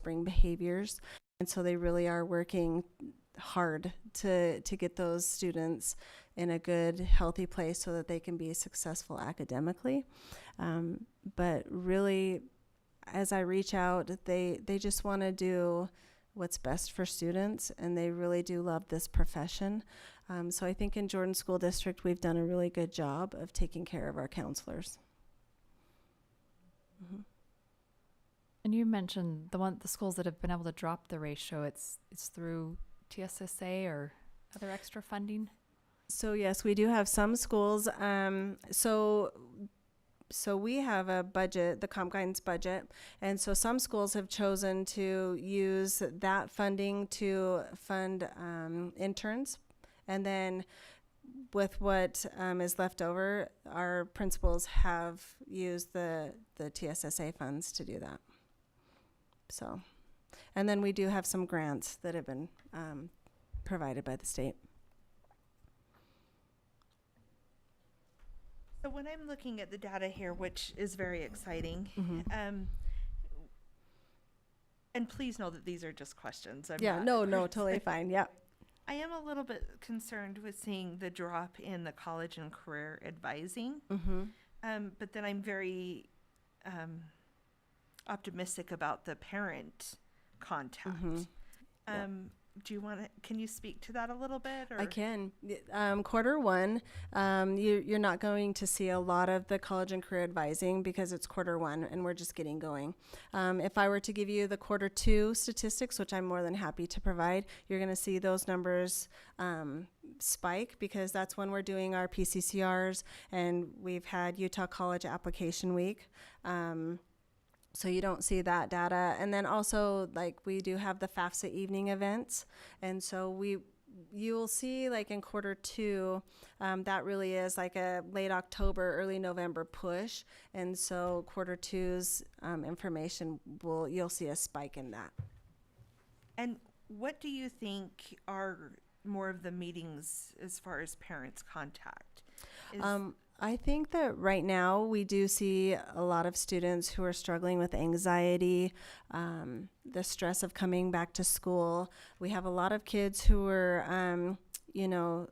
spring behaviors. And so they really are working hard to get those students in a good, healthy place so that they can be successful academically. But really, as I reach out, they just want to do what's best for students, and they really do love this profession. So I think in Jordan School District, we've done a really good job of taking care of our counselors. Mm-hmm. And you mentioned the schools that have been able to drop the ratio. It's through TSSA or other extra funding. So yes, we do have some schools. So we have a budget, the Comp Guidance budget, and so some schools have chosen to use that funding to fund interns, and then with what is left over, our principals have used the TSSA funds to do that. So, and then we do have some grants that have been provided by the state. So when I'm looking at the data here, which is very exciting, Mm-hmm. And please know that these are just questions. No, totally fine. Yeah. I am a little bit concerned with seeing the drop in the college and career advising. Mm-hmm. But then I'm very optimistic about the parent contact. Mm-hmm. Can you speak to that a little bit? Or? I can. Quarter one, you're not going to see a lot of the college and career advising because it's quarter one and we're just getting going. If I were to give you the quarter two statistics, which I'm more than happy to provide, you're going to see those numbers spike because that's when we're doing our PCCRs, and we've had Utah College Application Week. So you don't see that data. And then also, like, we do have the FAFSA evening events. And so you'll see, like, in quarter two, that really is like a late October, early November push. And so quarter two's information, you'll see a spike in that. And what do you think are more of the meetings as far as parents contact? I think that right now we do see a lot of students who are struggling with anxiety, the stress of coming back to school. We have a lot of kids who are, doing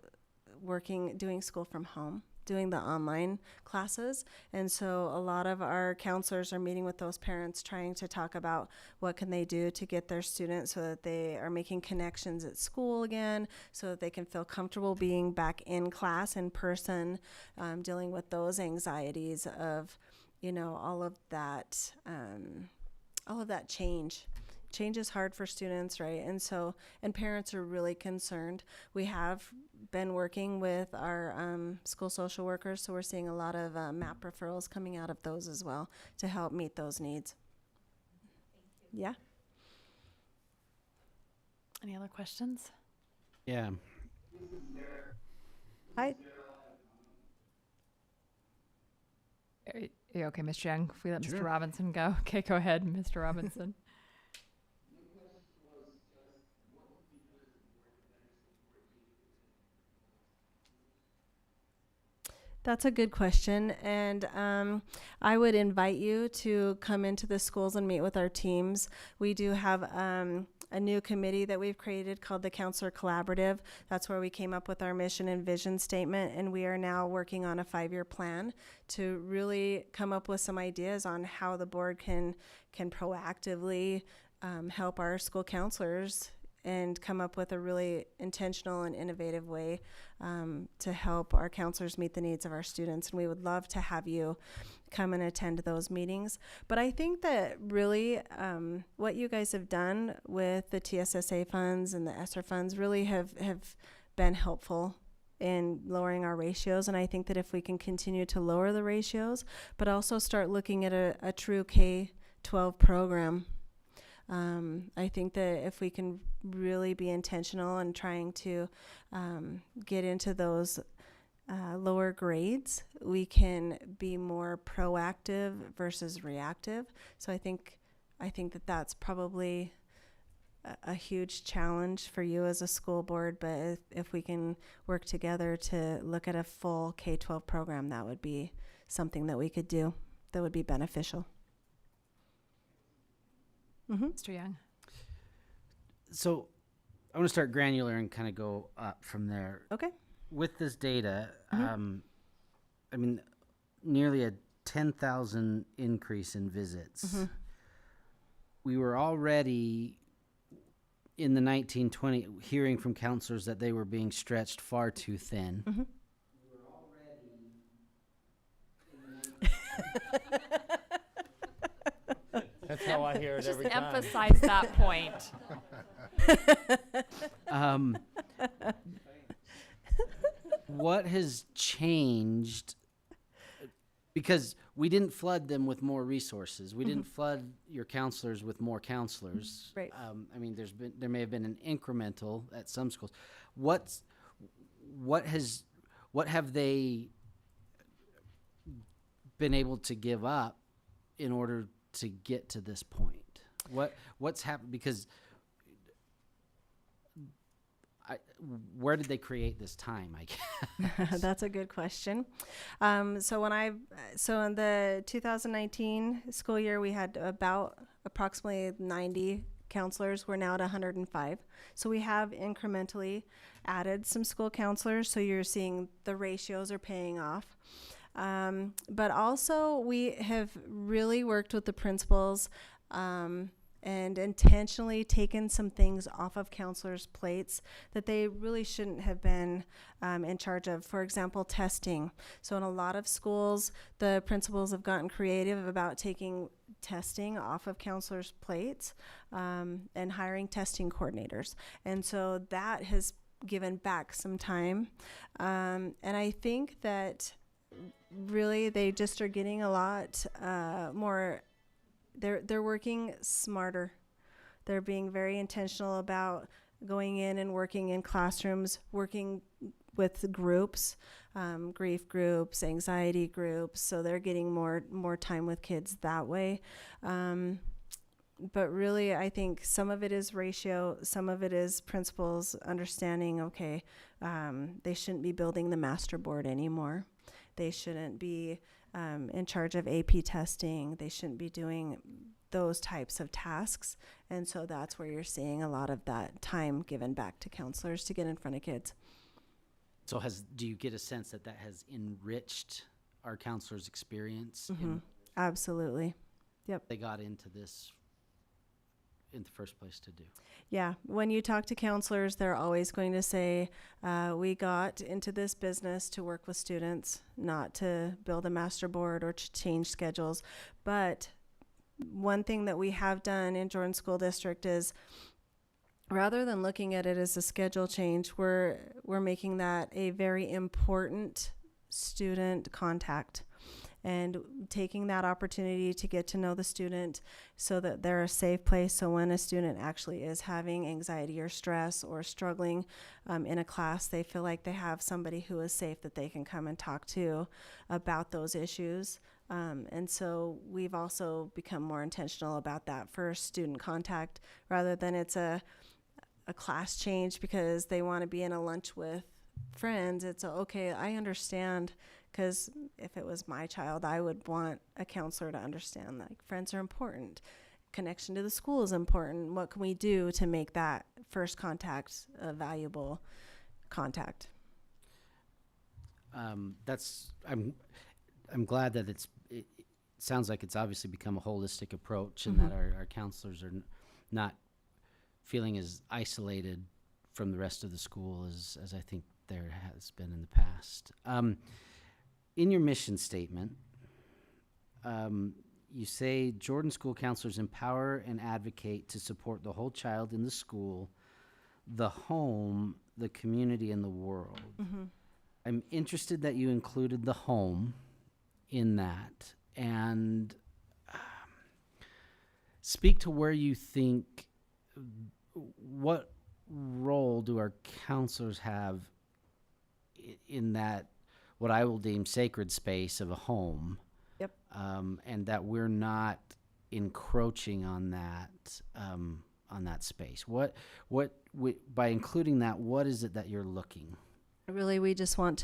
school from home, doing the online classes. And so a lot of our counselors are meeting with those parents, trying to talk about what can they do to get their students so that they are making connections at school again, so that they can feel comfortable being back in class in person, dealing with those anxieties of, all of that change. Change is hard for students, right? And parents are really concerned. We have been working with our school social workers, so we're seeing a lot of MAP referrals coming out of those as well to help meet those needs. Thank you. Yeah. Any other questions? Yeah. Hi. Are you okay, Ms. Young? If we let Sure. Mr. Robinson go. Okay, go ahead, Mr. Robinson. That's a good question, and I would invite you to come into the schools and meet with our teams. We do have a new committee that we've created called the Counselor Collaborative. That's where we came up with our mission and vision statement, and we are now working on a 5-year plan to really come up with some ideas on how the board can proactively help our school counselors and come up with a really intentional and innovative way to help our counselors meet the needs of our students. And we would love to have you come and attend those meetings. But I think that really what you guys have done with the TSSA funds and the ESSER funds really have been helpful in lowering our ratios. And I think that if we can continue to lower the ratios, but also start looking at a true K-12 program, I think that if we can really be intentional in trying to get into those lower grades, we can be more proactive versus reactive. So I think that that's probably a huge challenge for you as a school board, but if we can work together to look at a full K-12 program, that would be something that we could do that would be beneficial. Mr. Young? So I want to start granular and kind of go up from there. Okay. With this data, Mhm. I mean, nearly a 10,000 increase in visits. Mhm. We were already in the 1920 hearing from counselors that they were being stretched far too thin. Mhm. That's how I hear it Just every time. emphasize that point. Um, what has changed? Because we didn't flood them with more resources. We didn't flood your counselors with more counselors. Right. I mean, there may have been an incremental at some schools. What have they been able to give up in order to get to this point? What's happened? Because where did they create this time? I guess. That's a good question. So in the 2019 school year, we had about approximately 90 counselors. We're now at 105. So we have incrementally added some school counselors. So you're seeing the ratios are paying off. But also we have really worked with the principals and intentionally taken some things off of counselors' plates that they really shouldn't have been in charge of. For example, testing. So in a lot of schools, the principals have gotten creative about taking testing off of counselors' plates and hiring testing coordinators. And so that has given back some time. And I think that really they just are getting a lot more. They're working smarter. They're being very intentional about going in and working in classrooms, working with groups, grief groups, anxiety groups. So they're getting more time with kids that way. But really, I think some of it is ratio, some of it is principals understanding, okay, they shouldn't be building the master board anymore. They shouldn't be in charge of AP testing. They shouldn't be doing those types of tasks. And so that's where you're seeing a lot of that time given back to counselors to get in front of kids. So do you get a sense that has enriched our counselors' experience? Mm-hmm. Absolutely. They got into this in the first place to do. Yeah. When you talk to counselors, they're always going to say, we got into this business to work with students, not to build a master board or to change schedules. But one thing that we have done in Jordan School District is rather than looking at it as a schedule change, we're making that a very important student contact and taking that opportunity to get to know the student so that they're a safe place. So when a student actually is having anxiety or stress or struggling in a class, they feel like they have somebody who is safe that they can come and talk to about those issues. And so we've also become more intentional about that first student contact rather than it's a class change because they want to be in a lunch with friends. It's okay, I understand, because if it was my child, I would want a counselor to understand that friends are important. Connection to the school is important. What can we do to make that first contact a valuable contact? I'm glad that it sounds like it's obviously become a holistic approach and that our counselors are not feeling as isolated from the rest of the school as I think there has been in the past. In your mission statement, you say Jordan school counselors empower and advocate to support the whole child in the school, the home, the community, and the world. Mm-hmm. I'm interested that you included the home in that, and speak to where you think, what role do our counselors have in that, what I will deem sacred space of a home? Yep. And that we're not encroaching on that space. By including that, what is it that you're looking? Really, we just want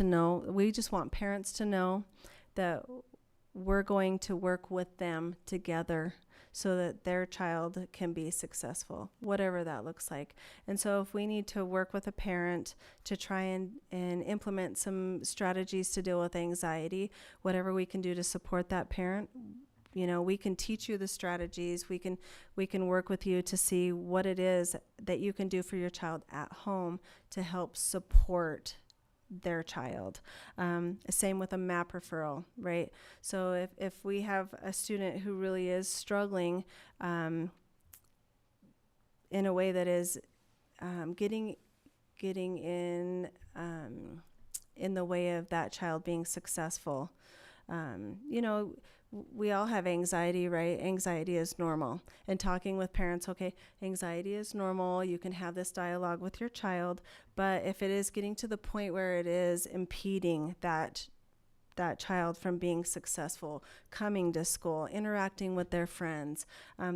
parents to know that we're going to work with them together so that their child can be successful, whatever that looks like. And so if we need to work with a parent to try and implement some strategies to deal with anxiety, whatever we can do to support that parent, you know, we can teach you the strategies. We can work with you to see what it is that you can do for your child at home to help support their child. Same with a MAP referral, right? So if we have a student who really is struggling in a way that is getting in the way of that child being successful, you know, we all have anxiety, right? Anxiety is normal. And talking with parents, okay, anxiety is normal. You can have this dialogue with your child. But if it is getting to the point where it is impeding that child from being successful, coming to school, interacting with their friends,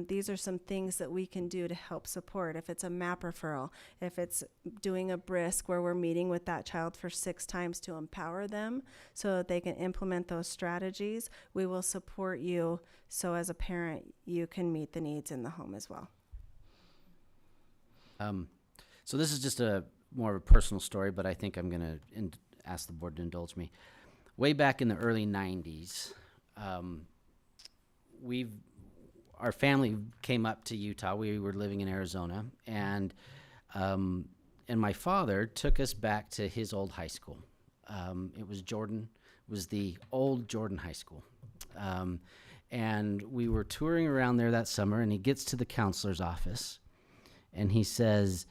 these are some things that we can do to help support. If it's a MAP referral, if it's doing a BRISC where we're meeting with that child for 6 times to empower them so that they can implement those strategies, we will support you so as a parent you can meet the needs in the home as well. So this is just more of a personal story, but I think I'm going to ask the board to indulge me. Way back in the early 90s, our family came up to Utah. We were living in Arizona, and my father took us back to his old high school. It was the old Jordan High School. And we were touring around there that summer, and he gets to the counselor's office, and he says,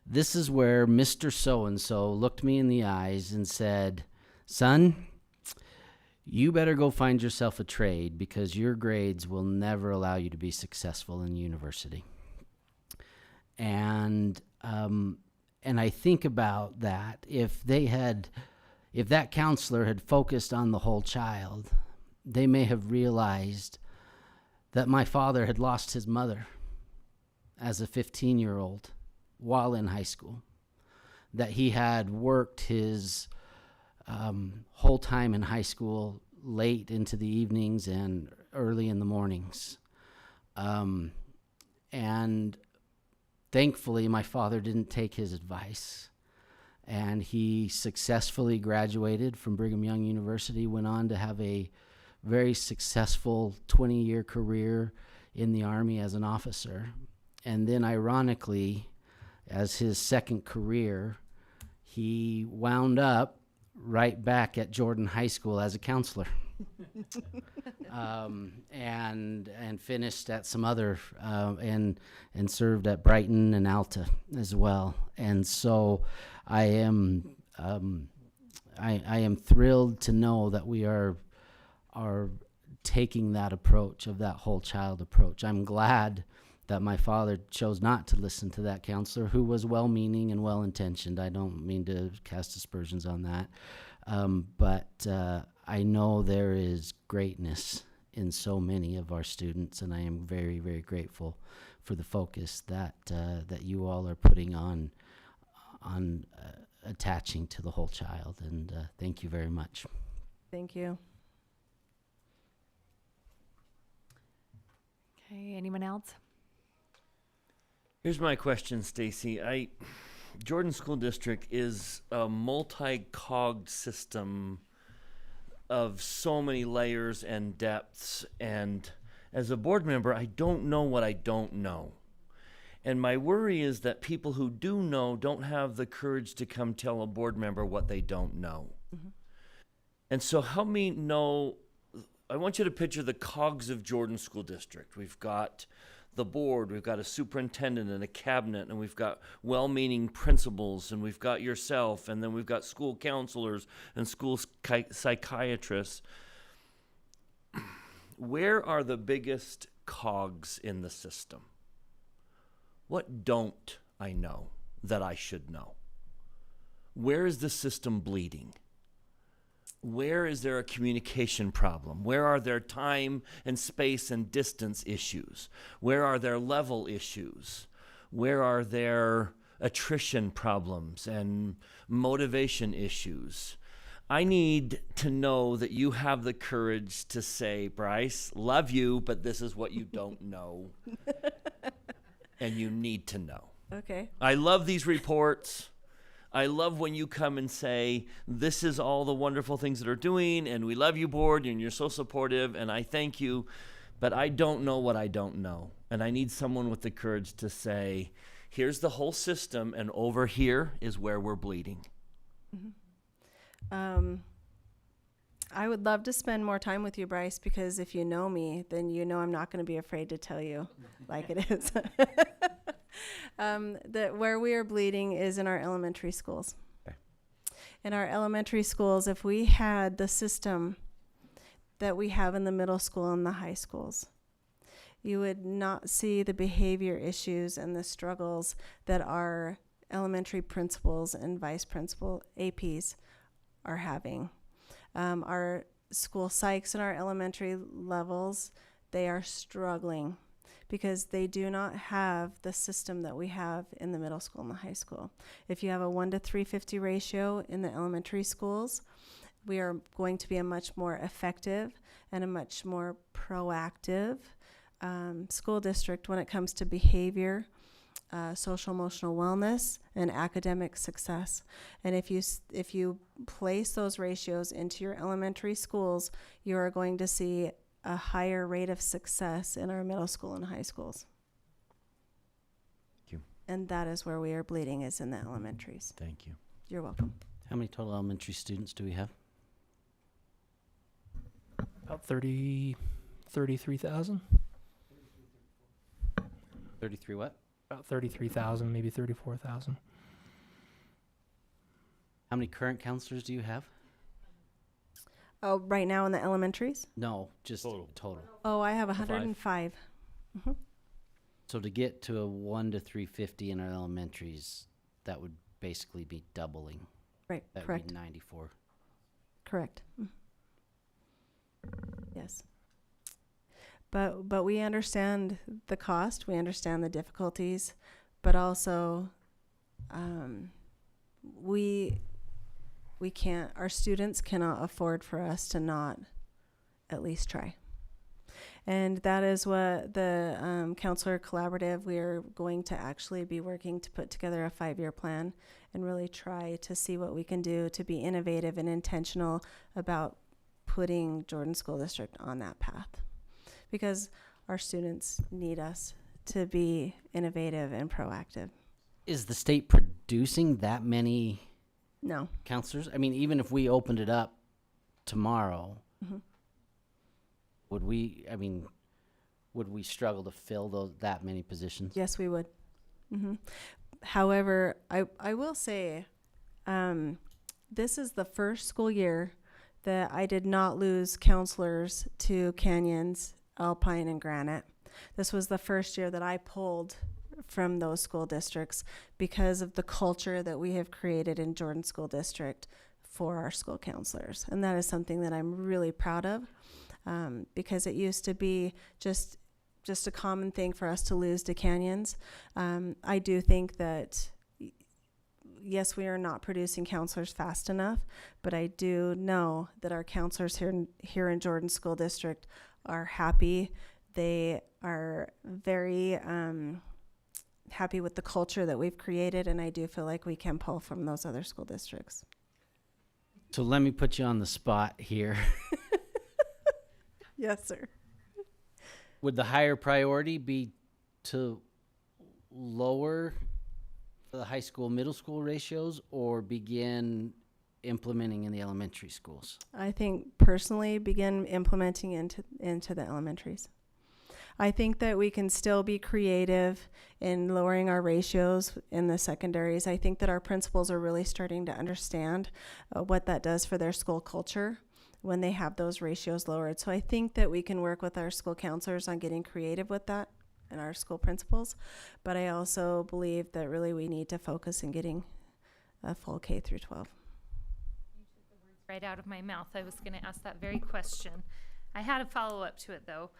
"This is where Mr. So-and-so looked me in the eyes and said, 'Son, you better go find yourself a trade because your grades will never allow you to be successful in university.'" And I think about that. If that counselor had focused on the whole child, they may have realized that my father had lost his mother as a 15-year-old while in high school, that he had worked his whole time in high school, late into the evenings and early in the mornings. And thankfully, my father didn't take his advice. And he successfully graduated from Brigham Young University, went on to have a very successful 20-year career in the Army as an officer. And then ironically, as his second career, he wound up right back at Jordan High School as a counselor, and finished at some other and served at Brighton and Alta as well. And so I am thrilled to know that we are taking that approach of that whole child approach. I'm glad that my father chose not to listen to that counselor, who was well-meaning and well-intentioned. I don't mean to cast aspersions on that. But I know there is greatness in so many of our students, and I am very, very grateful for the focus that you all are putting on attaching to the whole child. And thank you very much. Thank you. Okay, anyone else? Here's my question, Stacy. Jordan School District is a multi-cogged system of so many layers and depths, and as a board member, I don't know what I don't know. And my worry is that people who do know don't have the courage to come tell a board member what they don't know. Mm-hmm. And so help me know, I want you to picture the cogs of Jordan School District. We've got the board, we've got a superintendent and a cabinet, and we've got well-meaning principals, and we've got yourself, and then we've got school counselors and school psychiatrists. Where are the biggest cogs in the system? What don't I know that I should know? Where is the system bleeding? Where is there a communication problem? Where are there time and space and distance issues? Where are there level issues? Where are there attrition problems and motivation issues? I need to know that you have the courage to say, Bryce, love you, but this is what you don't know. And you need to know. Okay. I love these reports. I love when you come and say, this is all the wonderful things that are doing, and we love you, board, and you're so supportive, and I thank you, but I don't know what I don't know. And I need someone with the courage to say, here's the whole system, and over here is where we're bleeding. I would love to spend more time with you, Bryce, because if you know me, then you know I'm not going to be afraid to tell you like it is. That where we are bleeding is in our elementary schools. Okay. In our elementary schools, if we had the system that we have in the middle school and the high schools, you would not see the behavior issues and the struggles that our elementary principals and vice principal APs are having. Our school psychs in our elementary levels, they are struggling because they do not have the system that we have in the middle school and the high school. If you have a 1 to 350 ratio in the elementary schools, we are going to be a much more effective and a much more proactive school district when it comes to behavior, social emotional wellness, and academic success. And if you place those ratios into your elementary schools, you are going to see a higher rate of success in our middle school and high schools. Thank you. And that is where we are bleeding, is in the elementaries. Thank you. You're welcome. How many total elementary students do we have? About 33,000. 33 what? About 33,000, maybe 34,000. How many current counselors do you have? Oh, right now in the elementaries? No, just Total. total. Oh, I have 105. So to get to a 1 to 350 in our elementaries, that would basically be doubling. Right, That would correct, be 94. correct. Yes. But we understand the cost, we understand the difficulties, but also we can't, our students cannot afford for us to not at least try. And that is what the Counselor Collaborative, we're going to actually be working to put together a 5-year plan and really try to see what we can do to be innovative and intentional about putting Jordan School District on that path. Because our students need us to be innovative and proactive. Is the state producing that many No. counselors? I mean, even if we opened it up tomorrow, Mhm. would we struggle to fill that many positions? Yes, we would. However, I will say, this is the first school year that I did not lose counselors to Canyons, Alpine, and Granite. This was the first year that I pulled from those school districts because of the culture that we have created in Jordan School District for our school counselors. And that is something that I'm really proud of, because it used to be just a common thing for us to lose to Canyons. I do think that, yes, we are not producing counselors fast enough, but I do know that our counselors here in Jordan School District are happy. They are very happy with the culture that we've created, and I do feel like we can pull from those other school districts. So let me put you on the spot here. Yes, sir. Would the higher priority be to lower the high school, middle school ratios, or begin implementing in the elementary schools? I think personally begin implementing into the elementaries. I think that we can still be creative in lowering our ratios in the secondaries. I think that our principals are really starting to understand what that does for their school culture when they have those ratios lowered. So I think that we can work with our school counselors on getting creative with that and our school principals. But I also believe that really we need to focus in getting a full K through 12. Right out of my mouth. I was going to ask that very question. I had a follow-up to it though.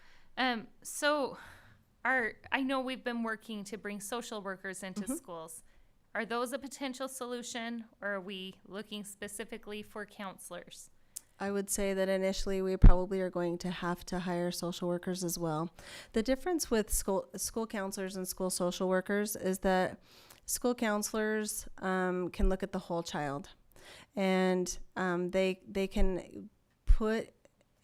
So I know we've been working to bring social workers into schools. Are those a potential solution, or are we looking specifically for counselors? I would say that initially we probably are going to have to hire social workers as well. The difference with school counselors and school social workers is that school counselors can look at the whole child, and they can put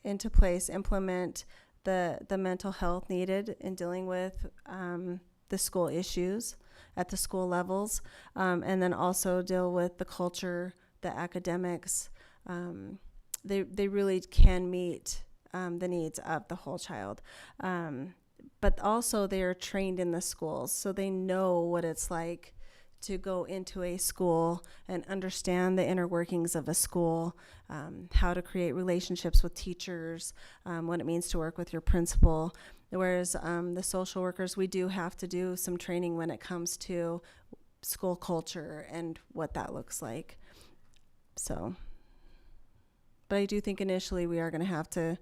into place, implement the mental health needed in dealing with the school issues at the school levels, and then also deal with the culture, the academics. They really can meet the needs of the whole child. But also they are trained in the schools, so they know what it's like to go into a school and understand the inner workings of a school, how to create relationships with teachers, what it means to work with your principal. Whereas the social workers, we do have to do some training when it comes to school culture and what that looks like. So, but I do think initially we are going to have to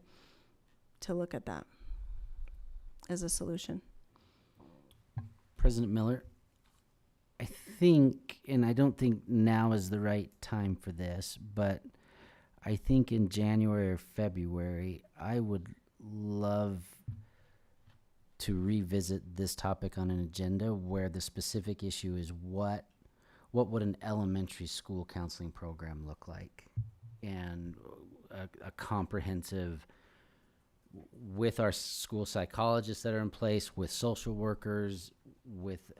look at that as a solution. President Miller, I think, and I don't think now is the right time for this, but I think in January or February, I would love to revisit this topic on an agenda where the specific issue is what would an elementary school counseling program look like, and a comprehensive, with our school psychologists that are in place, with social workers, with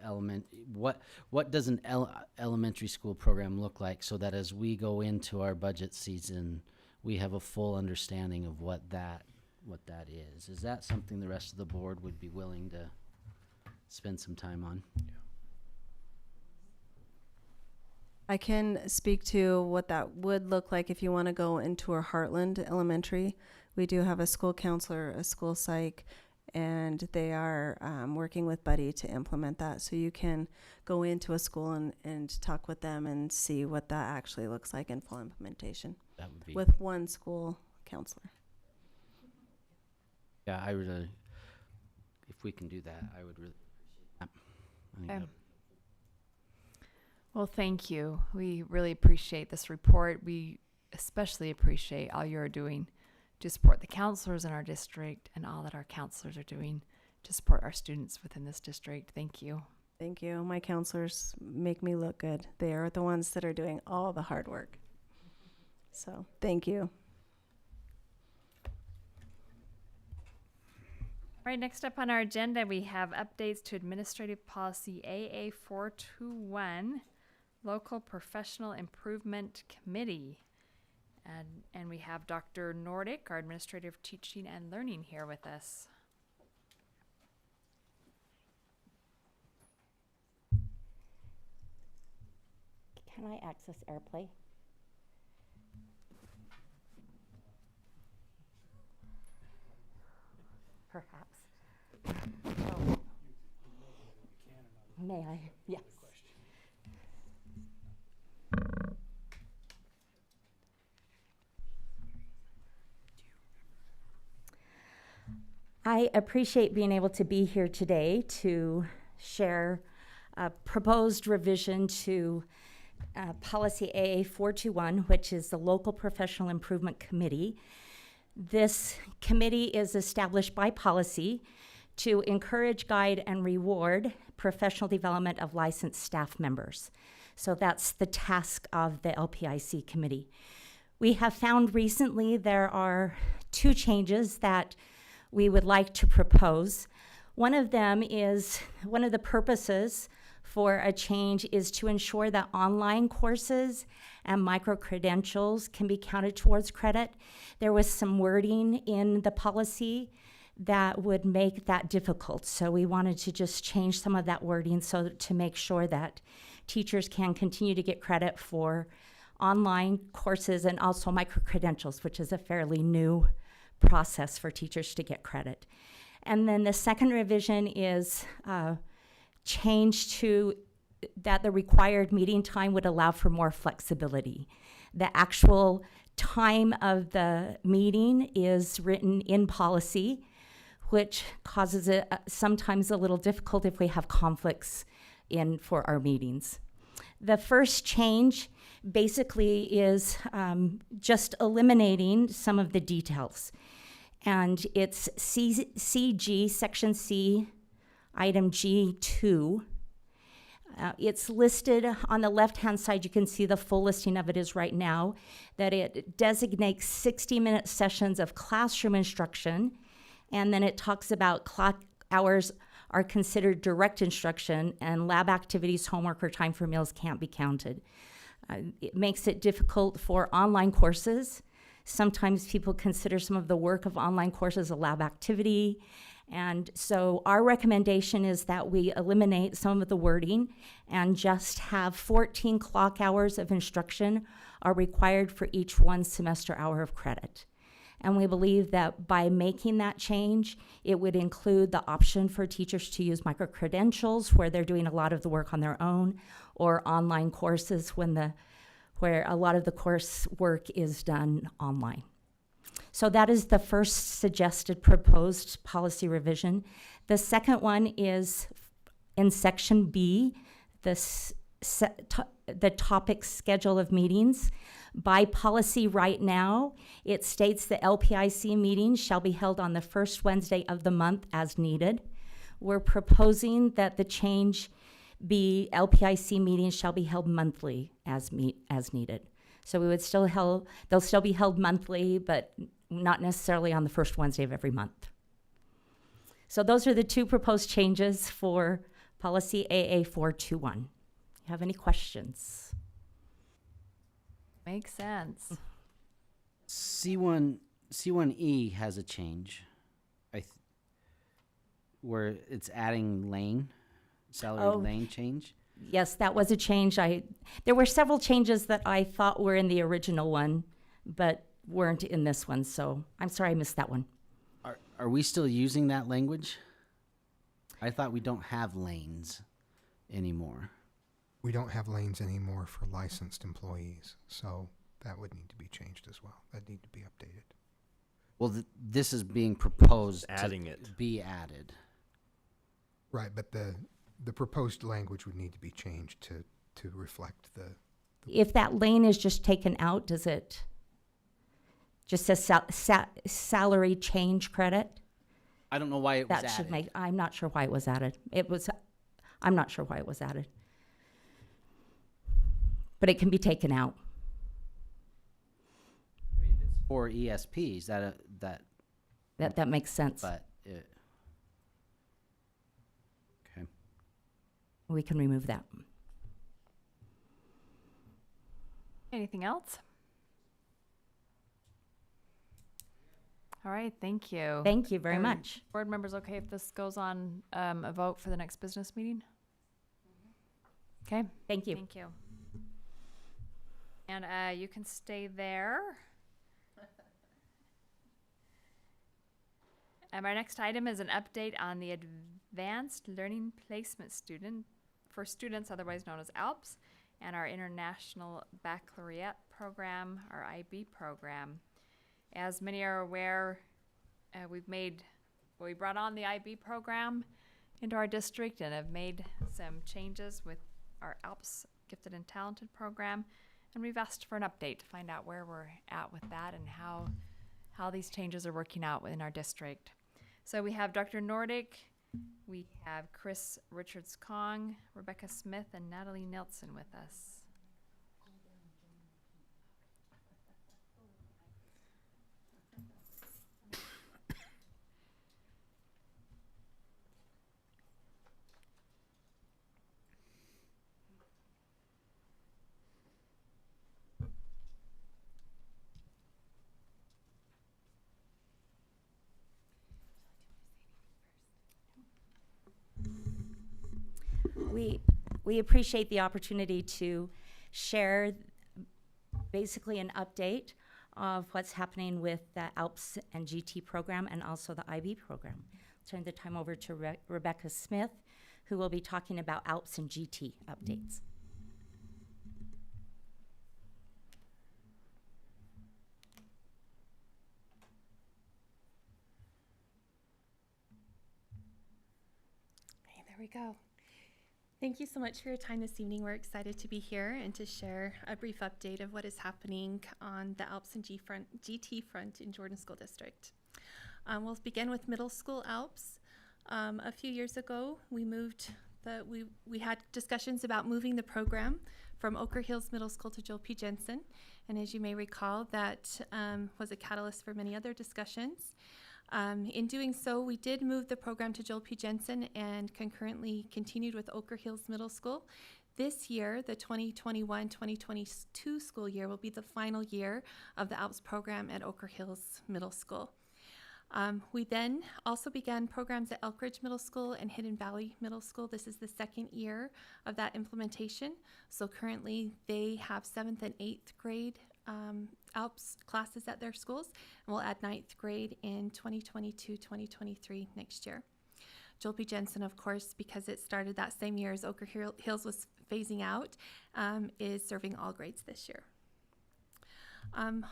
what does an elementary school program look like, so that as we go into our budget season, we have a full understanding of what that is. Is that something the rest of the board would be willing to spend some time on? I can speak to what that would look like if you want to go into a Heartland Elementary. We do have a school counselor, a school psych, and they are working with Buddy to implement that. So you can go into a school and talk with them and see what that actually looks like in full implementation That would be, with one school counselor. yeah, I really, if we can do that, I would really appreciate that. I think that- Well, thank you. We really appreciate this report. We especially appreciate all you're doing to support the counselors in our district and all that our counselors are doing to support our students within this district. Thank you. Thank you. My counselors make me look good. They are the ones that are doing all the hard work. So thank you. All right, next up on our agenda, we have updates to Administrative Policy AA 421, Local Professional Improvement Committee. And we have Dr. Nordic, our Administrative Teaching and Learning, here with us. Can I access AirPlay? Perhaps. Oh. May I? Yes. I appreciate being able to be here today to share a proposed revision to Policy AA 421, which is the Local Professional Improvement Committee. This committee is established by policy to encourage, guide, and reward professional development of licensed staff members. So that's the task of the LPIC committee. We have found recently there are two changes that we would like to propose. One of them is, one of the purposes for a change is to ensure that online courses and micro-credentials can be counted towards credit. There was some wording in the policy that would make that difficult. So we wanted to just change some of that wording so to make sure that teachers can continue to get credit for online courses and also micro-credentials, which is a fairly new process for teachers to get credit. And then the second revision is change to that the required meeting time would allow for more flexibility. The actual time of the meeting is written in policy, which causes it sometimes a little difficult if we have conflicts for our meetings. The first change basically is just eliminating some of the details. And it's CG, Section C, Item G2. It's listed on the left-hand side. You can see the full listing of it is right now, that it designates 60-minute sessions of classroom instruction, and then it talks about clock hours are considered direct instruction, and lab activities, homework, or time for meals can't be counted. It makes it difficult for online courses. Sometimes people consider some of the work of online courses a lab activity. And so our recommendation is that we eliminate some of the wording and just have 14 clock hours of instruction are required for each 1 semester hour of credit. And we believe that by making that change, it would include the option for teachers to use micro-credentials where they're doing a lot of the work on their own, or online courses where a lot of the course work is done online. So that is the first suggested proposed policy revision. The second one is in Section B, the topic schedule of meetings. By policy right now, it states that LPIC meetings shall be held on the first Wednesday of the month as needed. We're proposing that the change be LPIC meetings shall be held monthly as needed. So they'll still be held monthly, but not necessarily on the first Wednesday of every month. So those are the two proposed changes for policy AA421. You have any questions? Makes sense. C1E has a change. Where it's adding salary lane change. Yes, that was a change. There were several changes that I thought were in the original one, but weren't in this one, so I'm sorry I missed that one. Are we still using that language? I thought we don't have lanes anymore. We don't have lanes anymore for licensed employees, so that would need to be changed as well. That need to be updated. Well, this is being proposed Adding to it. be added. Right, but the proposed language would need to be changed to reflect the If that lane is just taken out, does it just says salary change credit? I don't know why it was That should added. I'm not sure why it was added. I'm not sure why it was added. But it can be taken out. For ESPs, That makes sense. but it, okay. We can remove that. Anything else? All right, thank you. Thank you very Are much. Board members okay if this goes on a vote for the next business meeting? Okay, Thank you. thank you. And you can stay there. Our next item is an update on the Advanced Learning Placement for students otherwise known as ALPS, and our International Baccalaureate Program, our IB program. As many are aware, we brought on the IB program into our district and have made some changes with our ALPS Gifted and Talented program, and we've asked for an update to find out where we're at with that and how these changes are working out within our district. So we have Dr. Nordic, we have Chris Richards-Kong, Rebecca Smith, and Natalie Nelson with us. We appreciate the opportunity to share basically an update of what's happening with the ALPS and GT program and also the IB program. Turn the time over to Rebecca Smith, who will be talking about ALPS and GT updates. Okay, there we go. Thank you so much for your time this evening. We're excited to be here and to share a brief update of what is happening on the Alps and GT front in Jordan School District. We'll begin with middle school Alps. A few years ago, we had discussions about moving the program from Oker Hills Middle School to Joel P. Jensen. And as you may recall, that was a catalyst for many other discussions. In doing so, we did move the program to Joel P. Jensen and concurrently continued with Oker Hills Middle School. This year, the 2021-2022 school year, will be the final year of the Alps program at Oker Hills Middle School. We then also began programs at Elk Ridge Middle School and Hidden Valley Middle School. This is the second year of that implementation. So currently they have 7th and 8th grade Alps classes at their schools, and we'll add 9th grade in 2022-2023 next year. Joel P. Jensen, of course, because it started that same year as Oker Hills was phasing out, is serving all grades this year. On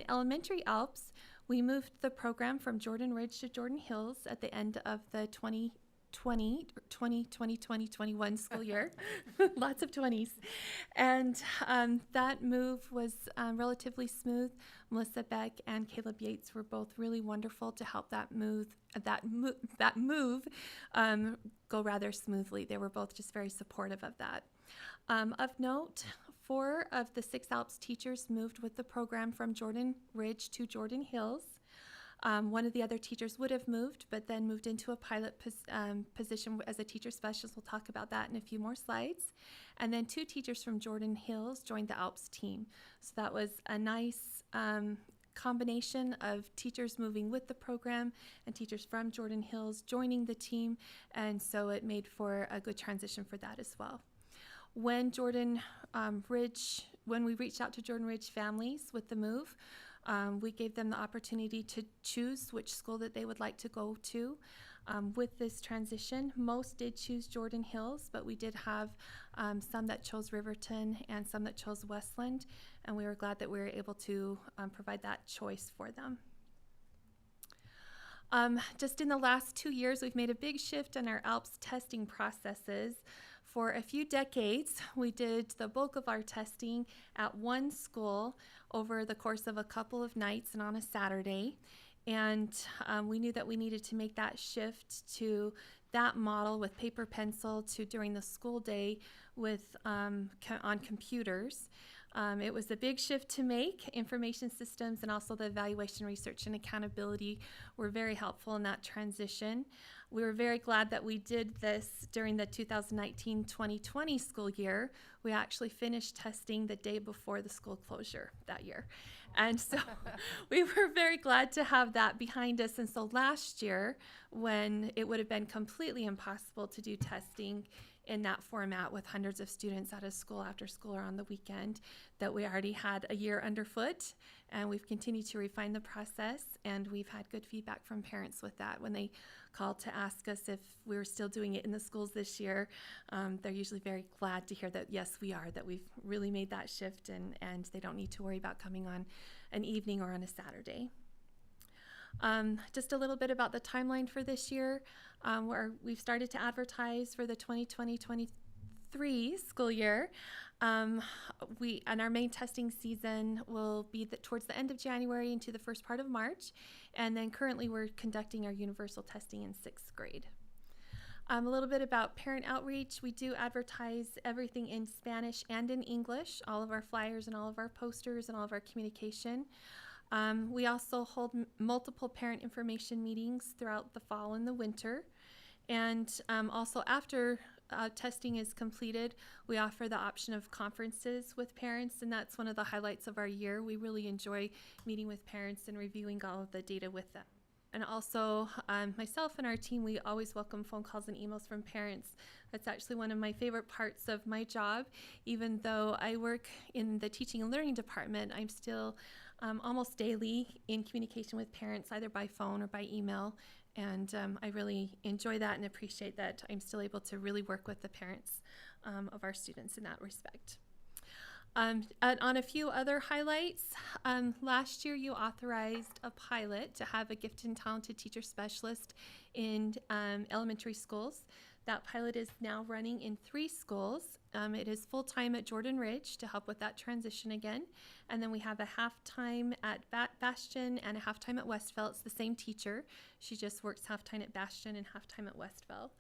elementary Alps, we moved the program from Jordan Ridge to Jordan Hills at the end of the 2021 school year. Lots of 20s. And that move was relatively smooth. Melissa Beck and Caleb Yates were both really wonderful to help that move go rather smoothly. They were both just very supportive of that. Of note, 4 of the 6 Alps teachers moved with the program from Jordan Ridge to Jordan Hills. One of the other teachers would have moved, but then moved into a pilot position as a teacher specialist. We'll talk about that in a few more slides. And then 2 teachers from Jordan Hills joined the Alps team. So that was a nice combination of teachers moving with the program and teachers from Jordan Hills joining the team. And so it made for a good transition for that as well. When we reached out to Jordan Ridge families with the move, we gave them the opportunity to choose which school that they would like to go to. With this transition, most did choose Jordan Hills, but we did have some that chose Riverton and some that chose Westland, and we were glad that we were able to provide that choice for them. Just in the last 2 years, we've made a big shift in our Alps testing processes. For a few decades, we did the bulk of our testing at one school over the course of a couple of nights and on a Saturday. And we knew that we needed to make that shift to that model with paper pencil to during the school day with on computers. It was a big shift to make. Information systems and also the evaluation, research, and accountability were very helpful in that transition. We were very glad that we did this during the 2019-2020 school year. We actually finished testing the day before the school closure that year. And so we were very glad to have that behind us. And so last year, when it would have been completely impossible to do testing in that format with hundreds of students out of school after school or on the weekend, that we already had a year underfoot, and we've continued to refine the process, and we've had good feedback from parents with that. When they called to ask us if we were still doing it in the schools this year, they're usually very glad to hear that yes, we are, that we've really made that shift, and they don't need to worry about coming on an evening or on a Saturday. Just a little bit about the timeline for this year. We've started to advertise for the 2020-23 school year. And our main testing season will be towards the end of January into the first part of March. And then currently we're conducting our universal testing in 6th grade. A little bit about parent outreach. We do advertise everything in Spanish and in English, all of our flyers and all of our posters and all of our communication. We also hold multiple parent information meetings throughout the fall and the winter. And also after testing is completed, we offer the option of conferences with parents, and that's one of the highlights of our year. We really enjoy meeting with parents and reviewing all of the data with them. And also, myself and our team, we always welcome phone calls and emails from parents. That's actually one of my favorite parts of my job. Even though I work in the teaching and learning department, I'm still almost daily in communication with parents, either by phone or by email. And I really enjoy that and appreciate that I'm still able to really work with the parents of our students in that respect. And on a few other highlights, last year you authorized a pilot to have a gifted and talented teacher specialist in elementary schools. That pilot is now running in 3 schools. It is full-time at Jordan Ridge to help with that transition again. And then we have a half-time at Bastion and a half-time at Westville. It's the same teacher. She just works half-time at Bastion and half-time at Westville.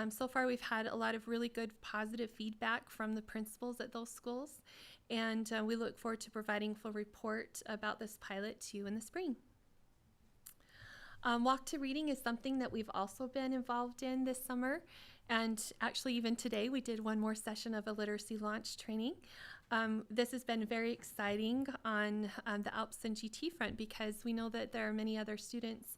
So far, we've had a lot of really good positive feedback from the principals at those schools. And we look forward to providing full report about this pilot to you in the spring. Walk to Reading is something that we've also been involved in this summer. And actually, even today, we did one more session of a literacy launch training. This has been very exciting on the ALPS and GT front because we know that there are many other students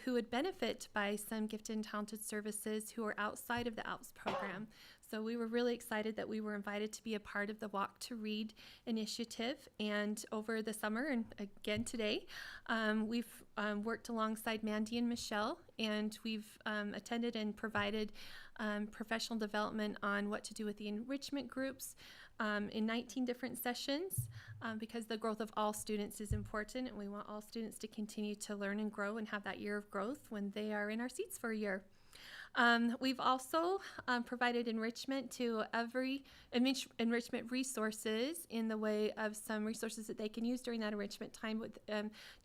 who would benefit by some gifted and talented services who are outside of the ALPS program. So we were really excited that we were invited to be a part of the Walk to Read initiative. And over the summer, and again today, we've worked alongside Mandy and Michelle, and we've attended and provided professional development on what to do with the enrichment groups in 19 different sessions because the growth of all students is important, and we want all students to continue to learn and grow and have that year of growth when they are in our seats for a year. We've also provided enrichment to every enrichment resources in the way of some resources that they can use during that enrichment time with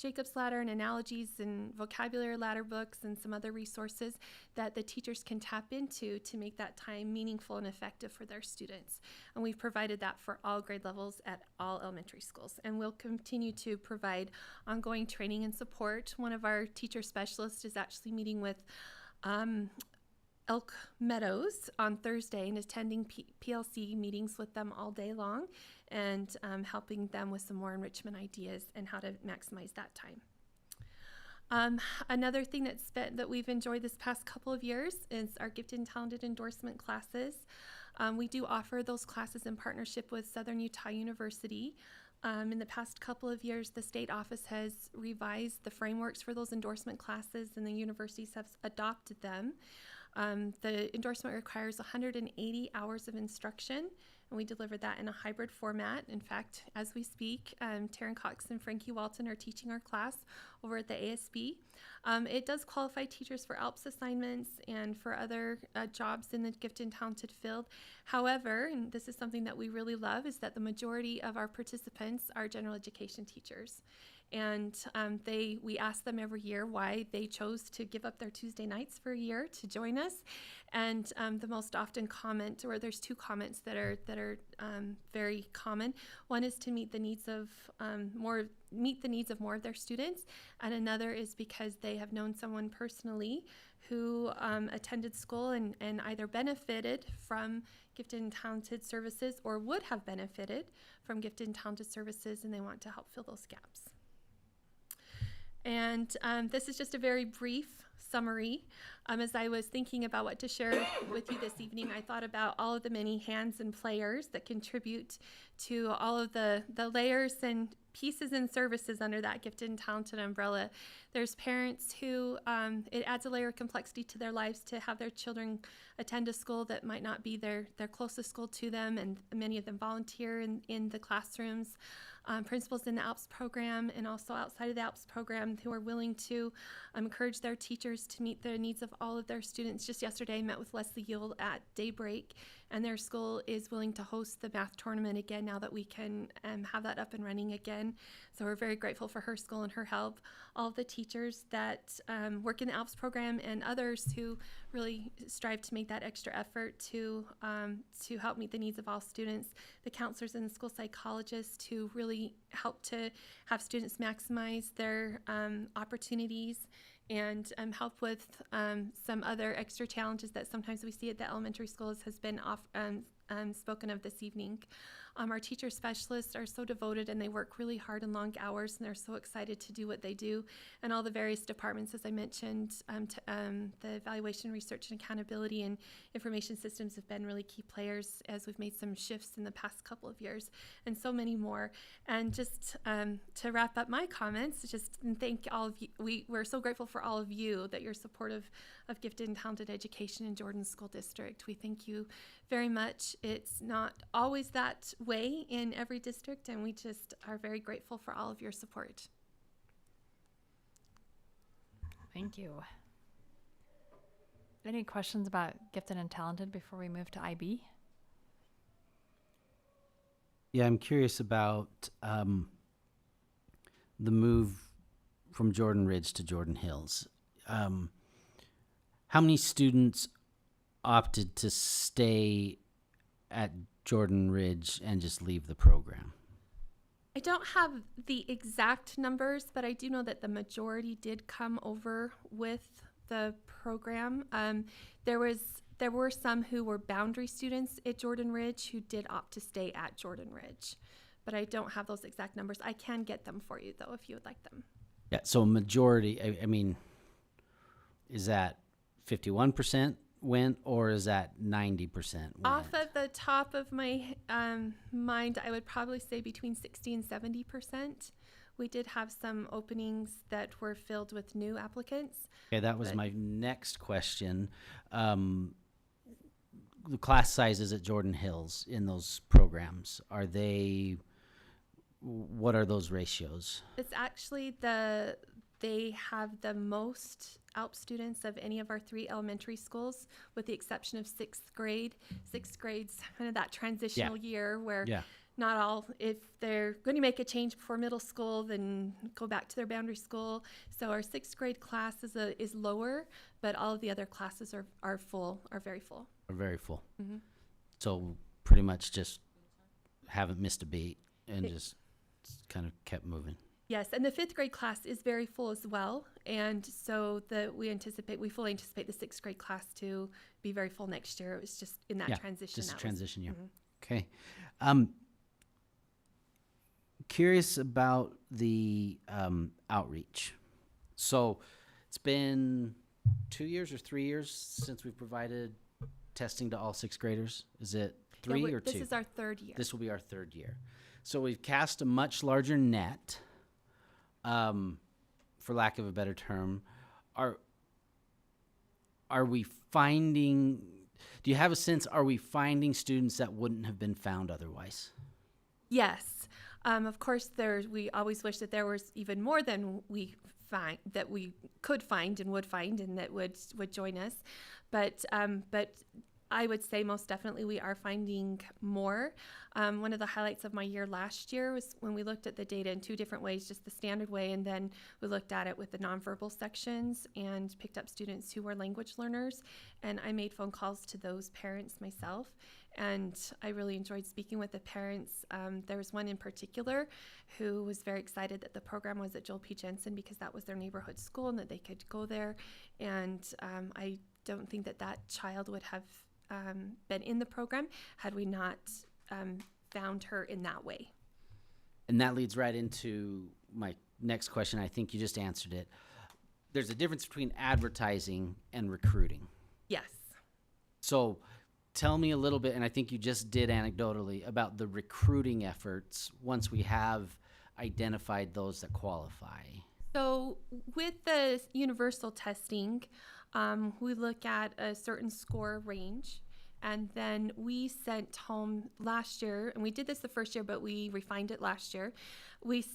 Jacob's Ladder and analogies and vocabulary ladder books and some other resources that the teachers can tap into to make that time meaningful and effective for their students. And we've provided that for all grade levels at all elementary schools. And we'll continue to provide ongoing training and support. One of our teacher specialists is actually meeting with Elk Meadows on Thursday and attending PLC meetings with them all day long and helping them with some more enrichment ideas and how to maximize that time. Another thing that we've enjoyed this past couple of years is our gifted and talented endorsement classes. We do offer those classes in partnership with Southern Utah University. In the past couple of years, the state office has revised the frameworks for those endorsement classes, and the universities have adopted them. The endorsement requires 180 hours of instruction, and we deliver that in a hybrid format. In fact, as we speak, Taryn Cox and Frankie Walton are teaching our class over at the ASB. It does qualify teachers for ALPS assignments and for other jobs in the gifted and talented field. However, and this is something that we really love, is that the majority of our participants are general education teachers. And we ask them every year why they chose to give up their Tuesday nights for a year to join us. And the most often comment, or there's 2 comments that are very common. One is to meet the needs of more of their students, and another is because they have known someone personally who attended school and either benefited from gifted and talented services or would have benefited from gifted and talented services, and they want to help fill those gaps. And this is just a very brief summary. As I was thinking about what to share with you this evening, I thought about all of the many hands and players that contribute to all of the layers and pieces and services under that gifted and talented umbrella. There's parents who it adds a layer of complexity to their lives to have their children attend a school that might not be their closest school to them, and many of them volunteer in the classrooms. Principals in the ALPS program and also outside of the ALPS program who are willing to encourage their teachers to meet the needs of all of their students. Just yesterday, I met with Leslie Yule at Daybreak, and their school is willing to host the math tournament again now that we can have that up and running again. So we're very grateful for her school and her help. All of the teachers that work in the ALPS program and others who really strive to make that extra effort to help meet the needs of all students. The counselors and the school psychologists who really help to have students maximize their opportunities and help with some other extra challenges that sometimes we see at the elementary schools has been spoken of this evening. Our teacher specialists are so devoted, and they work really hard and long hours, and they're so excited to do what they do. And all the various departments, as I mentioned, the evaluation, research, and accountability and information systems have been really key players as we've made some shifts in the past couple of years, and so many more. And just to wrap up my comments, just thank all of you. We're so grateful for all of you that you're supportive of gifted and talented education in Jordan School District. We thank you very much. It's not always that way in every district, and we just are very grateful for all of your support. Thank you. Any questions about gifted and talented before we move to IB? Yeah, I'm curious about the move from Jordan Ridge to Jordan Hills. How many students opted to stay at Jordan Ridge and just leave the program? I don't have the exact numbers, but I do know that the majority did come over with the program. There were some who were boundary students at Jordan Ridge who did opt to stay at Jordan Ridge, but I don't have those exact numbers. I can get them for you though, if you would like them. Yeah, so majority, I mean, is that 51% went, or is that 90% went? Off of the top of my mind, I would probably say between 60 and 70%. We did have some openings that were filled with new applicants. Okay, that was my next question. The class sizes at Jordan Hills in those programs, what are those ratios? It's actually they have the most ALP students of any of our 3 elementary schools, with the exception of 6th grade. 6th grade's kind of that transitional year where not all, if they're going to make a change before middle school, then go back to their boundary school. So our 6th grade class is lower, but all of the other classes are very full. Are very full. Mm-hmm. So pretty much just haven't missed a beat and just kind of kept moving. Yes, and the 5th grade class is very full as well, and so we fully anticipate the 6th grade class to be very full next year. It was just in that transition. Just a that transition year. Mm-hmm. Okay. Curious about the outreach. So it's been 2 years or 3 years since we've provided testing to all 6th graders. Is it 3 or 2? This is our 3rd year. This will be our 3rd year. So we've cast a much larger net, for lack of a better term. Are we finding, do you have a sense, are we finding students that wouldn't have been found otherwise? Yes. Of course, we always wish that there was even more than we could find and would find and that would join us. But I would say most definitely we are finding more. One of the highlights of my year last year was when we looked at the data in 2 different ways, just the standard way, and then we looked at it with the nonverbal sections and picked up students who were language learners. And I made phone calls to those parents myself, and I really enjoyed speaking with the parents. There was one in particular who was very excited that the program was at Joel P. Jensen because that was their neighborhood school and that they could go there. And I don't think that child would have been in the program had we not found her in that way. And that leads right into my next question. I think you just answered it. There's a difference between advertising and recruiting. Yes. So tell me a little bit, and I think you just did anecdotally, about the recruiting efforts once we have identified those that qualify. So with the universal testing, we look at a certain score range, and then we sent home last year, and we did this the first year, but we refined it last year. We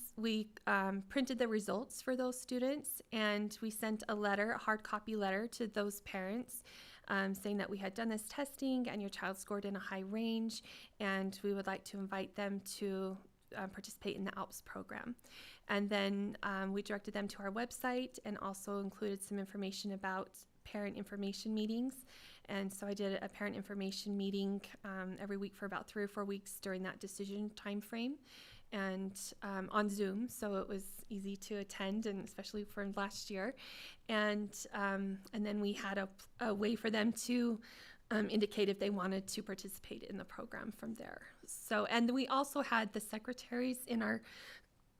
printed the results for those students, and we sent a hard copy letter to those parents saying that we had done this testing and your child scored in a high range, and we would like to invite them to participate in the ALPS program. And then we directed them to our website and also included some information about parent information meetings. And so I did a parent information meeting every week for about 3 or 4 weeks during that decision time frame, and on Zoom, so it was easy to attend, and especially for last year. And then we had a way for them to indicate if they wanted to participate in the program from there. So, and we also had the secretaries in our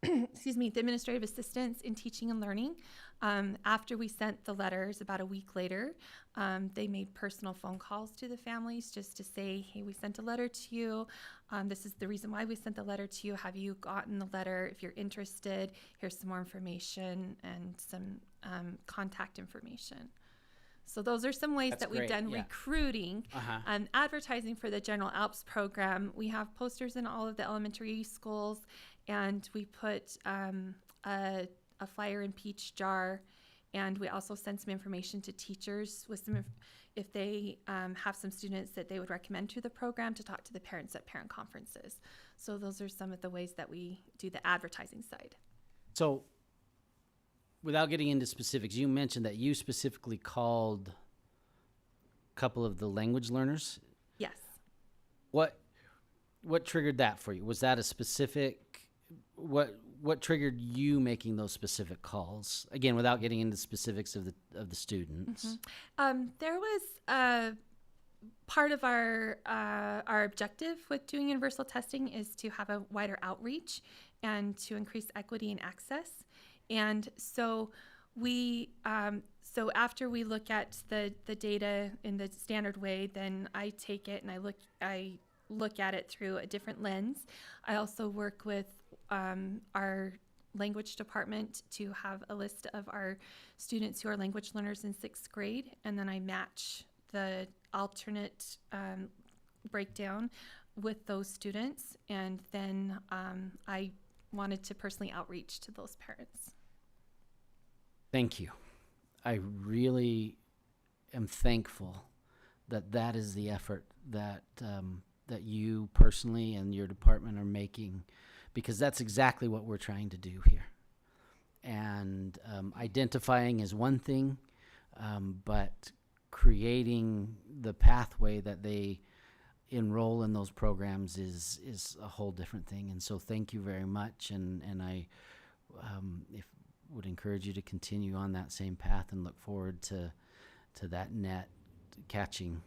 the administrative assistants in teaching and learning. After we sent the letters, about a week later, they made personal phone calls to the families just to say, hey, we sent a letter to you. This is the reason why we sent the letter to you. Have you gotten the letter? If you're interested, here's some more information and some contact information. So those are some ways That's that we've great, done yeah. recruiting. Uh-huh. Advertising for the General Alps program. We have posters in all of the elementary schools, and we put a flyer in Peach Jar, and we also send some information to teachers with some if they have some students that they would recommend to the program to talk to the parents at parent conferences. So those are some of the ways that we do the advertising side. So, without getting into specifics, you mentioned that you specifically called a couple of the language learners. Yes. What triggered that for you? Was that a specific what triggered you making those specific calls? Again, without getting into specifics of the students. There was part of our objective with doing universal testing is to have a wider outreach and to increase equity and access. And so we so after we look at the data in the standard way, then I take it and I look at it through a different lens. I also work with our language department to have a list of our students who are language learners in 6th grade, and then I match the alternate breakdown with those students, and then I wanted to personally outreach to those parents. Thank you. I really am thankful that is the effort that you personally and your department are making, because that's exactly what we're trying to do here. And identifying is one thing, but creating the pathway that they enroll in those programs is a whole different thing. And so thank you very much. And I would encourage you to continue on that same path and look forward to that net catching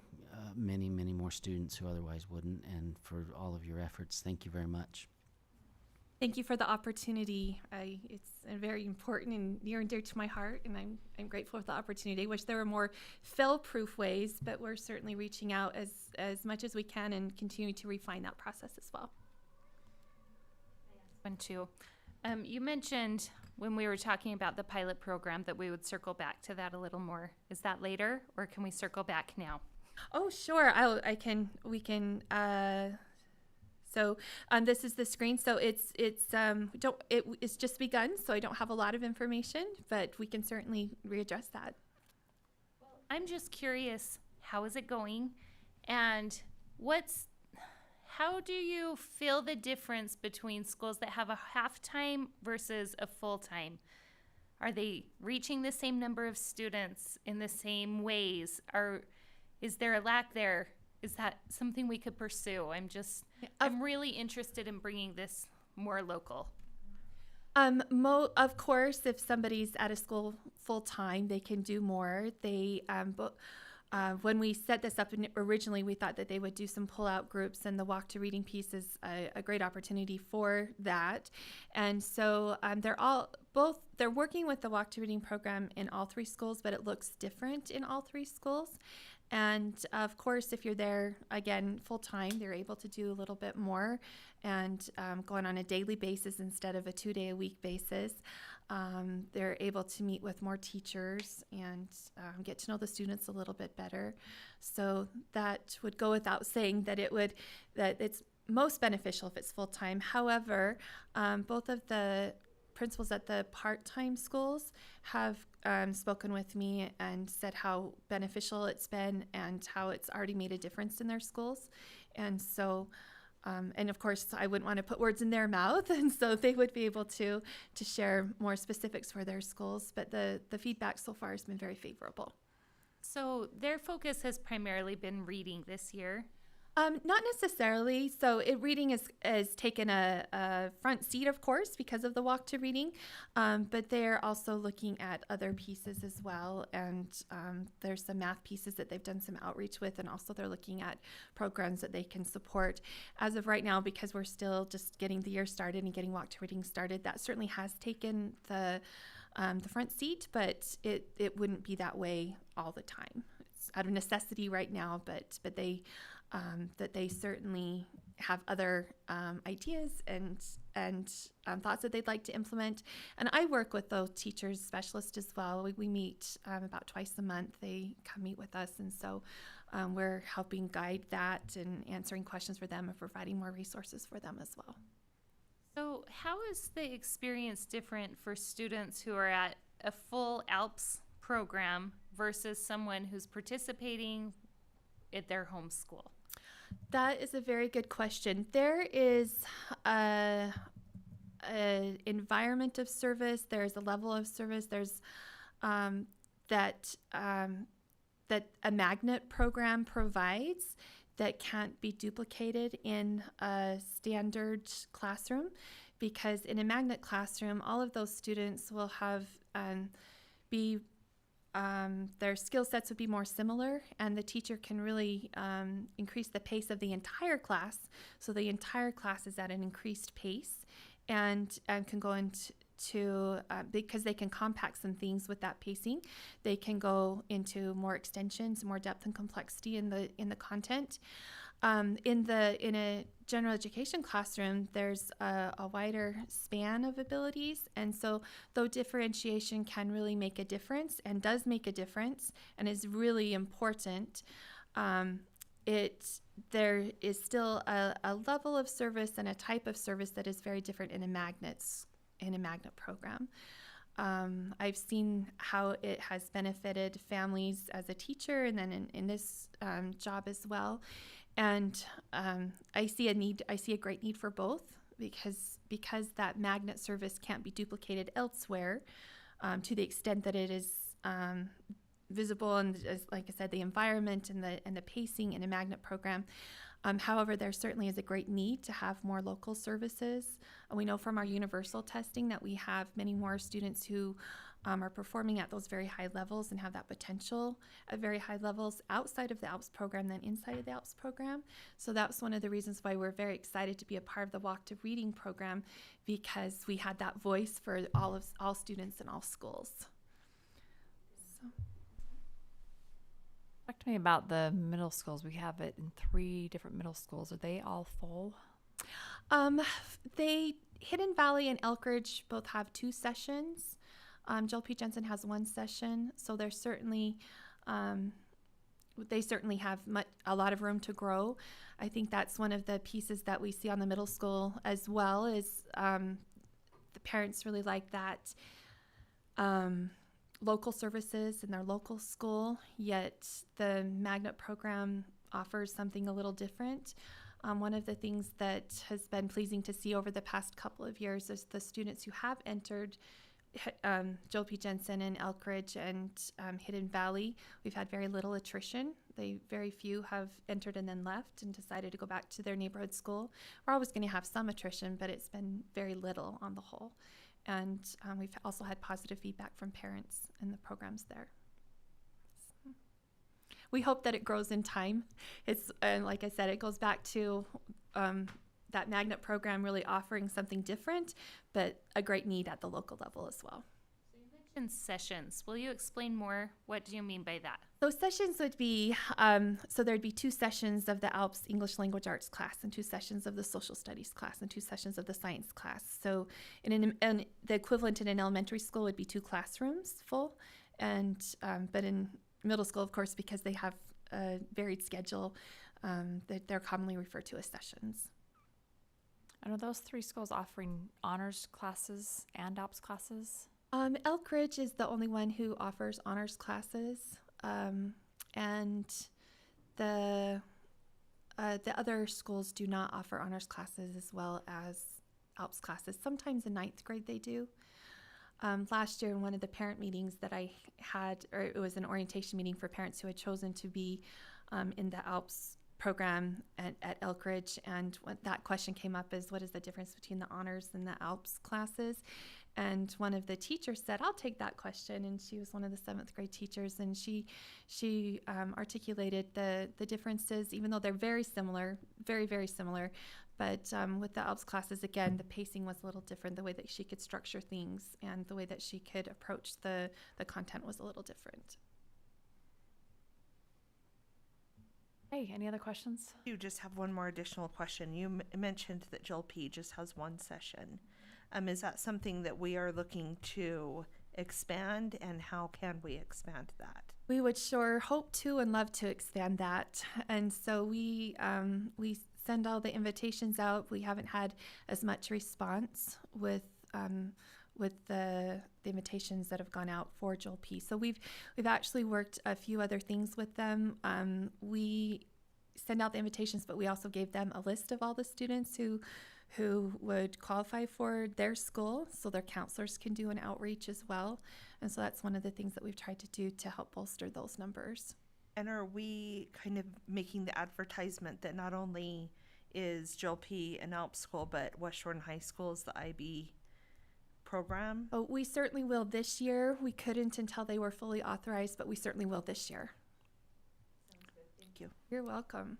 many, many more students who otherwise wouldn't. And for all of your efforts, thank you very much. Thank you for the opportunity. It's very important and near and dear to my heart, and I'm grateful for the opportunity. I wish there were more fail-proof ways, but we're certainly reaching out as much as we can and continue to refine that process as well. One, too. You mentioned when we were talking about the pilot program that we would circle back to that a little more. Is that later, or can we circle back now? Oh, sure. We can. So this is the screen. So it's just begun. So I don't have a lot of information, but we can certainly readdress that. I'm just curious, how is it going? And how do you feel the difference between schools that have a half-time versus a full-time? Are they reaching the same number of students in the same ways? Is there a lack there? Is that something we could pursue? I'm really interested in bringing this more local. Of course, if somebody's at a school full-time, they can do more. When we set this up originally, we thought that they would do some pull-out groups, and the Walk to Reading piece is a great opportunity for that. And so they're working with the Walk to Reading program in all 3 schools, but it looks different in all 3 schools. And of course, if you're there, again, full-time, they're able to do a little bit more and going on a daily basis instead of a 2-day-a-week basis. They're able to meet with more teachers and get to know the students a little bit better. So that would go without saying that it's most beneficial if it's full-time. However, both of the principals at the part-time schools have spoken with me and said how beneficial it's been and how it's already made a difference in their schools. And so, and of course, I wouldn't want to put words in their mouth, and so they would be able to share more specifics for their schools. But the feedback so far has been very favorable. So their focus has primarily been reading this year. Not necessarily. So reading is taken a front seat, of course, because of the Walk to Reading, but they're also looking at other pieces as well. And there's some math pieces that they've done some outreach with, and also they're looking at programs that they can support. As of right now, because we're still just getting the year started and getting Walk to Reading started, that certainly has taken the front seat, but it wouldn't be that way all the time. It's out of necessity right now, but they that they certainly have other ideas and and thoughts that they'd like to implement. And I work with those teachers, specialists as well. We meet about twice a month. They come meet with us, and so we're helping guide that and answering questions for them and providing more resources for them as well. So how is the experience different for students who are at a full ALPS program versus someone who's participating at their home school? That is a very good question. There is a environment of service. There's a level of service. There's that a magnet program provides that can't be duplicated in a standard classroom, because in a magnet classroom, all of those students will have their skill sets would be more similar, and the teacher can really increase the pace of the entire class. So the entire class is at an increased pace, and can go into because they can compact some things with that pacing. They can go into more extensions, more depth and complexity in the content. In a general education classroom, there's a wider span of abilities, and so though differentiation can really make a difference and does make a difference and is really important, there is still a level of service and a type of service that is very different in a magnet program. I've seen how it has benefited families as a teacher, and then in this job as well. And I see a great need for both, because that magnet service can't be duplicated elsewhere to the extent that it is visible, and as, like I said, the environment and the pacing in a magnet program. However, there certainly is a great need to have more local services. We know from our universal testing that we have many more students who are performing at those very high levels and have that potential at very high levels outside of the ALPS program than inside of the ALPS program. So that's one of the reasons why we're very excited to be a part of the Walk to Reading program, because we had that voice for all students in all schools. Talk to me about the middle schools. We have it in 3 different middle schools. Are they all full? Hidden Valley and Elkridge both have 2 sessions. Joel P. Jensen has 1 session, so there's certainly they certainly have a lot of room to grow. I think that's one of the pieces that we see on the middle school as well, is the parents really like that local services in their local school, yet the magnet program offers something a little different. One of the things that has been pleasing to see over the past couple of years is the students who have entered Joel P. Jensen and Elkridge and Hidden Valley. We've had very little attrition. Very few have entered and then left and decided to go back to their neighborhood school. We're always going to have some attrition, but it's been very little on the whole. And we've also had positive feedback from parents in the programs there. So we hope that it grows in time. It's like I said, it goes back to that magnet program really offering something different, but a great need at the local level as well. So you mentioned sessions. Will you explain more? What do you mean by that? Those sessions would be, so there'd be 2 sessions of the ALPS English Language Arts class, and 2 sessions of the Social Studies class, and 2 sessions of the Science class. So the equivalent in an elementary school would be 2 classrooms full, and but in middle school, of course, because they have a varied schedule, they're commonly referred to as sessions. And are those 3 schools offering honors classes and ALPS classes? Elkridge is the only one who offers honors classes, and the other schools do not offer honors classes as well as ALPS classes. Sometimes in 9th grade they do. Last year in one of the parent meetings that I had, or it was an orientation meeting for parents who had chosen to be in the ALPS program at Elkridge, and what that question came up is, what is the difference between the honors and the ALPS classes? And one of the teachers said, I'll take that question, and she was one of the 7th grade teachers, and she articulated the differences, even though they're very similar, very, very similar. But with the ALPS classes, again, the pacing was a little different. The way that she could structure things and the way that she could approach the content was a little different. Hey, any other questions? You just have one more additional question. You mentioned that Jill P just has one session. Is that something that we are looking to expand, and how can we expand that? We would sure hope to and love to expand that. And so we send all the invitations out. We haven't had as much response with the invitations that have gone out for Joel P. So we've actually worked a few other things with them. We send out the invitations, but we also gave them a list of all the students who would qualify for their school, so their counselors can do an outreach as well. And so that's one of the things that we've tried to do to help bolster those numbers. And are we kind of making the advertisement that not only is Jill P an ALP school, but West Jordan High School is the IB program? Oh, we certainly will this year. We couldn't until they were fully authorized, but we certainly will this year. Thank you. You're welcome.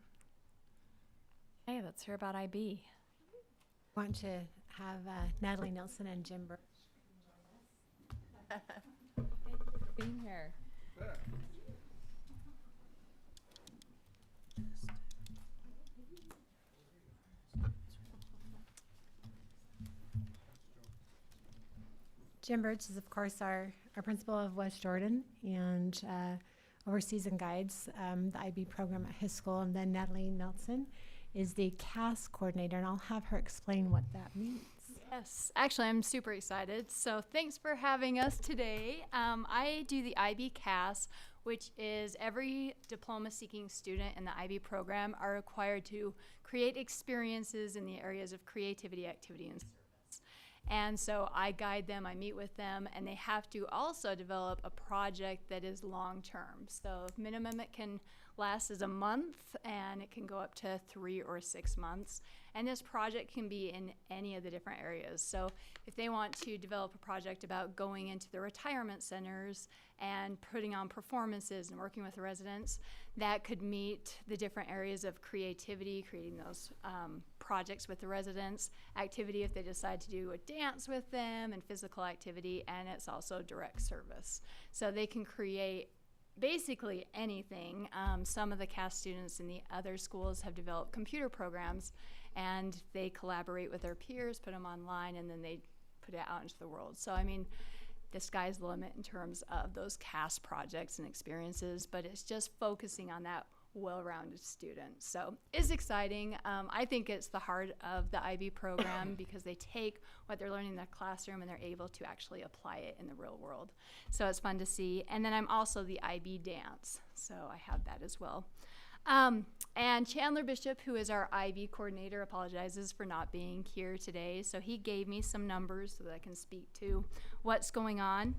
Hey, let's hear about IB. Want to have Natalie Nelson and Jim Burke. Being here. Jim Birch is, of course, our principal of West Jordan and oversees and guides the IB program at his school. And then Natalie Nelson is the CAS coordinator, and I'll have her explain what that means. Yes, actually, I'm super excited. So thanks for having us today. I do the IB CAS, which is every diploma-seeking student in the IB program are required to create experiences in the areas of creativity, activity, and service. And so I guide them, I meet with them, and they have to also develop a project that is long-term. So minimum it can last is a month, and it can go up to 3 or 6 months. And this project can be in any of the different areas. So if they want to develop a project about going into the retirement centers and putting on performances and working with the residents, that could meet the different areas of creativity, creating those projects with the residents, activity if they decide to do a dance with them, and physical activity, and it's also direct service. So they can create basically anything. Some of the CAS students in the other schools have developed computer programs, and they collaborate with their peers, put them online, and then they put it out into the world. So I mean, the sky's the limit in terms of those CAS projects and experiences, but it's just focusing on that well-rounded student. So it's exciting. I think it's the heart of the IB program because they take what they're learning in the classroom and they're able to actually apply it in the real world. So it's fun to see. And then I'm also the IB dance, so I have that as well. And Chandler Bishop, who is our IB coordinator, apologizes for not being here today. So he gave me some numbers so that I can speak to what's going on.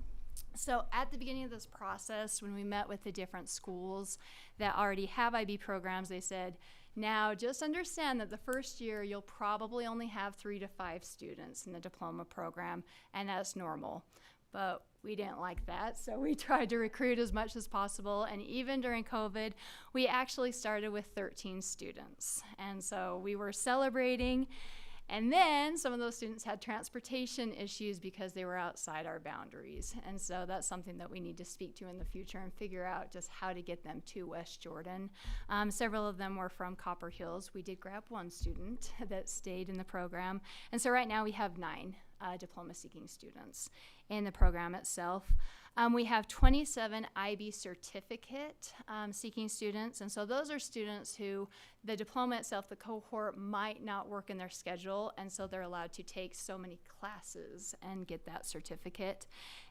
So at the beginning of this process, when we met with the different schools that already have IB programs, they said, now just understand that the first year you'll probably only have 3 to 5 students in the diploma program, and that's normal. But we didn't like that, so we tried to recruit as much as possible, and even during COVID, we actually started with 13 students. And so we were celebrating. And then some of those students had transportation issues because they were outside our boundaries. And so that's something that we need to speak to in the future and figure out just how to get them to West Jordan. Several of them were from Copper Hills. We did grab one student that stayed in the program. And so right now we have 9 diploma-seeking students in the program itself. We have 27 IB certificate seeking students, and so those are students who the diploma itself, the cohort, might not work in their schedule, and so they're allowed to take so many classes and get that certificate.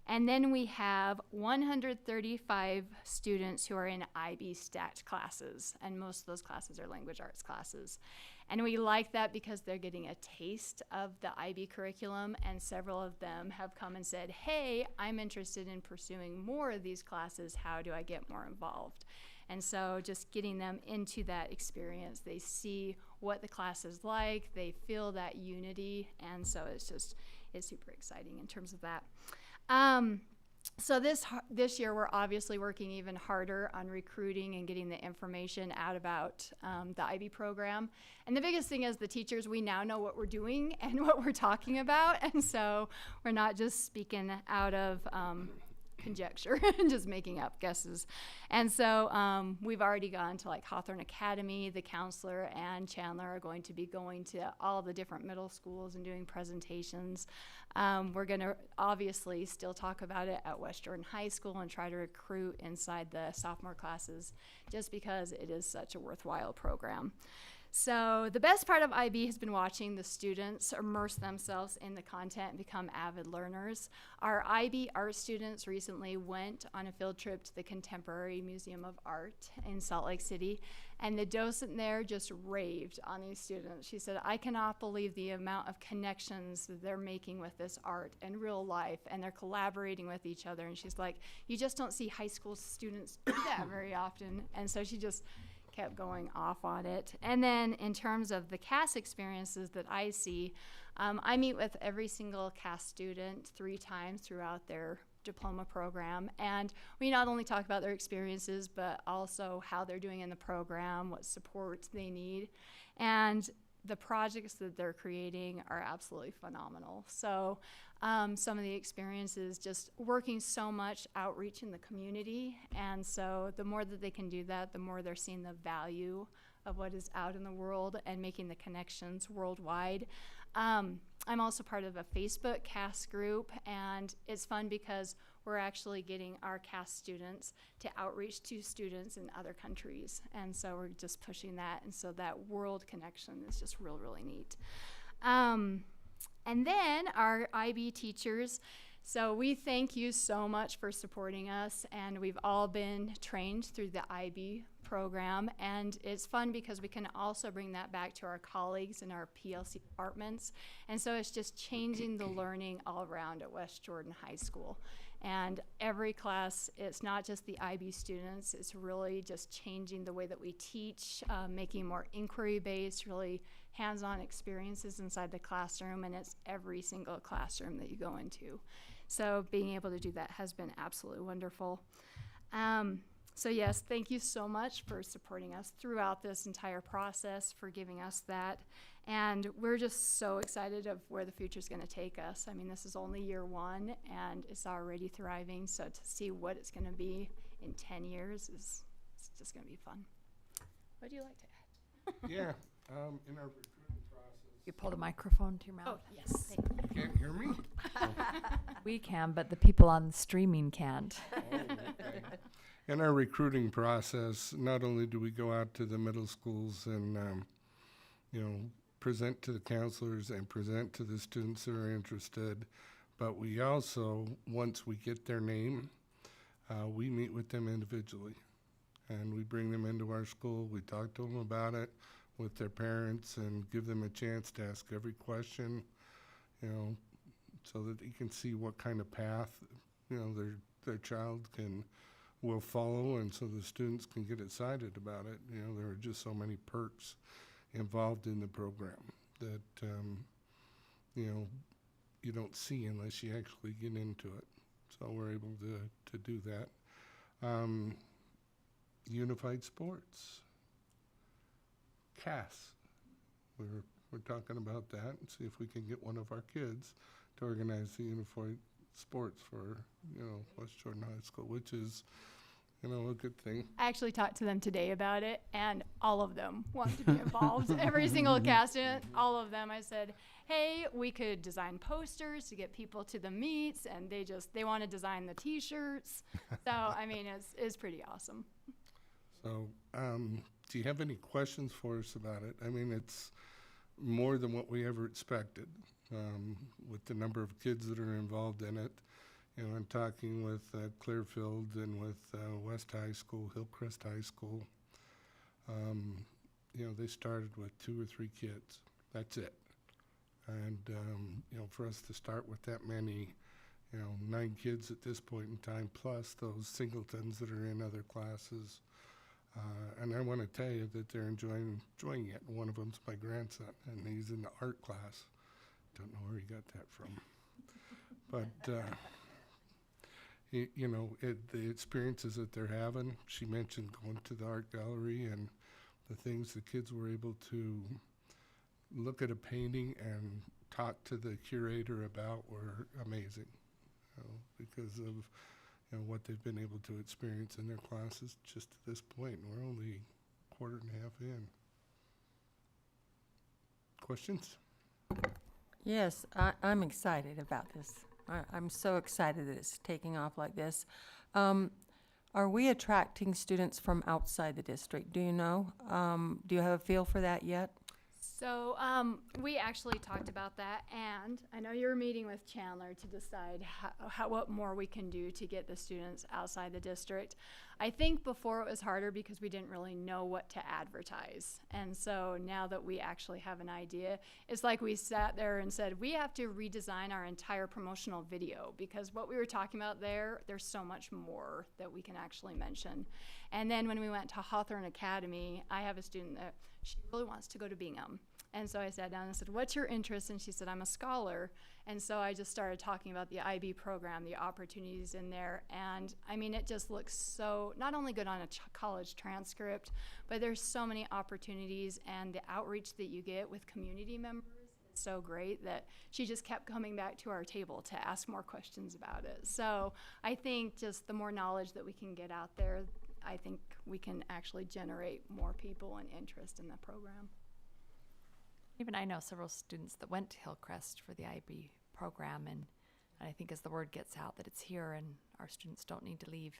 And then we have 135 students who are in IB STAT classes, and most of those classes are language arts classes. And we like that because they're getting a taste of the IB curriculum, and several of them have come and said, hey, I'm interested in pursuing more of these classes. How do I get more involved? And so just getting them into that experience, they see what the class is like, they feel that unity, and so it's super exciting in terms of that. So this year, we're obviously working even harder on recruiting and getting the information out about the IB program. And the biggest thing is the teachers, we now know what we're doing and what we're talking about. And so we're not just speaking out of conjecture, just making up guesses. And so we've already gone to like Hawthorne Academy. The counselor and Chandler are going to be going to all the different middle schools and doing presentations. We're going to obviously still talk about it at West Jordan High School and try to recruit inside the sophomore classes, just because it is such a worthwhile program. So the best part of IB has been watching the students immerse themselves in the content and become avid learners. Our IB art students recently went on a field trip to the Contemporary Museum of Art in Salt Lake City, and the docent there just raved on these students. She said, I cannot believe the amount of connections that they're making with this art in real life, and they're collaborating with each other. And she's like, you just don't see high school students do that very often. And so she just kept going off on it. And then in terms of the CAS experiences that I see, I meet with every single CAS student 3 times throughout their diploma program, and we not only talk about their experiences but also how they're doing in the program, what support they need, and the projects that they're creating are absolutely phenomenal. So some of the experiences, just working so much outreach in the community, and so the more that they can do that, the more they're seeing the value of what is out in the world and making the connections worldwide. I'm also part of a Facebook CAS group, and it's fun because we're actually getting our CAS students to outreach to students in other countries, and so we're just pushing that, and so that world connection is just really neat. And then our IB teachers, so we thank you so much for supporting us, and we've all been trained through the IB program, and it's fun because we can also bring that back to our colleagues in our PLC departments, and so it's just changing the learning all around at West Jordan High School. And every class, it's not just the IB students, it's really just changing the way that we teach, making more inquiry-based, really hands-on experiences inside the classroom, and it's every single classroom that you go into. So being able to do that has been absolutely wonderful. So yes, thank you so much for supporting us throughout this entire process, for giving us that. And we're just so excited of where the future is going to take us. I mean, this is only year 1, and it's already thriving. So to see what it's going to be in 10 years is it's just going to be fun. What do you like to add? Yeah, in our recruiting process. You pull the microphone to your mouth. Oh, yes. You can't hear me? We can, but the people on streaming can't. Oh, okay. In our recruiting process, not only do we go out to the middle schools and, present to the counselors and present to the students that are interested, but we also, once we get their name, we meet with them individually. And we bring them into our school, we talk to them about it with their parents and give them a chance to ask every question, so that you can see what kind of path, their child will follow, and so the students can get excited about it. There are just so many perks involved in the program that, you don't see unless you actually get into it. So we're able to do that. Unified sports. CAS. We're talking about that and see if we can get one of our kids to organize the unified sports for, West Jordan High School, which is, a good thing. I actually talked to them today about it, and all of them want to be involved. Every single cast student, all of them. I said, hey, we could design posters to get people to the meets, and they want to design the T-shirts. So, I mean, it's pretty awesome. So, do you have any questions for us about it? I mean, it's more than what we ever expected, with the number of kids that are involved in it. And talking with Clearfield and with West High School, Hillcrest High School, they started with 2 or 3 kids. That's it. And, for us to start with that many, 9 kids at this point in time, plus those singletons that are in other classes. And I want to tell you that they're enjoying it. One of them's my grandson, and he's in the art class. Don't know where he got that from. But, the experiences that they're having. She mentioned going to the art gallery, and the things the kids were able to look at a painting and talk to the curator about were amazing, because of, what they've been able to experience in their classes just to this point. We're only a quarter and a half in. Questions? Yes, I'm excited about this. I'm so excited that it's taking off like this. Are we attracting students from outside the district? Do you know? Do you have a feel for that yet? So we actually talked about that, and I know you're meeting with Chandler to decide what more we can do to get the students outside the district. I think before it was harder because we didn't really know what to advertise. And so now that we actually have an idea, it's like we sat there and said, we have to redesign our entire promotional video, because what we were talking about there's so much more that we can actually mention. And then when we went to Hawthorne Academy, I have a student that she really wants to go to Bingham. And so I sat down and said, what's your interest? And she said, I'm a scholar. And so I just started talking about the IB program, the opportunities in there. And I mean, it just looks so not only good on a college transcript, but there's so many opportunities, and the outreach that you get with community members is so great that she just kept coming back to our table to ask more questions about it. So I think just the more knowledge that we can get out there, I think we can actually generate more people and interest in the program. Even I know several students that went to Hillcrest for the IB program, and I think as the word gets out that it's here and our students don't need to leave,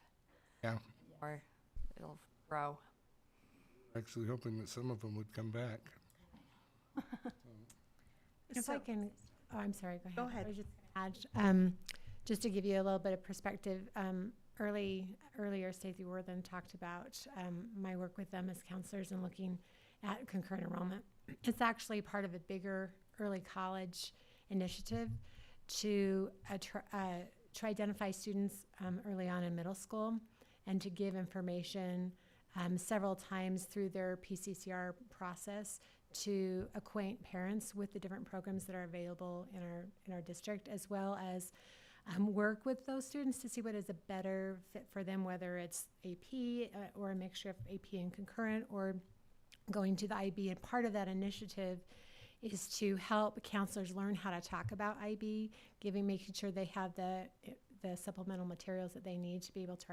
Yeah. or it'll grow. Actually hoping that some of them would come back. If So- I can, oh, I'm sorry, go ahead. Go ahead. I was just gonna add, just to give you a little bit of perspective, earlier Stacey Worthen talked about my work with them as counselors and looking at concurrent enrollment. It's actually part of a bigger early college initiative to identify students early on in middle school and to give information several times through their PCCR process to acquaint parents with the different programs that are available in our district, as well as work with those students to see what is a better fit for them, whether it's AP or a mixture of AP and concurrent, or going to the IB. And part of that initiative is to help counselors learn how to talk about IB, making sure they have the supplemental materials that they need to be able to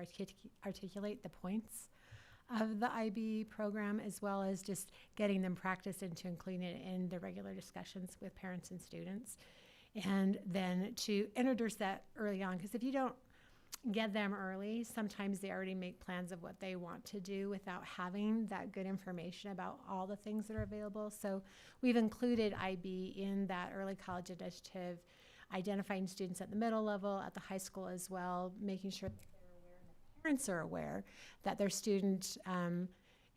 articulate the points of the IB program, as well as just getting them practice into including it in the regular discussions with parents and students. And then to introduce that early on, because if you don't get them early, sometimes they already make plans of what they want to do without having that good information about all the things that are available. So we've included IB in that early college initiative, identifying students at the middle level, at the high school as well, making sure that they're aware and the parents are aware that their student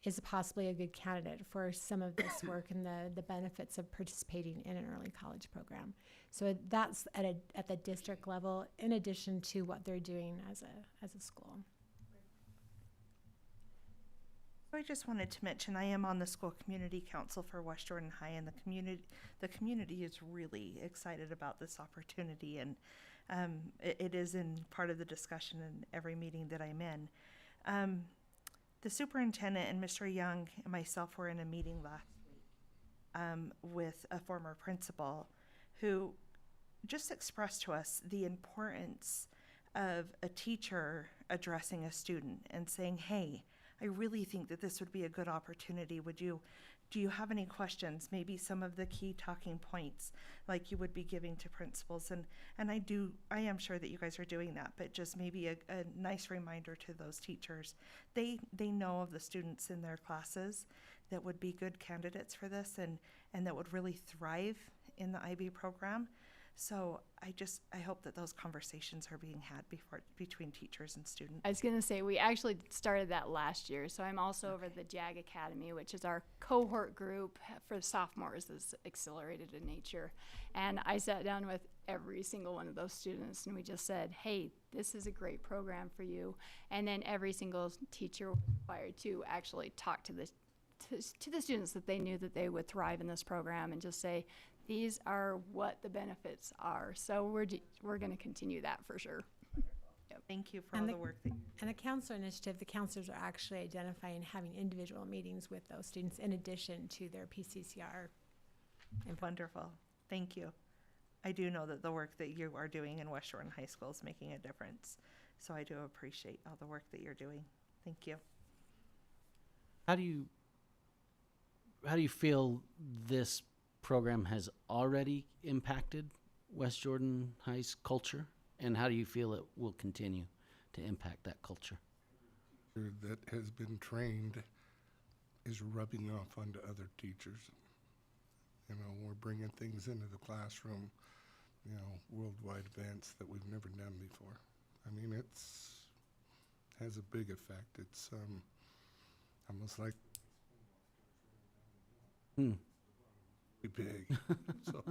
is possibly a good candidate for some of this work and the benefits of participating in an early college program. So that's at the district level, in addition to what they're doing as a school. I just wanted to mention I am on the school community council for West Jordan High, and the community is really excited about this opportunity, and it is in part of the discussion in every meeting that I'm in. The superintendent and Mr. Young and myself were in a meeting last week with a former principal who just expressed to us the importance of a teacher addressing a student and saying, hey, I really think that this would be a good opportunity. Do you have any questions? Maybe some of the key talking points like you would be giving to principals. And I am sure that you guys are doing that, but just maybe a nice reminder to those teachers. They know of the students in their classes that would be good candidates for this and that would really thrive in the IB program. So I hope that those conversations are being had between teachers and students. I was going to say, we actually started that last year. So I'm also over the JAG Academy, which is our cohort group for sophomores that's accelerated in nature. And I sat down with every single one of those students and we just said, hey, this is a great program for you. And then every single teacher was required to actually talk to the students that they knew that they would thrive in this program and just say, these are what the benefits are. So we're going to continue that for sure. Yep. Thank you for all the work that And the counselor initiative, the counselors are actually identifying having individual meetings with those students in addition to their PCCR. Wonderful. Thank you. I do know that the work that you are doing in West Jordan High School is making a difference. So I do appreciate all the work that you're doing. Thank you. How do you feel this program has already impacted West Jordan High's culture, and how do you feel it will continue to impact that culture? That has been trained is rubbing off onto other teachers. You know, we're bringing things into the classroom, you know, worldwide events that we've never done before. I mean, has a big effect. It's almost like big. So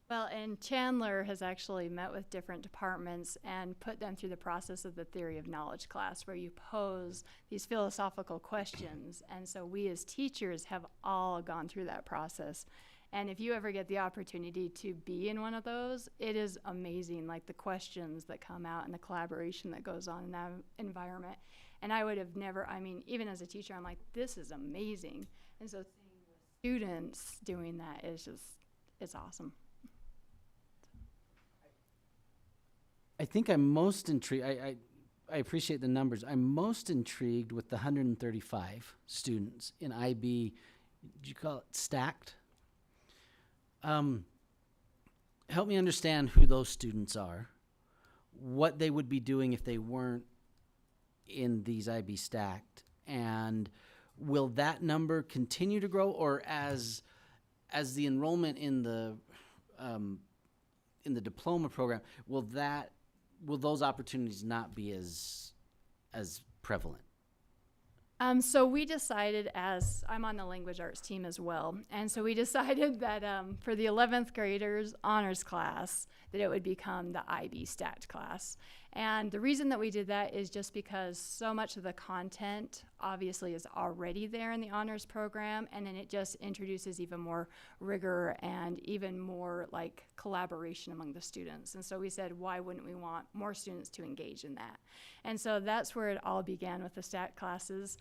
Well, and Chandler has actually met with different departments and put them through the process of the theory of knowledge class, where you pose these philosophical questions. And so we as teachers have all gone through that process. And if you ever get the opportunity to be in one of those, it is amazing, like the questions that come out and the collaboration that goes on in that environment. And I would have never, I mean, even as a teacher, I'm like, this is amazing. And so seeing the students doing that is just, it's awesome. I think I'm most intrigued. I appreciate the numbers. I'm most intrigued with the 135 students in IB. Did you call it stacked? Help me understand who those students are, what they would be doing if they weren't in these IB stacked, and will that number continue to grow, or as the enrollment in the diploma program, will those opportunities not be as prevalent? So we decided, as I'm on the language arts team as well, and so we decided that for the 11th graders honors class, that it would become the IB stacked class. And the reason that we did that is just because so much of the content obviously is already there in the honors program, and then it just introduces even more rigor and even more like collaboration among the students. And so we said, why wouldn't we want more students to engage in that? And so that's where it all began with the stacked classes.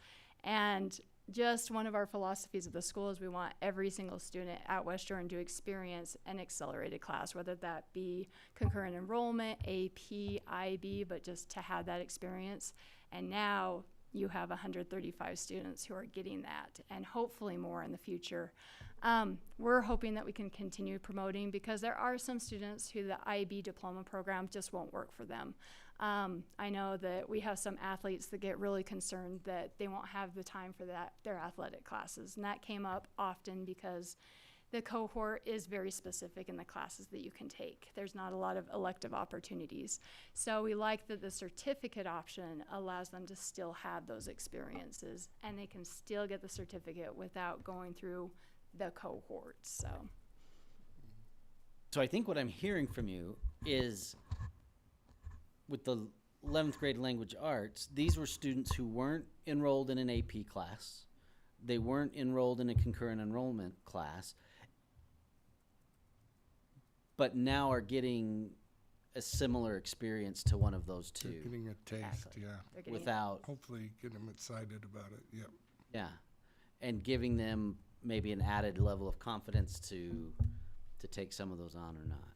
And just one of our philosophies of the school is we want every single student at West Jordan to experience an accelerated class, whether that be concurrent enrollment, AP, IB, but just to have that experience. And now you have 135 students who are getting that, and hopefully more in the future. We're hoping that we can continue promoting, because there are some students who the IB diploma program just won't work for them. I know that we have some athletes that get really concerned that they won't have the time for their athletic classes, and that came up often because the cohort is very specific in the classes that you can take. There's not a lot of elective opportunities. So we like that the certificate option allows them to still have those experiences, and they can still get the certificate without going through the cohorts. So I think what I'm hearing from you is, with the 11th grade language arts, these were students who weren't enrolled in an AP class. They weren't enrolled in a concurrent enrollment class, but now are getting a similar experience to one of those two. they're getting a taste, Exactly. yeah. Without, Hopefully get them excited about it, yep. yeah, and giving them maybe an added level of confidence to take some of those on or not.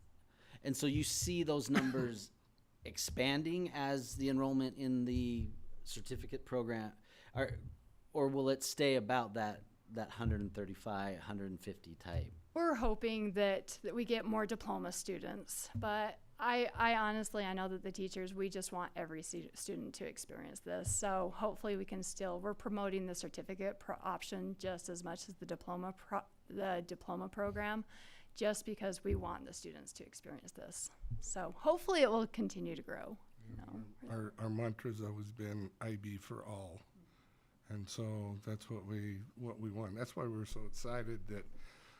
And so you see those numbers expanding as the enrollment in the certificate program, or will it stay about that 135, 150 type? We're hoping that we get more diploma students, but I honestly, I know that the teachers, we just want every student to experience this. So hopefully we can we're promoting the certificate option just as much as the diploma program, just because we want the students to experience this. So hopefully it will continue to grow. Our mantra's always been IB for all. And so that's what we want. That's why we're so excited that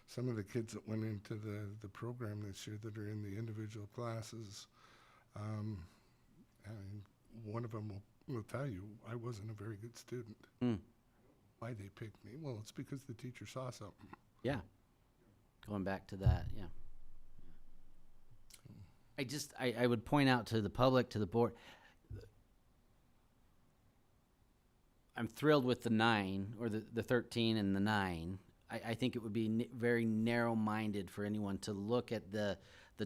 some of the kids that went into the program this year that are in the individual classes, I mean, one of them will tell you, I wasn't a very good student. Why they picked me? Well, it's because the teacher saw something. Yeah. Going back to that, yeah. I would point out to the public, to the board, I'm thrilled with the 9, or the 13 and the 9. I think it would be very narrow-minded for anyone to look at the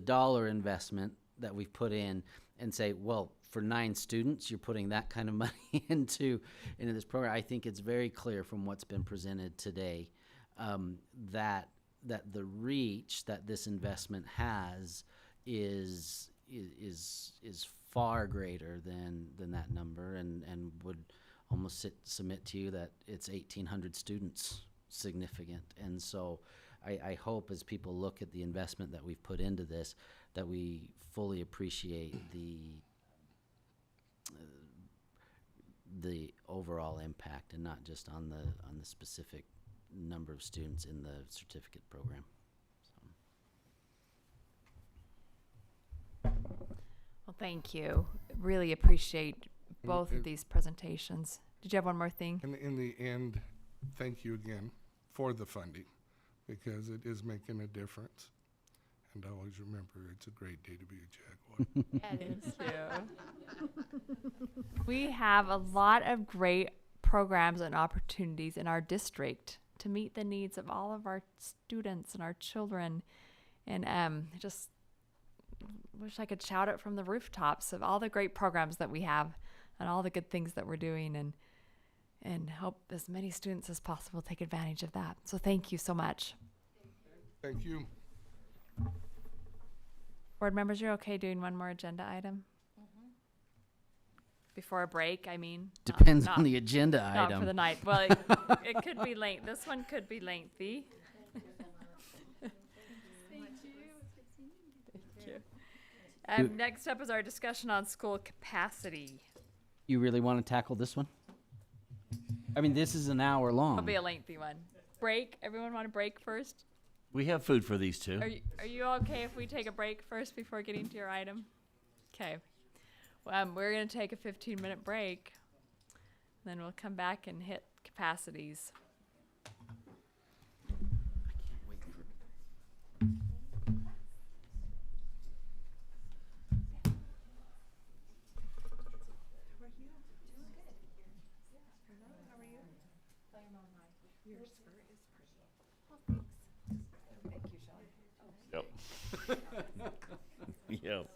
dollar investment that we've put in and say, well, for 9 students, you're putting that kind of money into this program. I think it's very clear from what's been presented today that the reach that this investment has is far greater than that number, and would almost submit to you that it's 1,800 students significant. And so I hope as people look at the investment that we've put into this, that we fully appreciate the overall impact, and not just on the specific number of students in the certificate program. Well, thank you. Really appreciate both of these presentations. Did you have one more thing? And in the end, thank you again for the funding, because it is making a difference. And always remember, it's a great day to be a Jaguar. It is too. We have a lot of great programs and opportunities in our district to meet the needs of all of our students and our children. And just wish I could shout it from the rooftops of all the great programs that we have and all the good things that we're doing, and hope as many students as possible take advantage of that. So thank you so much. Thank you. Board members, you're okay doing one more agenda item? Before a break, I mean. Depends on the agenda Not item. for the night. Well, it could be late. This one could be lengthy. Next up is our discussion on school capacity. You really want to tackle this one? I mean, this is an hour long. It'll be a lengthy one. Break. Everyone want a break first? We have food for these two. Are you okay if we take a break first before getting to your item? Okay. We're going to take a 15-minute break. Then we'll come back and hit capacities. Yep. Yep.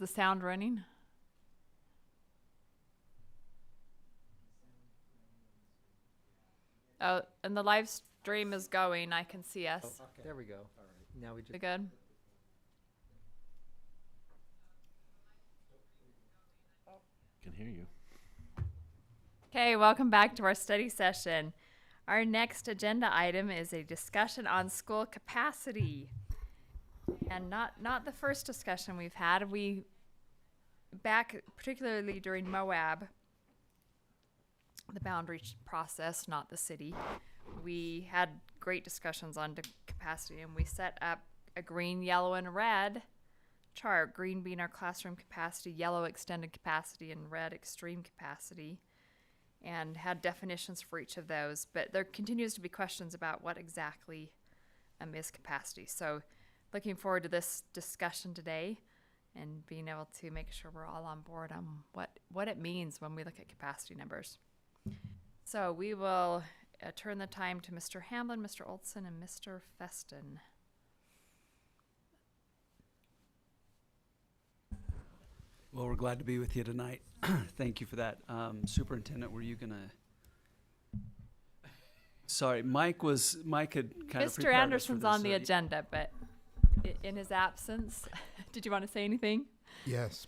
the sound running? Oh, and the live stream is going. I can see us. There we go. All right. Now we just. We good? Can hear you. Okay, welcome back to our study session. Our next agenda item is a discussion on school capacity. And not the first discussion we've had. We, back particularly during Moab, the boundary process, not the city, we had great discussions on capacity, and we set up a green, yellow, and red chart. Green being our classroom capacity, yellow extended capacity, and red extreme capacity, and had definitions for each of those. But there continues to be questions about what exactly is capacity. So looking forward to this discussion today and being able to make sure we're all on board on what it means when we look at capacity numbers. So we will turn the time to Mr. Hamblin, Mr. Olson, and Mr. Feston. Well, we're glad to be with you tonight. Thank you for that. Superintendent, were you gonna? Sorry, Mike had kind of Mr. prepared us for Anderson's on this, the agenda, but in his absence, did you want to say anything? Yes.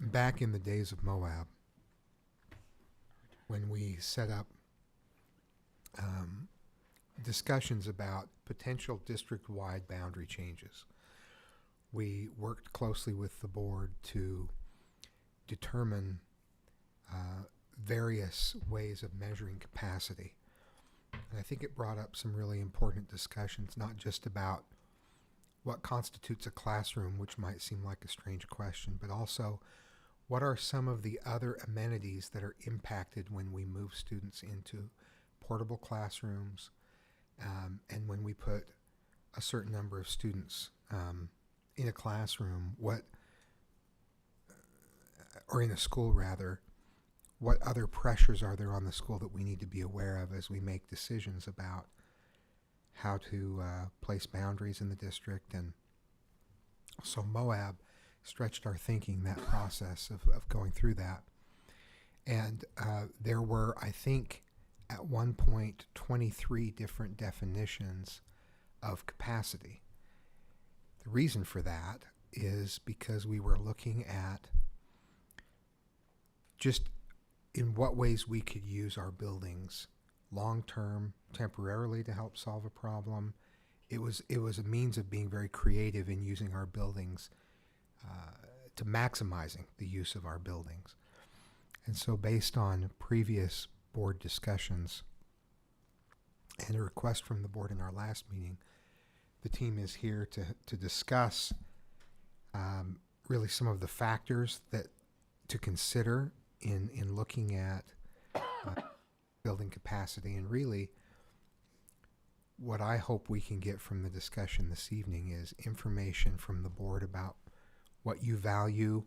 Back in the days of Moab, when we set up discussions about potential district-wide boundary changes, we worked closely with the board to determine various ways of measuring capacity. And I think it brought up some really important discussions, not just about what constitutes a classroom, which might seem like a strange question, but also what are some of the other amenities that are impacted when we move students into portable classrooms, and when we put a certain number of students in a classroom, or in a school rather, what other pressures are there on the school that we need to be aware of as we make decisions about how to place boundaries in the district. And so Moab stretched our thinking, that process of going through that. And there were, I think, at one point, 23 different definitions of capacity. The reason for that is because we were looking at just in what ways we could use our buildings long-term, temporarily to help solve a problem. It was a means of being very creative in using our buildings, to maximizing the use of our buildings. And so based on previous board discussions and a request from the board in our last meeting, the team is here to discuss really some of the factors that to consider in looking at building capacity. And really what I hope we can get from the discussion this evening is information from the board about what you value,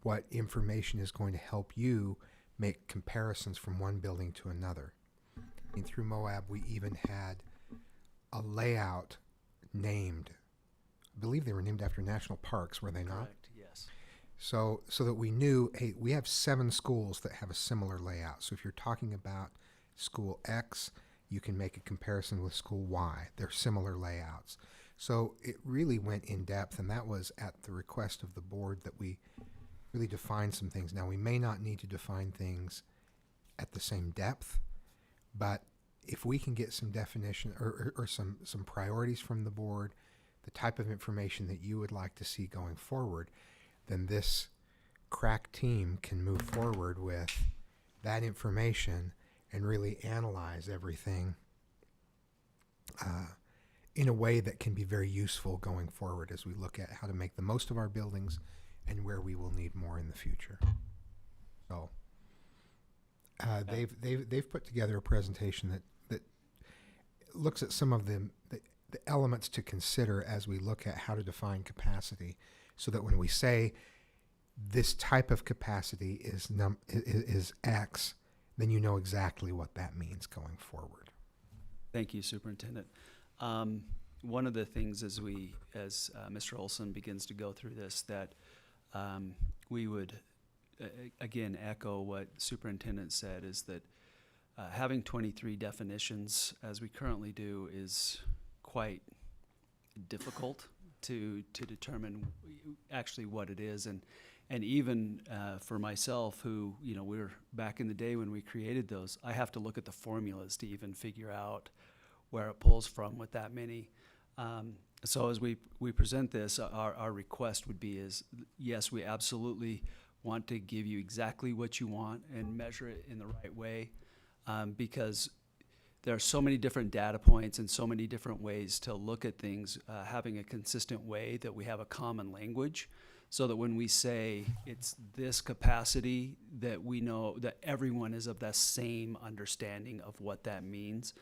what information is going to help you make comparisons from one building to another. And through Moab, we even had a layout named, I believe they were named after national parks, were they not? Correct, yes. So that we knew, hey, we have 7 schools that have a similar layout. So if you're talking about school X, you can make a comparison with school Y. They're similar layouts. So it really went in depth, and that was at the request of the board that we really defined some things. Now, we may not need to define things at the same depth, but if we can get some definition or some priorities from the board, the type of information that you would like to see going forward, then this crack team can move forward with that information and really analyze everything in a way that can be very useful going forward as we look at how to make the most of our buildings and where we will need more in the future. So they've put together a presentation that looks at some of the elements to consider as we look at how to define capacity, so that when we say this type of capacity is X, then you know exactly what that means going forward. Thank you, Superintendent. one of the things as Mr. Olson begins to go through this, that we would again echo what Superintendent said, is that having 23 definitions as we currently do is quite difficult to determine actually what it is. And even for myself, who, we're back in the day when we created those, I have to look at the formulas to even figure out where it pulls from with that many. So as we present this, our request would be is, yes, we absolutely want to give you exactly what you want and measure it in the right way, because there are so many different data points and so many different ways to look at things. Having a consistent way that we have a common language, so that when we say it's this capacity, that we know that everyone is of the same understanding of what that means.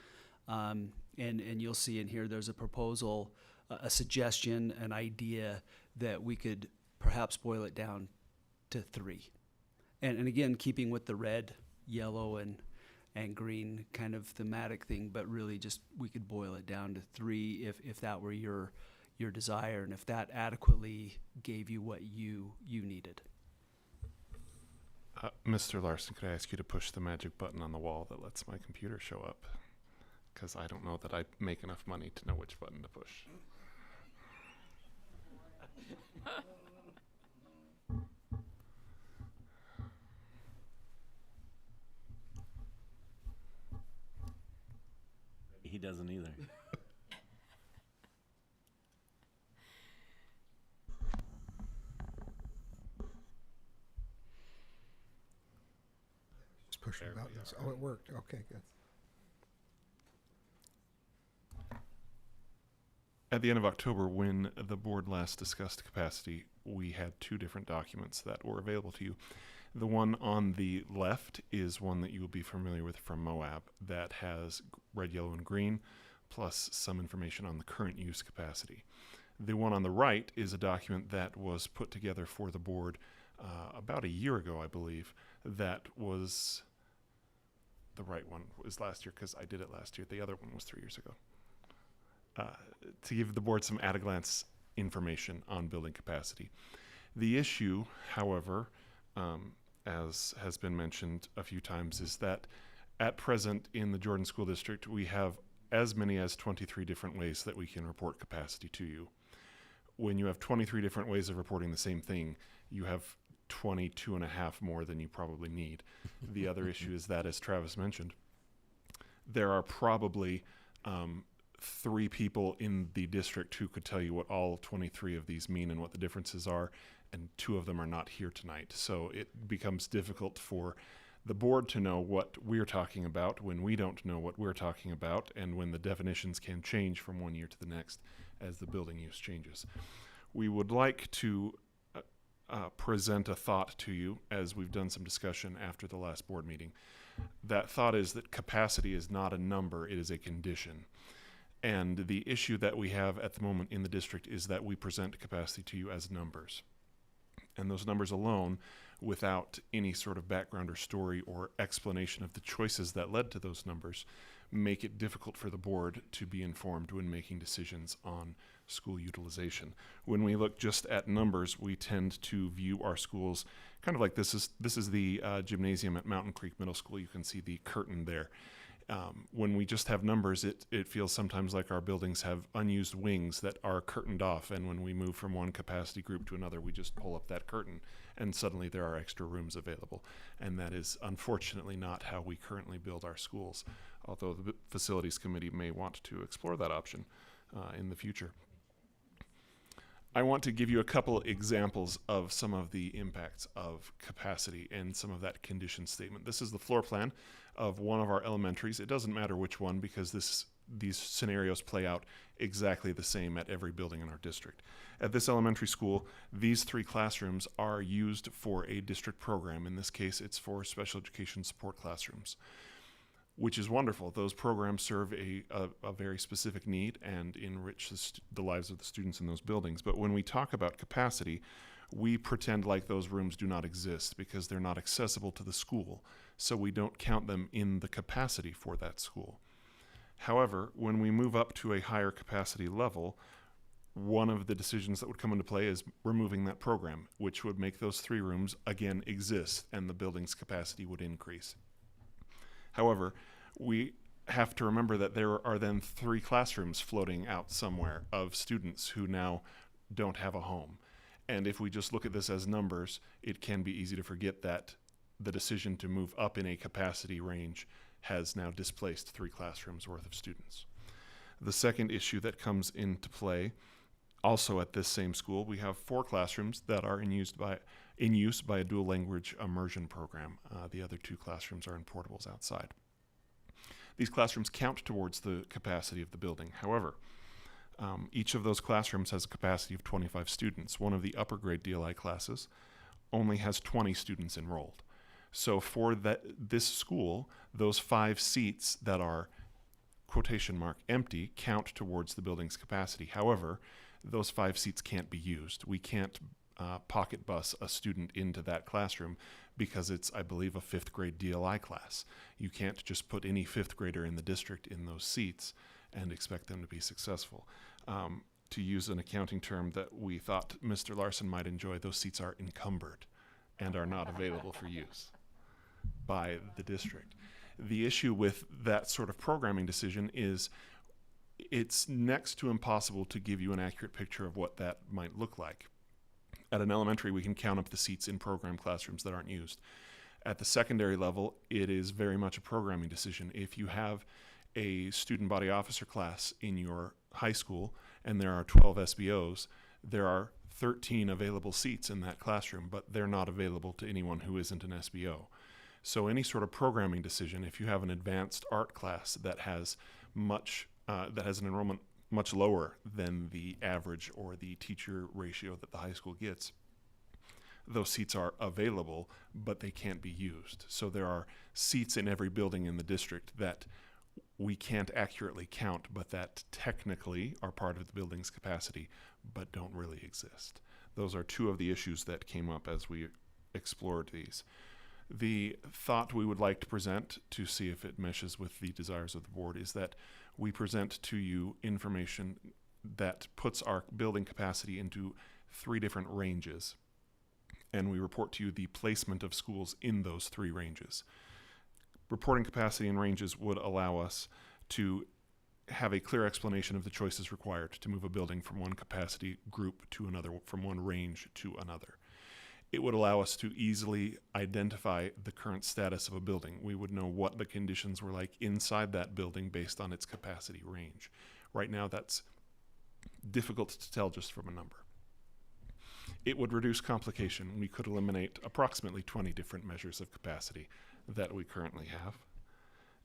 And you'll see in here there's a proposal, a suggestion, an idea that we could perhaps boil it down to 3. And again, keeping with the red, yellow, and green kind of thematic thing, but really just we could boil it down to 3 if that were your desire, and if that adequately gave you what you needed. Mr. Larson, could I ask you to push the magic button on the wall that lets my computer show up? Because I don't know that I make enough money to know which button to push. He doesn't either. Just pushing buttons. Oh, it worked. Okay, good. At the end of October, when the board last discussed capacity, we had 2 different documents that were available to you. The one on the left is one that you will be familiar with from Moab that has red, yellow, and green, plus some information on the current use capacity. The one on the right is a document that was put together for the board about a year ago, I believe. That was the right one was last year, because I did it last year. The other one was 3 years ago. To give the board some at-a-glance information on building capacity. The issue, however, as has been mentioned a few times, is that at present in the Jordan School District, we have as many as 23 different ways that we can report capacity to you. When you have 23 different ways of reporting the same thing, you have 22 and a half more than you probably need. The other issue is that, as Travis mentioned, there are probably 3 people in the district who could tell you what all 23 of these mean and what the differences are, and 2 of them are not here tonight. So it becomes difficult for the board to know what we're talking about when we don't know what we're talking about, and when the definitions can change from one year to the next as the building use changes. We would like to present a thought to you, as we've done some discussion after the last board meeting. That thought is that capacity is not a number, it is a condition. And the issue that we have at the moment in the district is that we present capacity to you as numbers. And those numbers alone, without any sort of background or story or explanation of the choices that led to those numbers, make it difficult for the board to be informed when making decisions on school utilization. When we look just at numbers, we tend to view our schools kind of like this is the gymnasium at Mountain Creek Middle School. You can see the curtain there. When we just have numbers, it feels sometimes like our buildings have unused wings that are curtained off, and when we move from one capacity group to another, we just pull up that curtain, and suddenly there are extra rooms available. And that is unfortunately not how we currently build our schools, although the Facilities Committee may want to explore that option in the future. I want to give you a couple examples of some of the impacts of capacity and some of that condition statement. This is the floor plan of one of our elementaries. It doesn't matter which one, because these scenarios play out exactly the same at every building in our district. At this elementary school, these 3 classrooms are used for a district program. In this case, it's for special education support classrooms, which is wonderful. Those programs serve a very specific need and enrich the lives of the students in those buildings. But when we talk about capacity, we pretend like those rooms do not exist because they're not accessible to the school, so we don't count them in the capacity for that school. However, when we move up to a higher capacity level, one of the decisions that would come into play is removing that program, which would make those 3 rooms again exist and the building's capacity would increase. However, we have to remember that there are then 3 classrooms floating out somewhere of students who now don't have a home. And if we just look at this as numbers, it can be easy to forget that the decision to move up in a capacity range has now displaced 3 classrooms worth of students. The second issue that comes into play, also at this same school, we have 4 classrooms that are in use by a dual language immersion program. The other 2 classrooms are in portables outside. These classrooms count towards the capacity of the building. However, each of those classrooms has a capacity of 25 students. One of the upper grade DLI classes only has 20 students enrolled. So for this school, those 5 seats that are quotation mark empty count towards the building's capacity. However, those 5 seats can't be used. We can't pocket bus a student into that classroom because it's, I believe, a 5th grade DLI class. You can't just put any 5th grader in the district in those seats and expect them to be successful. To use an accounting term that we thought Mr. Larson might enjoy, those seats are encumbered and are not available for use by the district. The issue with that sort of programming decision is it's next to impossible to give you an accurate picture of what that might look like. At an elementary, we can count up the seats in program classrooms that aren't used. At the secondary level, it is very much a programming decision. If you have a student body officer class in your high school and there are 12 SBOs, there are 13 available seats in that classroom, but they're not available to anyone who isn't an SBO. So any sort of programming decision, if you have an advanced art class that has an enrollment much lower than the average or the teacher ratio that the high school gets, those seats are available, but they can't be used. So there are seats in every building in the district that we can't accurately count, but that technically are part of the building's capacity, but don't really exist. Those are 2 of the issues that came up as we explored these. The thought we would like to present, to see if it meshes with the desires of the board, is that we present to you information that puts our building capacity into 3 different ranges, and we report to you the placement of schools in those 3 ranges. Reporting capacity in ranges would allow us to have a clear explanation of the choices required to move a building from one capacity group to another, from one range to another. It would allow us to easily identify the current status of a building. We would know what the conditions were like inside that building based on its capacity range. Right now, that's difficult to tell just from a number. It would reduce complication. We could eliminate approximately 20 different measures of capacity that we currently have,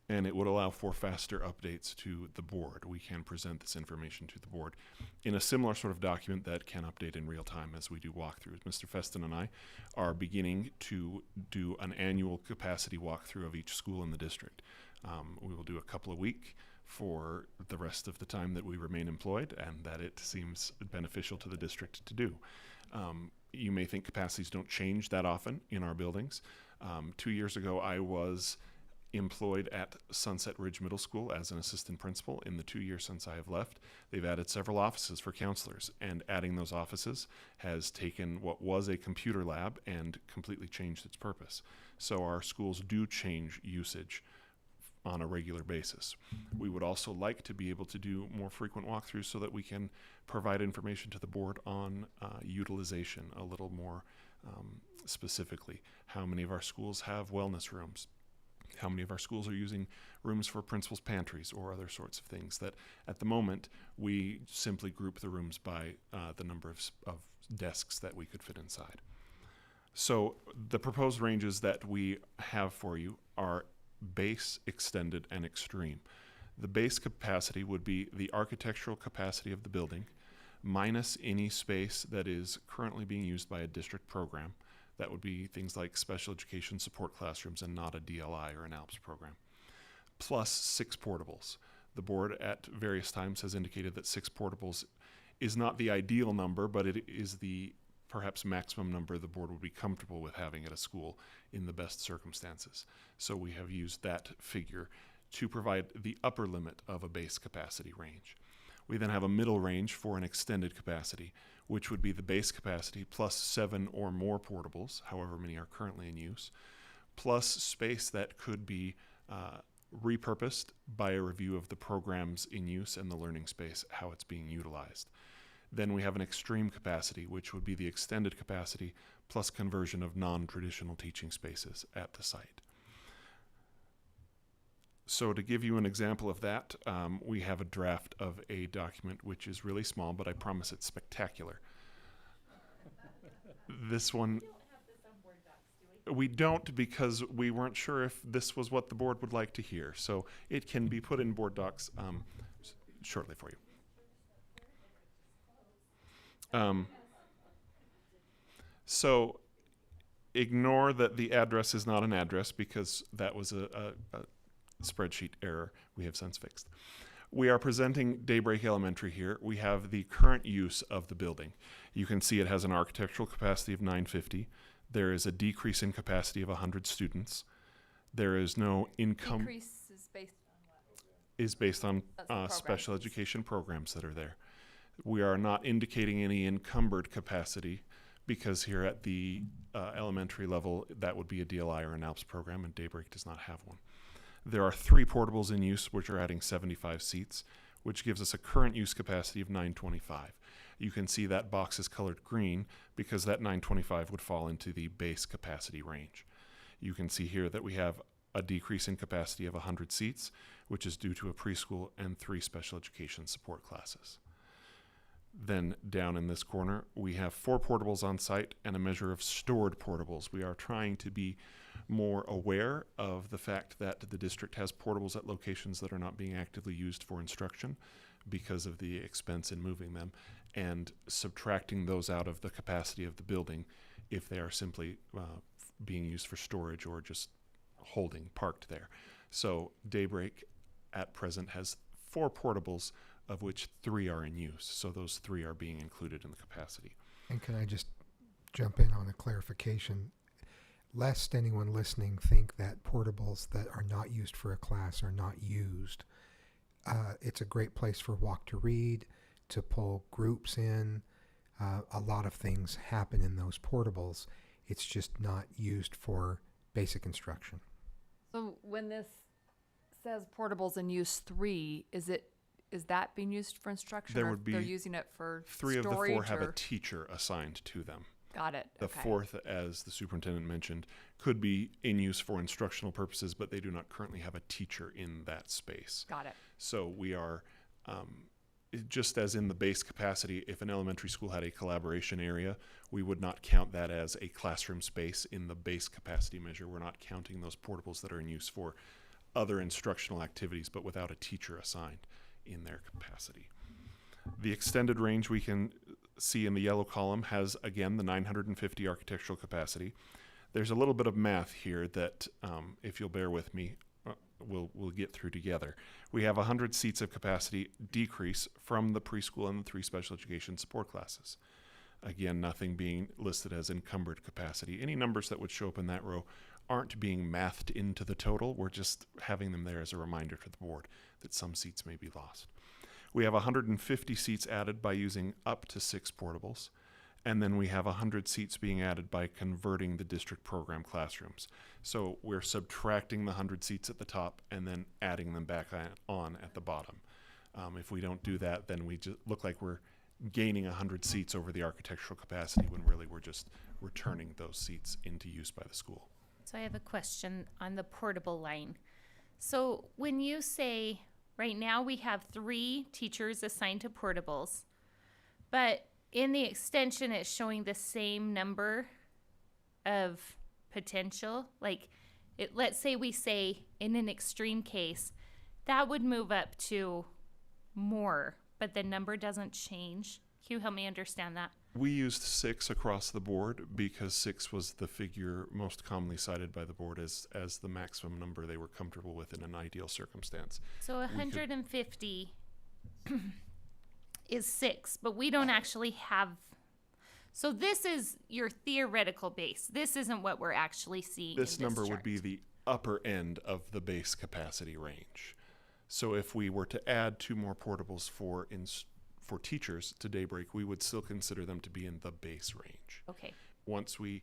and it would allow for faster updates to the board. We can present this information to the board in a similar sort of document that can update in real time as we do walkthroughs. Mr. Feston and I are beginning to do an annual capacity walkthrough of each school in the district. We will do a couple a week for the rest of the time that we remain employed and that it seems beneficial to the district to do. You may think capacities don't change that often in our buildings. 2 years ago, I was employed at Sunset Ridge Middle School as an assistant principal. In the 2 years since I have left, they've added several offices for counselors, and adding those offices has taken what was a computer lab and completely changed its purpose. So our schools do change usage on a regular basis. We would also like to be able to do more frequent walkthroughs so that we can provide information to the board on utilization a little more specifically. How many of our schools have wellness rooms? How many of our schools are using rooms for principals' pantries or other sorts of things that at the moment we simply group the rooms by the number of desks that we could fit inside. So the proposed ranges that we have for you are base, extended, and extreme. The base capacity would be the architectural capacity of the building minus any space that is currently being used by a district program. That would be things like special education support classrooms and not a DLI or an ALPS program, plus 6 portables. The board at various times has indicated that 6 portables is not the ideal number, but it is the perhaps maximum number the board would be comfortable with having at a school in the best circumstances. So we have used that figure to provide the upper limit of a base capacity range. We then have a middle range for an extended capacity, which would be the base capacity plus 7 or more portables, however many are currently in use, plus space that could be repurposed by a review of the programs in use and the learning space, how it's being utilized. Then we have an extreme capacity, which would be the extended capacity plus conversion of non-traditional teaching spaces at the site. So to give you an example of that, we have a draft of a document which is really small, but I promise it's spectacular. This one, we don't, because we weren't sure if this was what the board would like to hear. So it can be put in board docs shortly for you. So ignore that the address is not an address, because that was a spreadsheet error we have since fixed. We are presenting Daybreak Elementary here. We have the current use of the building. You can see it has an architectural capacity of 950. There is a decrease in capacity of 100 students. There is no income. Decrease is based on what? Is based on That's the program special piece. education programs that are there. We are not indicating any encumbered capacity, because here at the elementary level, that would be a DLI or an ALPS program, and Daybreak does not have one. There are 3 portables in use, which are adding 75 seats, which gives us a current use capacity of 925. You can see that box is colored green because that 925 would fall into the base capacity range. You can see here that we have a decrease in capacity of 100 seats, which is due to a preschool and 3 special education support classes. Then down in this corner, we have 4 portables on site and a measure of stored portables. We are trying to be more aware of the fact that the district has portables at locations that are not being actively used for instruction because of the expense in moving them, and subtracting those out of the capacity of the building if they are simply being used for storage or just holding parked there. So Daybreak at present has 4 portables, of which 3 are in use. So those 3 are being included in the capacity. And can I just jump in on a clarification? Lest anyone listening think that portables that are not used for a class are not used. It's a great place for walk to read, to pull groups in. A lot of things happen in those portables. It's just not used for basic instruction. So when this says portables in use 3, is that being used for instruction, There or would be they're using it for 3 of the storage? 4 have or- a teacher assigned to them. Got it. The Okay. 4th, as the superintendent mentioned, could be in use for instructional purposes, but they do not currently have a teacher in that space. Got it. So we are, just as in the base capacity, if an elementary school had a collaboration area, we would not count that as a classroom space in the base capacity measure. We're not counting those portables that are in use for other instructional activities, but without a teacher assigned in their capacity. The extended range we can see in the yellow column has, again, the 950 architectural capacity. There's a little bit of math here that, if you'll bear with me, we'll get through together. We have 100 seats of capacity decrease from the preschool and the 3 special education support classes. Again, nothing being listed as encumbered capacity. Any numbers that would show up in that row aren't being mathed into the total. We're just having them there as a reminder to the board that some seats may be lost. We have 150 seats added by using up to 6 portables. And then we have 100 seats being added by converting the district program classrooms. So we're subtracting the 100 seats at the top and then adding them back on at the bottom. If we don't do that, then we just look like we're gaining 100 seats over the architectural capacity, when really we're just returning those seats into use by the school. So I have a question on the portable line. So when you say, right now we have 3 teachers assigned to portables, but in the extension it's showing the same number of potential, like let's say we say in an extreme case, that would move up to more, but the number doesn't change. Can you help me understand that? We used 6 across the board because 6 was the figure most commonly cited by the board as the maximum number they were comfortable with in an ideal circumstance. So 150 is 6, but we don't actually have. So this is your theoretical base. This isn't what we're actually seeing. This in number chart. would be the upper end of the base capacity range. So if we were to add 2 more portables for teachers to Daybreak, we would still consider them to be in the base range. Okay. Once we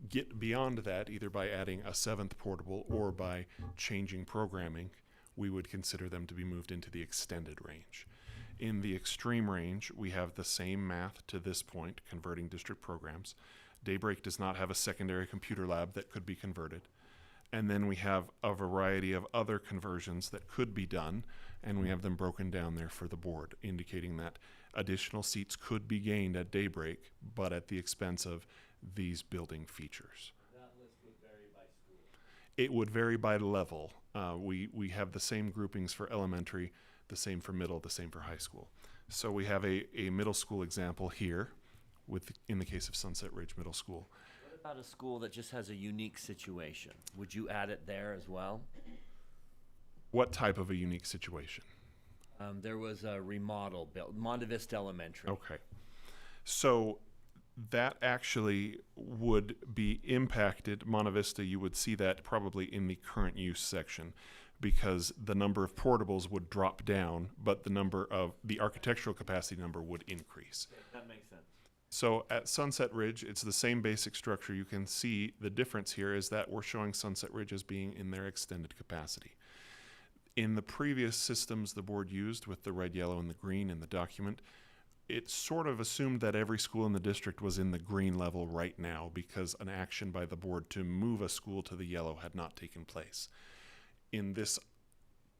get beyond that, either by adding a 7th portable or by changing programming, we would consider them to be moved into the extended range. In the extreme range, we have the same math to this point, converting district programs. Daybreak does not have a secondary computer lab that could be converted. And then we have a variety of other conversions that could be done, and we have them broken down there for the board, indicating that additional seats could be gained at Daybreak, but at the expense of these building features. That list would vary by school. It would vary by level. We have the same groupings for elementary, the same for middle, the same for high school. So we have a middle school example here, in the case of Sunset Ridge Middle School. What about a school that just has a unique situation? Would you add it there as well? What type of a unique situation? There was a remodel built, Monte Vista Elementary. Okay. So that actually would be impacted. Monte Vista, you would see that probably in the current use section, because the number of portables would drop down, but the architectural capacity number would increase. Okay, that makes sense. So at Sunset Ridge, it's the same basic structure. You can see the difference here is that we're showing Sunset Ridge as being in their extended capacity. In the previous systems the board used with the red, yellow, and the green in the document, it sort of assumed that every school in the district was in the green level right now because an action by the board to move a school to the yellow had not taken place. In this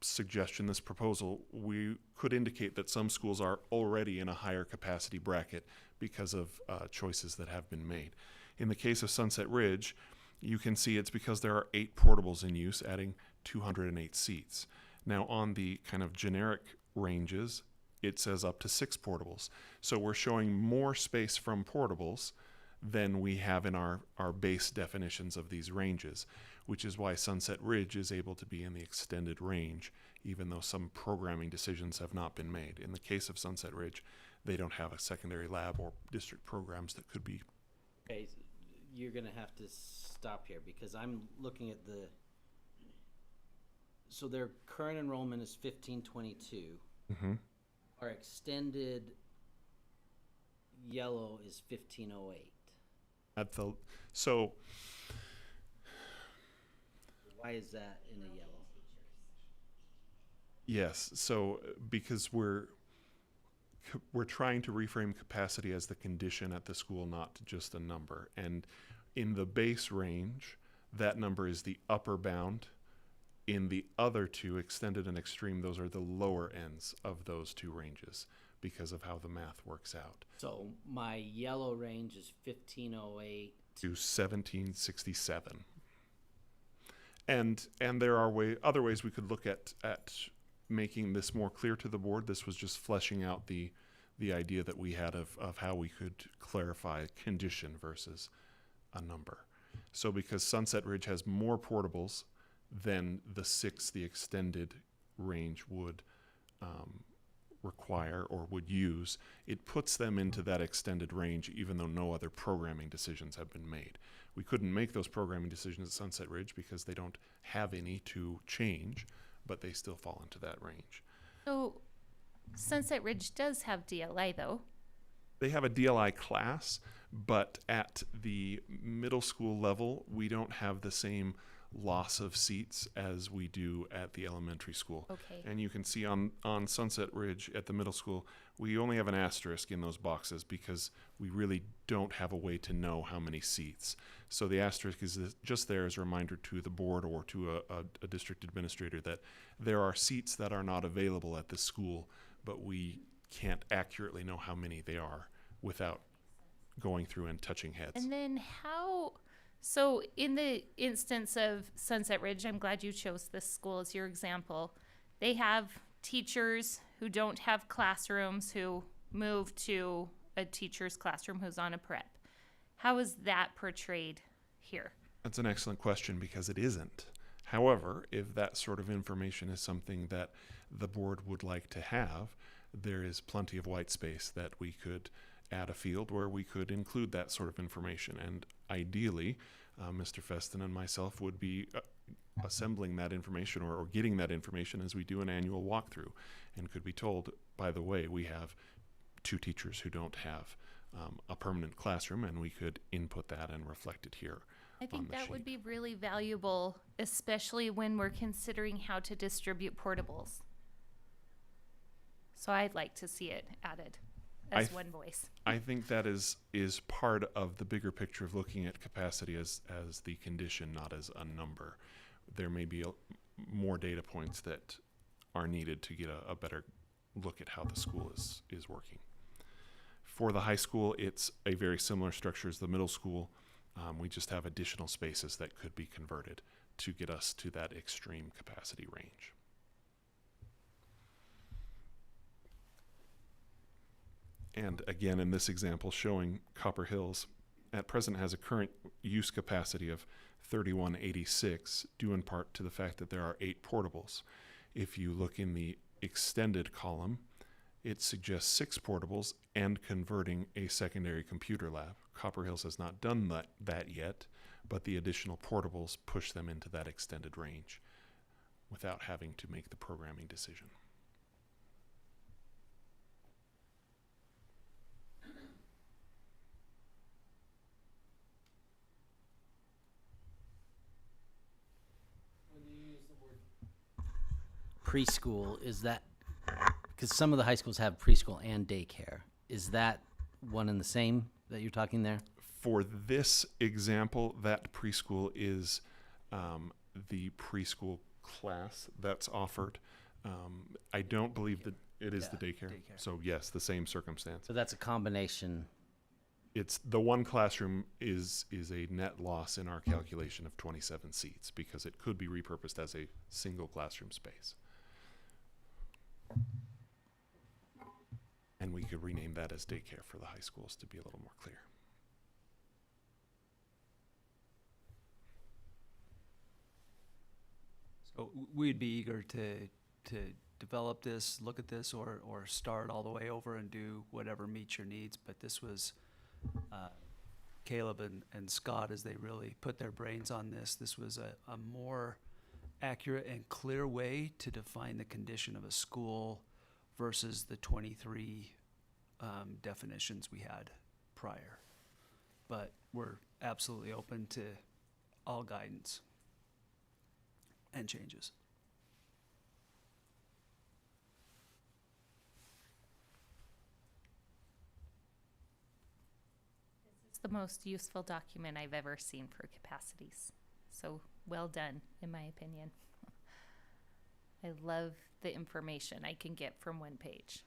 suggestion, this proposal, we could indicate that some schools are already in a higher capacity bracket because of choices that have been made. In the case of Sunset Ridge, you can see it's because there are 8 portables in use, adding 208 seats. Now on the kind of generic ranges, it says up to 6 portables. So we're showing more space from portables than we have in our base definitions of these ranges, which is why Sunset Ridge is able to be in the extended range, even though some programming decisions have not been made. In the case of Sunset Ridge, they don't have a secondary lab or district programs that could be. Okay, you're gonna have to stop here because I'm looking at so their current enrollment is 1522. Mm-hmm. Our extended yellow is 1508. Why is that in a yellow? Yes, so because we're trying to reframe capacity as the condition at the school, not just a number. And in the base range, that number is the upper bound. In the other two, extended and extreme, those are the lower ends of those two ranges because of how the math works out. So my yellow range is 1508 to 1767. And there are other ways we could look at making this more clear to the board. This was just fleshing out the idea that we had of how we could clarify a condition versus a number. So because Sunset Ridge has more portables than the 6 the extended range would require or would use, it puts them into that extended range even though no other programming decisions have been made. We couldn't make those programming decisions at Sunset Ridge because they don't have any to change, but they still fall into that range. So Sunset Ridge does have DLI though. They have a DLI class, but at the middle school level, we don't have the same loss of seats as we do at the elementary school. Okay. And you can see on Sunset Ridge at the middle school, we only have an asterisk in those boxes because we really don't have a way to know how many seats. So the asterisk is just there as a reminder to the board or to a district administrator that there are seats that are not available at this school, but we can't accurately know how many they are without going through and touching heads. And then so in the instance of Sunset Ridge, I'm glad you chose this school as your example. They have teachers who don't have classrooms who move to a teacher's classroom who's on a prep. How is that portrayed here? That's an excellent question because it isn't. However, if that sort of information is something that the board would like to have, there is plenty of white space that we could add a field where we could include that sort of information. And ideally, Mr. Feston and myself would be assembling that information or getting that information as we do an annual walkthrough, and could be told, by the way, we have 2 teachers who don't have a permanent classroom, and we could input that and reflect it here. I think on the that would sheet. be really valuable, especially when we're considering how to distribute portables. So I'd like to see it added as one voice. I think that is part of the bigger picture of looking at capacity as the condition, not as a number. There may be more data points that are needed to get a better look at how the school is working. For the high school, it's a very similar structure as the middle school. We just have additional spaces that could be converted to get us to that extreme capacity range. And again, in this example, showing Copper Hills at present has a current use capacity of 3186, due in part to the fact that there are 8 portables. If you look in the extended column, it suggests 6 portables and converting a secondary computer lab. Copper Hills has not done that yet, but the additional portables push them into that extended range without having to make the programming decision. Preschool, is that, because some of the high schools have preschool and daycare, is that one and the same that you're talking there? For this example, that preschool is the preschool class that's offered. I don't believe that it is the daycare. So yes, the same circumstance. So that's a combination. It's the one classroom is a net loss in our calculation of 27 seats because it could be repurposed as a single classroom space. And we could rename that as daycare for the high schools to be a little more clear. So we'd be eager to develop this, look at this, or start all the way over and do whatever meets your needs. But this was Caleb and Scott, as they really put their brains on this. This was a more accurate and clear way to define the condition of a school versus the 23 definitions we had prior. But we're absolutely open to all guidance and changes. It's the most useful document I've ever seen for capacities. So well done, in my opinion. I love the information I can get from one page.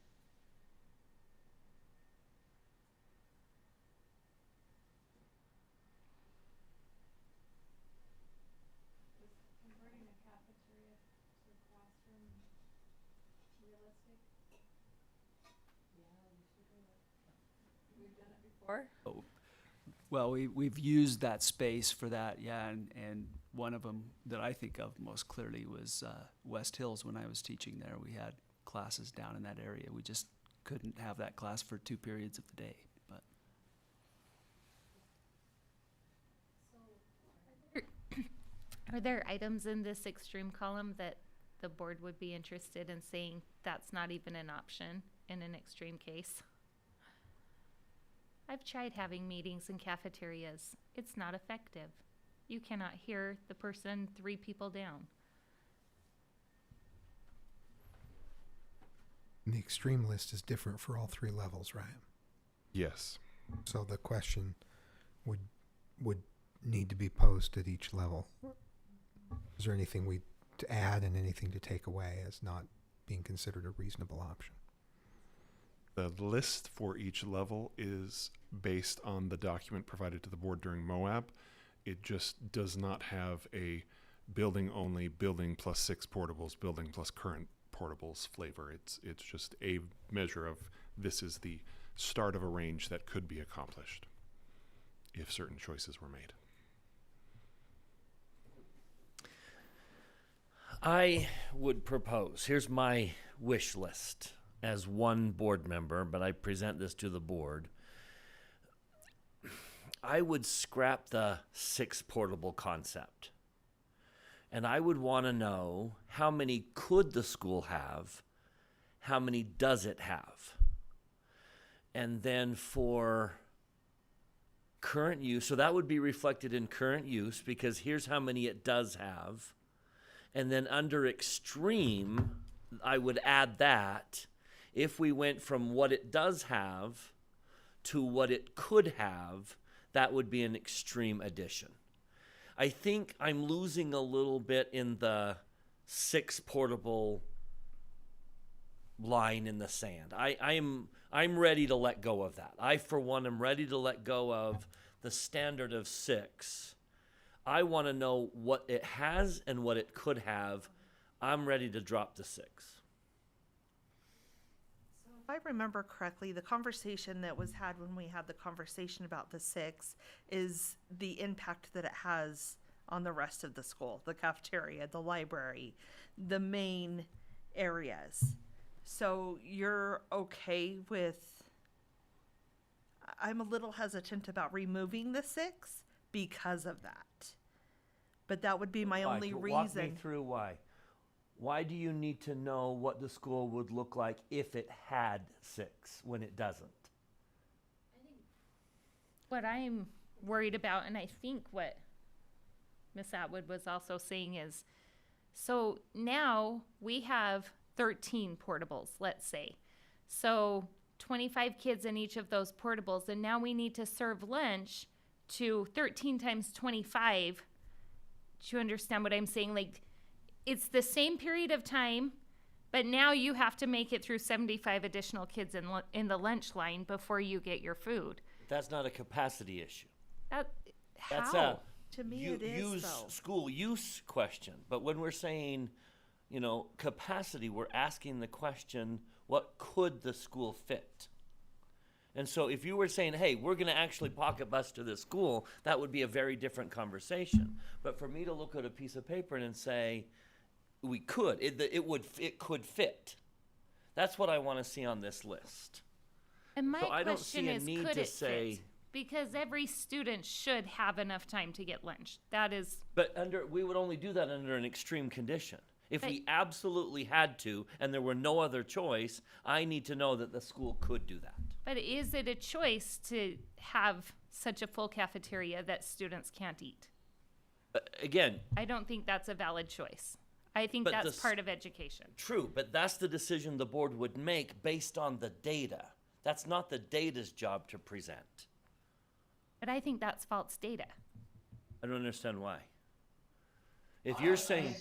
Converting a cafeteria to a classroom realistic? We've done it before. Oh, well, we've used that space for that, yeah, and one of them that I think of most clearly was West Hills. When I was teaching there, we had classes down in that area. We just couldn't have that class for 2 periods of the day. But Are there items in this extreme column that the board would be interested in saying that's not even an option in an extreme case? I've tried having meetings in cafeterias. It's not effective. You cannot hear the person 3 people down. And the extreme list is different for all 3 levels, right? Yes. So the question would need to be posed at each level. Is there anything to add and anything to take away as not being considered a reasonable option? The list for each level is based on the document provided to the board during MOAB. It just does not have a building only, building plus 6 portables, building plus current portables flavor. It's just a measure of this is the start of a range that could be accomplished if certain choices were made. I would propose, here's my wish list as one board member, but I present this to the board. I would scrap the 6 portable concept And I would want to know how many could the school have? How many does it have? And then for current use, so that would be reflected in current use because here's how many it does have. And then under extreme, I would add that if we went from what it does have to what it could have, that would be an extreme addition. I think I'm losing a little bit in the 6 portable line in the sand. I'm ready to let go of that. I, for one, am ready to let go of the standard of 6. I want to know what it has and what it could have. I'm ready to drop the 6. If I remember correctly, the conversation that was had when we had the conversation about the 6 is the impact that it has on the rest of the school, the cafeteria, the library, the main areas. So you're okay with, I'm a little hesitant about removing the 6 because of that. But that would be my only reason. Walk me through why. Why do you need to know what the school would look like if it had 6 when it doesn't? What I'm worried about, and I think what Ms. Atwood was also saying is, so now we have 13 portables, let's say. So 25 kids in each of those portables, and now we need to serve lunch to 13 times 25. Do you understand what I'm saying? Like, it's the same period of time, but now you have to make it through 75 additional kids in the lunch line before you get your food. That's not a capacity issue. How? That's a To me, it is, though. school use question. But when we're saying, capacity, we're asking the question, what could the school fit? And so if you were saying, hey, we're going to actually pocket bus to this school, that would be a very different conversation. But for me to look at a piece of paper and say, we could, it could fit. That's what I want to see on this list. And my So I don't question see a is, need could to it say- fit? Because every student should have enough time to get lunch. That is, But we would only do that under an extreme condition. If But- we absolutely had to and there were no other choice, I need to know that the school could do that. but is it a choice to have such a full cafeteria that students can't eat? Again, I don't think that's a valid choice. I think But that's this- part of education. true, but that's the decision the board would make based on the data. That's not the data's job to present. But I think that's false data. I don't understand why. If you're saying,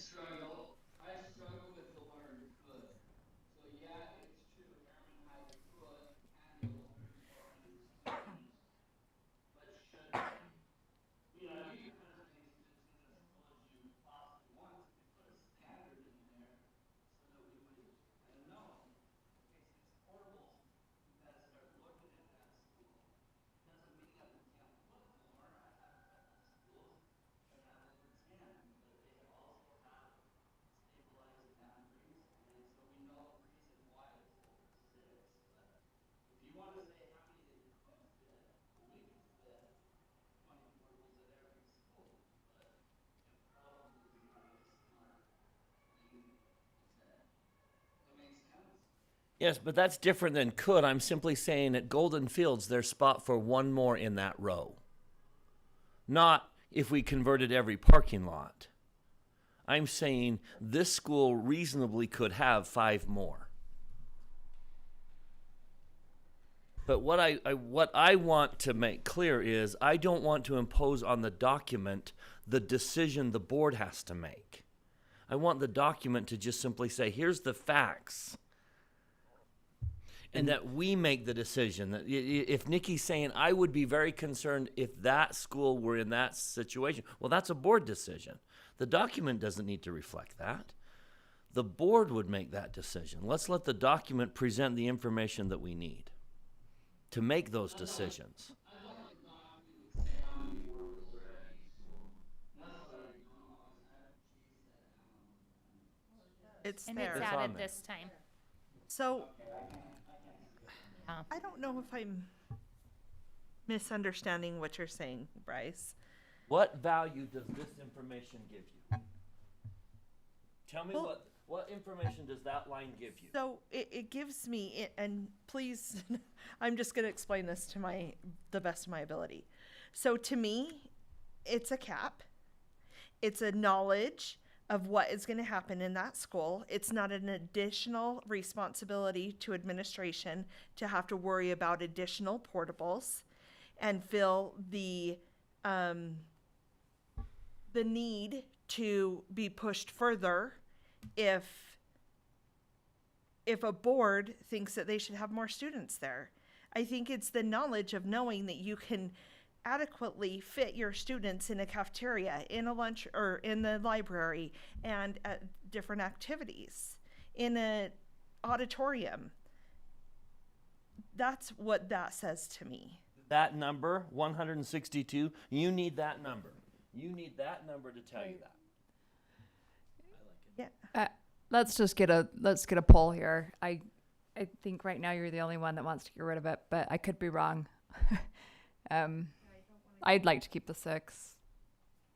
yes, but that's different than could. I'm simply saying at Golden Fields, there's spot for one more in that row. Not if we converted every parking lot. I'm saying this school reasonably could have 5 more. But what I want to make clear is I don't want to impose on the document the decision the board has to make. I want the document to just simply say, here's the facts. And that we make the decision. That if Nikki's saying, I would be very concerned if that school were in that situation, well, that's a board decision. The document doesn't need to reflect that. The board would make that decision. Let's let the document present the information that we need to make those decisions. It's And there. it's It's on added there. this time. So I don't know if I'm misunderstanding what you're saying, Bryce. What value does this information give you? Tell me Well- what information does that line give you? So it gives me, and please, I'm just going to explain this to the best of my ability. So to me, it's a cap. It's a knowledge of what is going to happen in that school. It's not an additional responsibility to administration to have to worry about additional portables and feel the need to be pushed further if a board thinks that they should have more students there. I think it's the knowledge of knowing that you can adequately fit your students in a cafeteria, in a lunch, or in the library, and at different activities, in an auditorium. That's what that says to me. That number, 162, you need that number. You need that number to tell you that. Yeah. Let's get a poll here. I think right now you're the only one that wants to get rid of it, but I could be wrong. I'd like to keep the 6.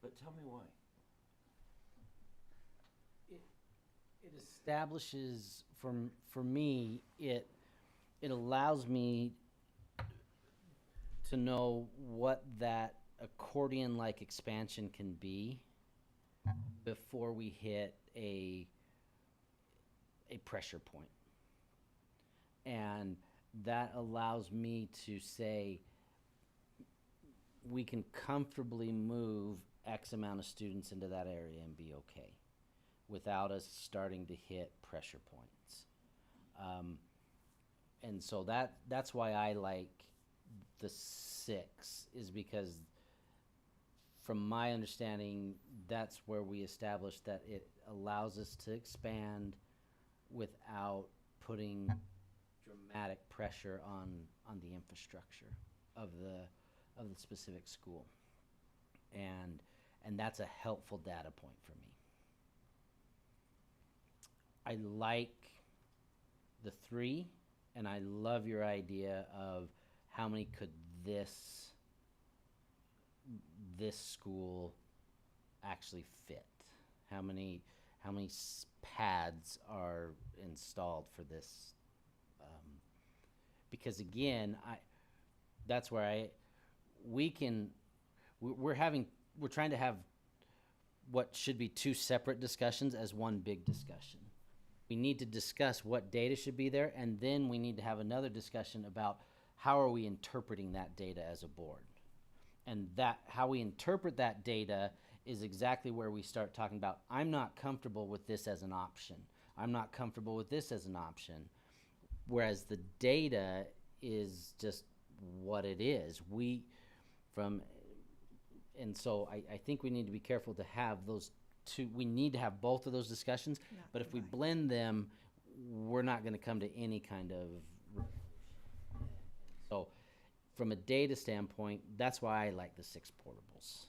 But tell me why. It establishes, for me, it allows me to know what that accordion-like expansion can be before we hit a pressure point. And that allows me to say we can comfortably move X amount of students into that area and be okay without us starting to hit pressure points. And so that's why I like the 6, is because from my understanding, that's where we established that it allows us to expand without putting dramatic pressure on the infrastructure of the specific school. And that's a helpful data point for me. I like the 3, and I love your idea of how many could this school actually fit. How many pads are installed for this? Because again, that's where we're trying to have what should be 2 separate discussions as one big discussion. We need to discuss what data should be there, and then we need to have another discussion about how are we interpreting that data as a board. And that how we interpret that data is exactly where we start talking about, I'm not comfortable with this as an option. I'm not comfortable with this as an option. Whereas the data is just what it is. And so I think we need to be careful to have those 2. We need to have both of those discussions, but if we blend them, we're not going to come to any kind of. So from a data standpoint, that's why I like the 6 portables.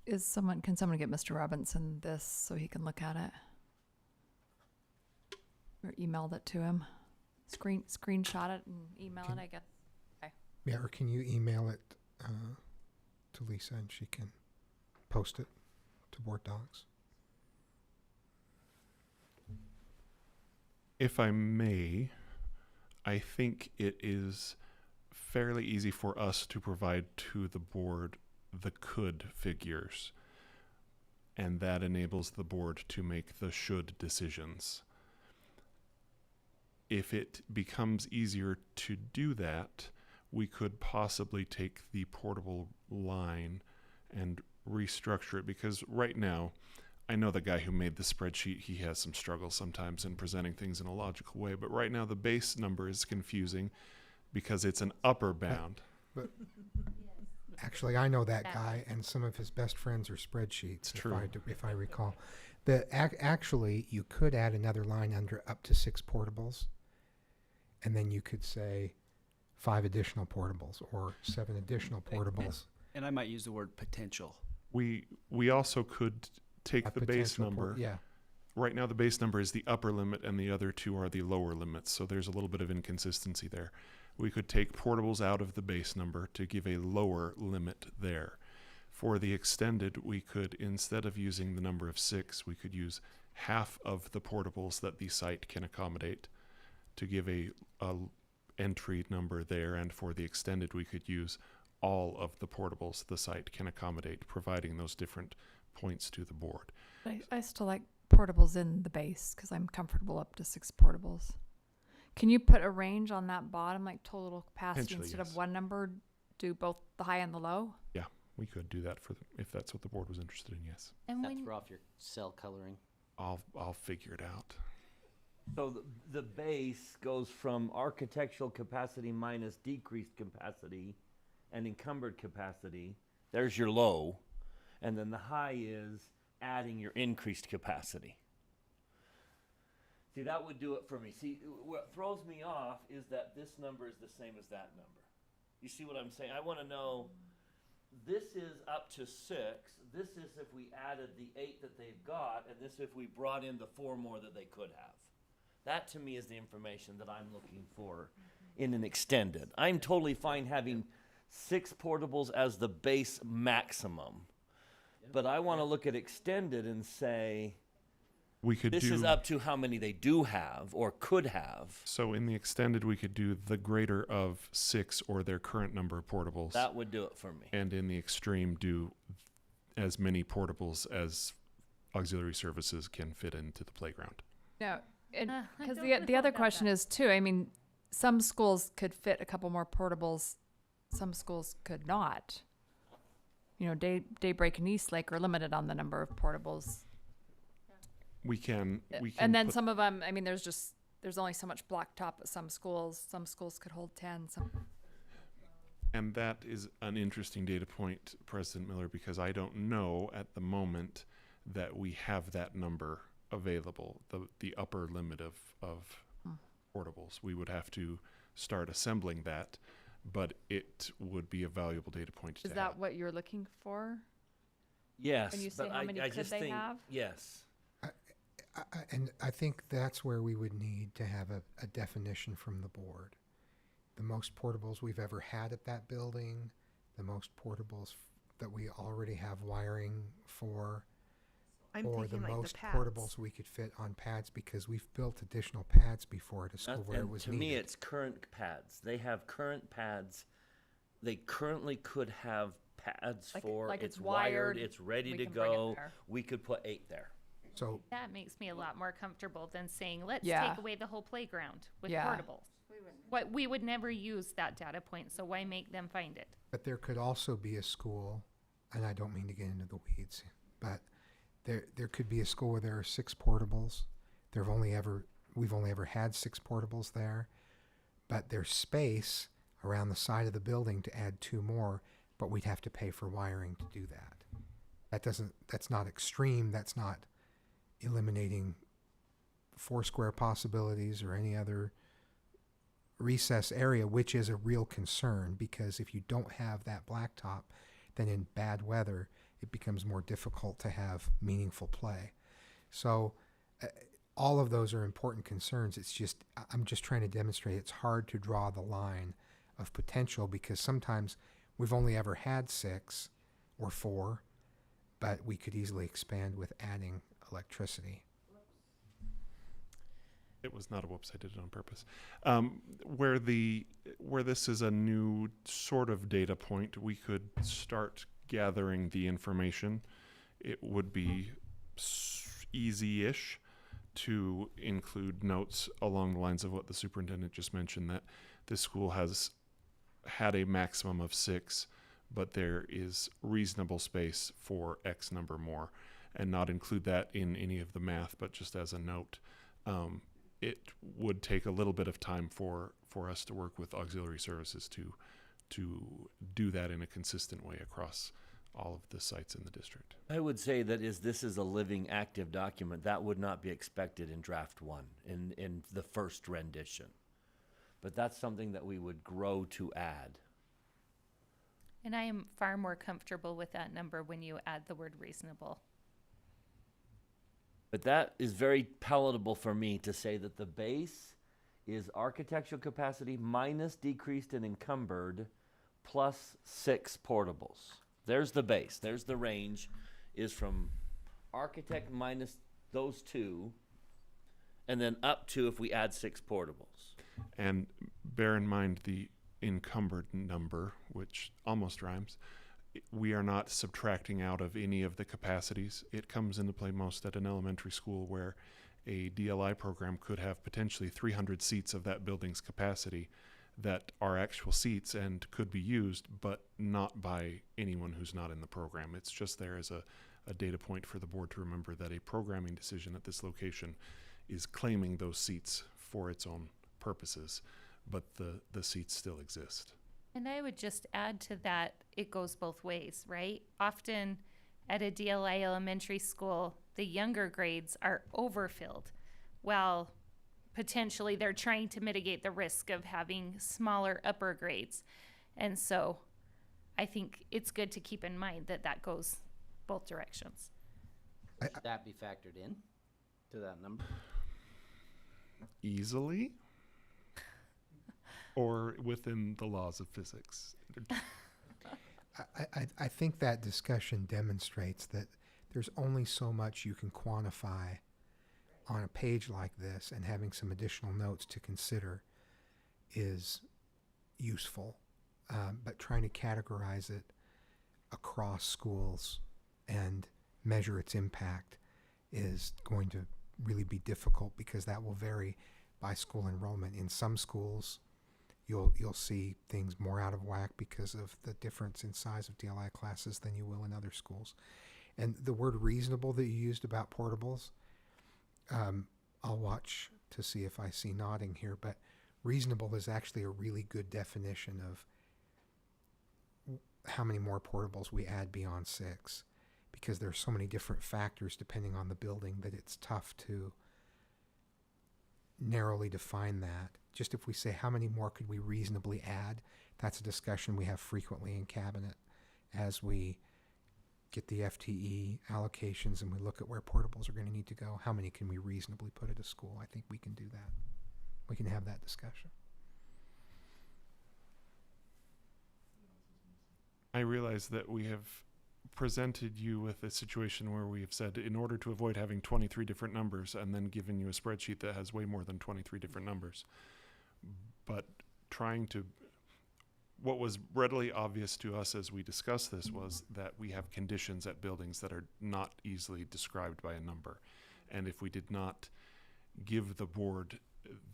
Can someone get Mr. Robinson this so he can look at it? Or emailed it to him? Screenshot it and email it, I guess. Okay. Yeah, or can you email it to Lisa and she can post it to Board Docs? If I may, I think it is fairly easy for us to provide to the board the could figures, and that enables the board to make the should decisions. If it becomes easier to do that, we could possibly take the portable line and restructure it, because right now, I know the guy who made the spreadsheet, he has some struggles sometimes in presenting things in a logical way, but right now the base number is confusing because it's an upper bound. But actually, I know that guy, and some of his best friends are spreadsheets, if I recall. Actually, you could add another line under up to 6 portables, and then you could say 5 additional portables or 7 additional portables. And I might use the word potential. We also could take the base number. Yeah. Right now, the base number is the upper limit, and the other 2 are the lower limits. So there's a little bit of inconsistency there. We could take portables out of the base number to give a lower limit there. For the extended, we could, instead of using the number of 6, we could use half of the portables that the site can accommodate to give a entry number there. And for the extended, we could use all of the portables the site can accommodate, providing those different points to the board. I still like portables in the base because I'm comfortable up to 6 portables. Can you put a range on that bottom, like total capacity, Potentially, instead yes. of one number, do both the high and the low? Yeah, we could do that if that's what the board was interested in, yes. And That when throw off your cell coloring. I'll figure it out. So the base goes from architectural capacity minus decreased capacity and encumbered capacity. There's your low. And then the high is adding your increased capacity. See, that would do it for me. See, what throws me off is that this number is the same as that number. You see what I'm saying? I want to know, this is up to 6. This is if we added the 8 that they've got, and this if we brought in the 4 more that they could have. That to me is the information that I'm looking for in an extended. I'm totally fine having 6 portables as the base maximum. But I want to look at extended and say, We could this do, is up to how many they do have or could have. so in the extended, we could do the greater of 6 or their current number of portables. That would do it for me. And in the extreme, do as many portables as auxiliary services can fit into the playground. No, I because don't know the other about question that. is too, I mean, some schools could fit a couple more portables, some schools could not. You know, Daybreak and Eastlake are limited on the number of portables. We can And then put- some of them, I mean, there's only so much blacktop at some schools. Some schools could hold 10, some. And that is an interesting data point, President Miller, because I don't know at the moment that we have that number available, the upper limit of portables. We would have to start assembling that, but it would be a valuable data point to Is that what you're looking for? Yes, When you say but how I many could just they think, have? yes. And I think that's where we would need to have a definition from the board. The most portables we've ever had at that building, the most portables that we already have wiring for, I'm or the thinking like most the pads. portables we could fit on pads, because we've built additional pads before at a school where it And was to needed. me, it's current pads. They have current pads. They currently could have pads for, like it's it's wired, wired, it's ready we to can bring it go. there. We could put 8 there. So that makes me a lot more comfortable than saying, let's Yeah. take away the whole playground with Yeah. portables. What we would never use that data point, so why make them find it? But there could also be a school, and I don't mean to get into the weeds, but there could be a school where there are 6 portables. We've only ever had 6 portables there, but there's space around the side of the building to add 2 more, but we'd have to pay for wiring to do that. That's not extreme. That's not eliminating Foursquare possibilities or any other recess area, which is a real concern, because if you don't have that blacktop, then in bad weather, it becomes more difficult to have meaningful play. So all of those are important concerns. I'm just trying to demonstrate it's hard to draw the line of potential, because sometimes we've only ever had 6 or 4, but we could easily expand with adding electricity. It was not a whoops, I did it on purpose. Where this is a new sort of data point, we could start gathering the information. It would be easy-ish to include notes along the lines of what the superintendent just mentioned, that this school has had a maximum of 6, but there is reasonable space for X number more, and not include that in any of the math, but just as a note. It would take a little bit of time for us to work with auxiliary services to do that in a consistent way across all of the sites in the district. I would say that this is a living, active document. That would not be expected in draft 1, in the first rendition. But that's something that we would grow to add. And I am far more comfortable with that number when you add the word reasonable. But that is very palatable for me to say that the base is architectural capacity minus decreased and encumbered plus 6 portables. There's the base. There's the range, is from architect minus those two, and then up to if we add 6 portables. And bear in mind the encumbered number, which almost rhymes. We are not subtracting out of any of the capacities. It comes into play most at an elementary school where a DLI program could have potentially 300 seats of that building's capacity that are actual seats and could be used, but not by anyone who's not in the program. It's just there as a data point for the board to remember that a programming decision at this location is claiming those seats for its own purposes, but the seats still exist. And I would just add to that, it goes both ways, right? Often at a DLI elementary school, the younger grades are overfilled, while potentially they're trying to mitigate the risk of having smaller upper grades. And so I think it's good to keep in mind that that goes both directions. Should that be factored in to that number? Easily? Or within the laws of physics? I think that discussion demonstrates that there's only so much you can quantify on a page like this, and having some additional notes to consider is useful. But trying to categorize it across schools and measure its impact is going to really be difficult, because that will vary by school enrollment. In some schools, you'll see things more out of whack because of the difference in size of DLI classes than you will in other schools. And the word reasonable that you used about portables, I'll watch to see if I see nodding here, but reasonable is actually a really good definition of how many more portables we add beyond 6, because there's so many different factors depending on the building that it's tough to narrowly define that. Just if we say how many more could we reasonably add, that's a discussion we have frequently in cabinet as we get the FTE allocations and we look at where portables are going to need to go. How many can we reasonably put at a school? I think we can do that. We can have that discussion. I realize that we have presented you with a situation where we have said, in order to avoid having 23 different numbers, and then given you a spreadsheet that has way more than 23 different numbers. But what was readily obvious to us as we discussed this was that we have conditions at buildings that are not easily described by a number. And if we did not give the board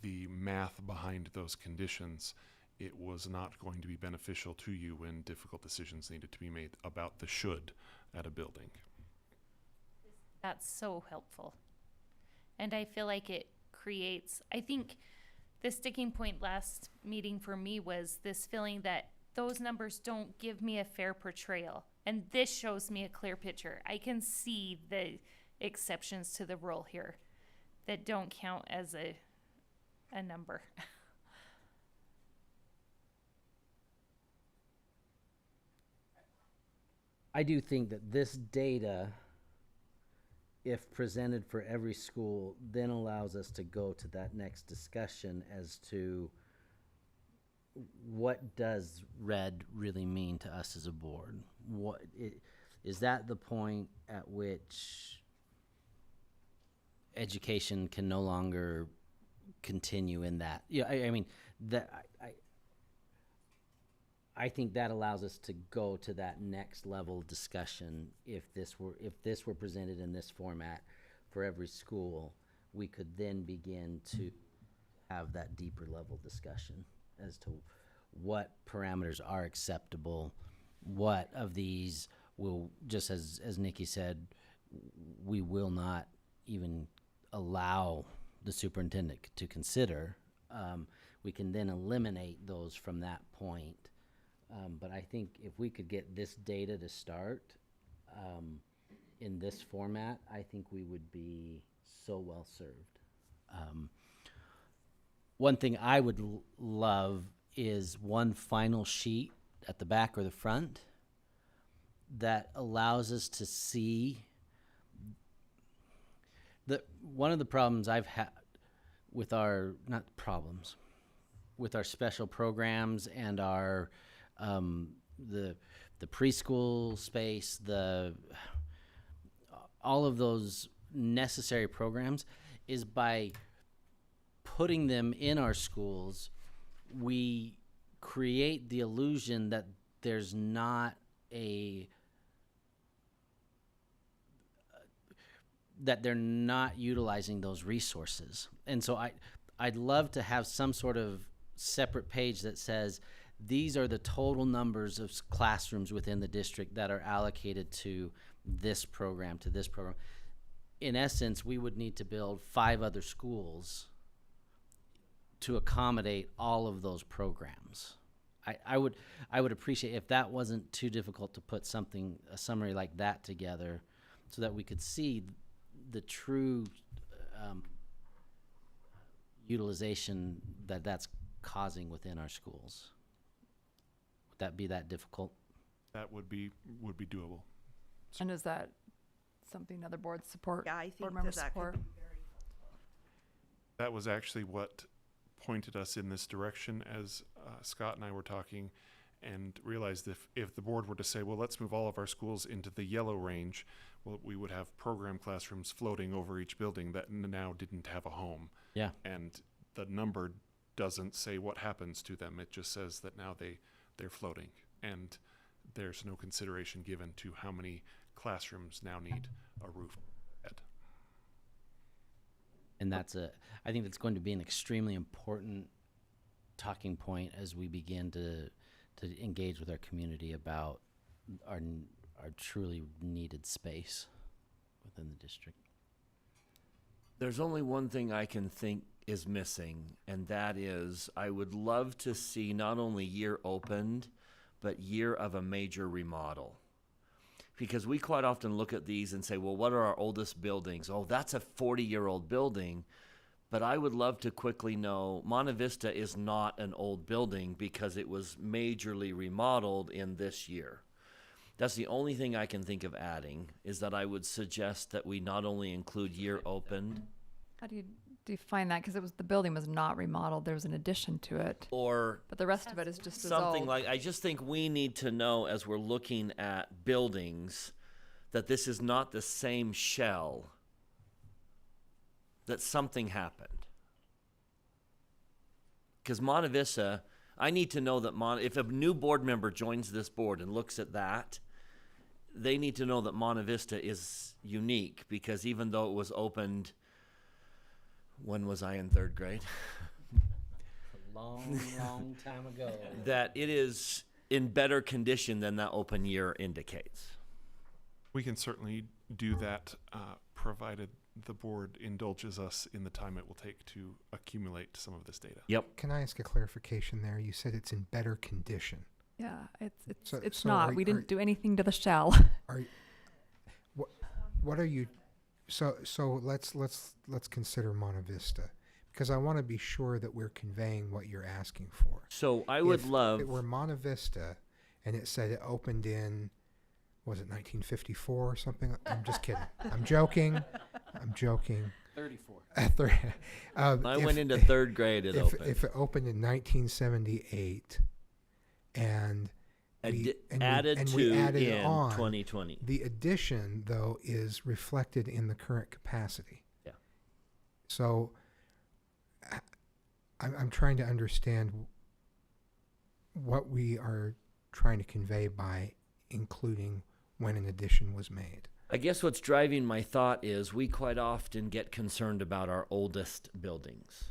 the math behind those conditions, it was not going to be beneficial to you when difficult decisions needed to be made about the should at a building. That's so helpful. And I feel like it creates, I think the sticking point last meeting for me was this feeling that those numbers don't give me a fair portrayal. And this shows me a clear picture. I can see the exceptions to the rule here that don't count as a number. I do think that this data, if presented for every school, then allows us to go to that next discussion as to what does red really mean to us as a board? Is that the point at which education can no longer continue in that? Yeah, I mean, I think that allows us to go to that next level discussion. If this were presented in this format for every school, we could then begin to have that deeper level discussion as to what parameters are acceptable, what of these will, just as Nikki said, we will not even allow the superintendent to consider. We can then eliminate those from that point. But I think if we could get this data to start in this format, I think we would be so well served. One thing I would love is one final sheet at the back or the front that allows us to see one of the problems I've had with with our special programs and our the preschool space, all of those necessary programs, is by putting them in our schools, we create the illusion that there's not that they're not utilizing those resources. And so I'd love to have some sort of separate page that says these are the total numbers of classrooms within the district that are allocated to this program, to this program. In essence, we would need to build 5 other schools to accommodate all of those programs. I would appreciate if that wasn't too difficult to put a summary like that together, so that we could see the true utilization that's causing within our schools. Would that be that difficult? That would be doable. And is that something other boards support? Yeah, I think board members that support? could be very helpful. That was actually what pointed us in this direction as Scott and I were talking, and realized if the board were to say, well, let's move all of our schools into the yellow range, well, we would have program classrooms floating over each building that now didn't have a home. Yeah. And the number doesn't say what happens to them. It just says that now they're floating, and there's no consideration given to how many classrooms now need a roof bed. And I think that's going to be an extremely important talking point as we begin to engage with our community about our truly needed space within the district. There's only one thing I can think is missing, and that is I would love to see not only year opened, but year of a major remodel. Because we quite often look at these and say, well, what are our oldest buildings? Oh, that's a 40-year-old building. But I would love to quickly know Monte Vista is not an old building because it was majorly remodeled in this year. That's the only thing I can think of adding, is that I would suggest that we not only include year opened. How do you define that? Because the building was not remodeled. There was an addition to it. But the rest of it is just something as old. like, I just think we need to know as we're looking at buildings that this is not the same shell, that something happened. Because Monte Vista, I need to know that if a new board member joins this board and looks at that, they need to know that Monte Vista is unique, because even though it was opened, when was I in 3rd grade? A long time ago. That it is in better condition than that open year indicates. We can certainly do that, provided the board indulges us in the time it will take to accumulate some of this data. Yep. Can I ask a clarification there? You said it's in better condition. Yeah, it's So not. are- We are- didn't do anything to the shell. What are you? So let's consider Monte Vista, because I want to be sure that we're conveying what you're asking for. So I would If love. it were Monte Vista, and it said it opened in, was it 1954 or something? I'm just kidding. I'm joking. 34. I went into 3rd grade. It opened. If it opened in 1978, and we added in in on, 2020. the addition, though, is reflected in the current capacity. Yeah. So I'm trying to understand what we are trying to convey by including when an addition was made. I guess what's driving my thought is we quite often get concerned about our oldest buildings.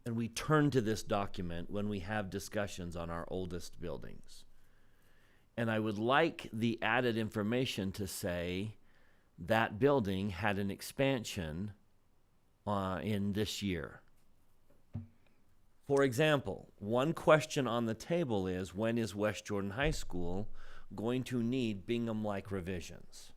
And we turn to this document when we have discussions on our oldest buildings. And I would like the added information to say that building had an expansion in this year. For example, one question on the table is, when is West Jordan High School going to need Bingham-like revisions?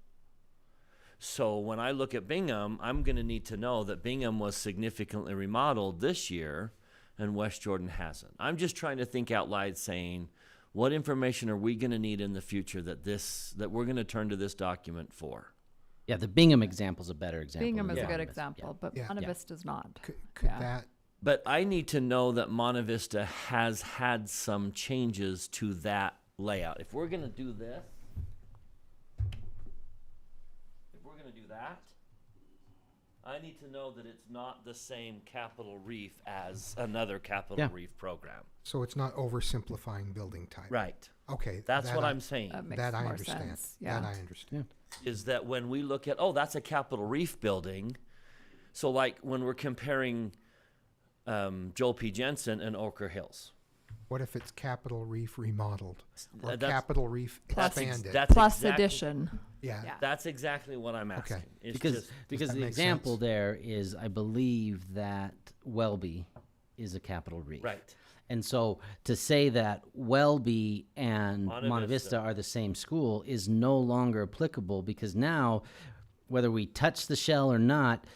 So when I look at Bingham, I'm going to need to know that Bingham was significantly remodeled this year and West Jordan hasn't. I'm just trying to think out loud, saying, what information are we going to need in the future that we're going to turn to this document for? Yeah, the Bingham example is a better example. Bingham than is a Monte good Vista. example, but Yeah. Monte Yeah. Vista's not. Could Yeah. that? But I need to know that Monte Vista has had some changes to that layout. If we're gonna do this, if we're gonna do that, I need to know that it's not the same Capital Reef as another Capital Yeah. Reef program. So it's not oversimplifying building type. Right. Okay. That's that what I- I'm saying. Makes That I more understand. sense, yeah. That I understand. Is that when we look at, oh, that's a Capital Reef building. So like when we're comparing Joel P. Jensen and Ochre Hills. What if it's Capitol Reef remodeled or That's- Capitol Reef That's expanded? Plus exactly- addition. Yeah. That's exactly what I'm asking. It's Because just, because that the make example sense? there is, I believe that Welby is a Capital Reef. right. And so to say that Welby and Monte Monte Vista. Vista are the same school is no longer applicable, because now, whether we touch the shell or not,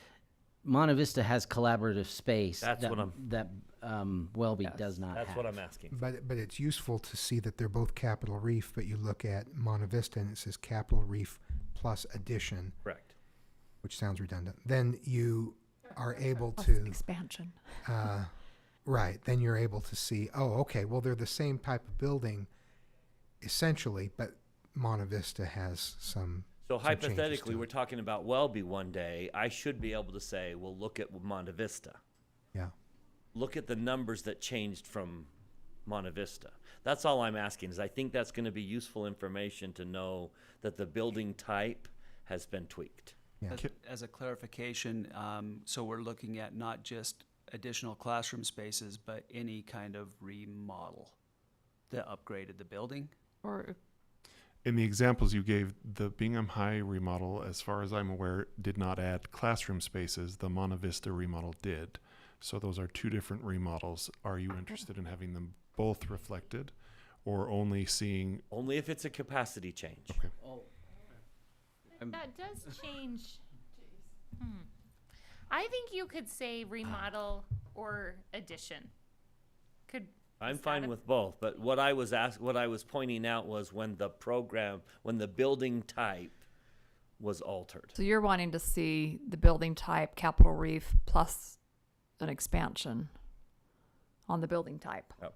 Monte Vista has collaborative space That's that, what I'm- that Welby Yes. does not That's have. what I'm asking. But it's useful to see that they're both Capitol Reef, but you look at Monte Vista and it says Capitol Reef plus addition, Correct. which sounds redundant. Then you are able Plus to, expansion. right, then you're able to see, oh, okay, well, they're the same type of building essentially, but Monte Vista has some. So some changes hypothetically, to we're it. talking about Welby one day. I should be able to say, well, look at Monte Vista. Yeah. Look at the numbers that changed from Monte Vista. That's all I'm asking, is I think that's going to be useful information to know that the building type has been tweaked. Yeah. As a clarification, so we're looking at not just additional classroom spaces, but any kind of remodel that upgraded the building? Or In the examples you gave, the Bingham High remodel, as far as I'm aware, did not add classroom spaces. The Monte Vista remodel did. So those are two different remodels. Are you interested in having them both reflected, or only seeing? Only if it's a capacity change. Okay. That does change. I think you could say remodel or addition. I'm Is that fine a- with both, but what I was pointing out was when the building type was altered. so you're wanting to see the building type Capital Reef plus an expansion on the building type. Yep.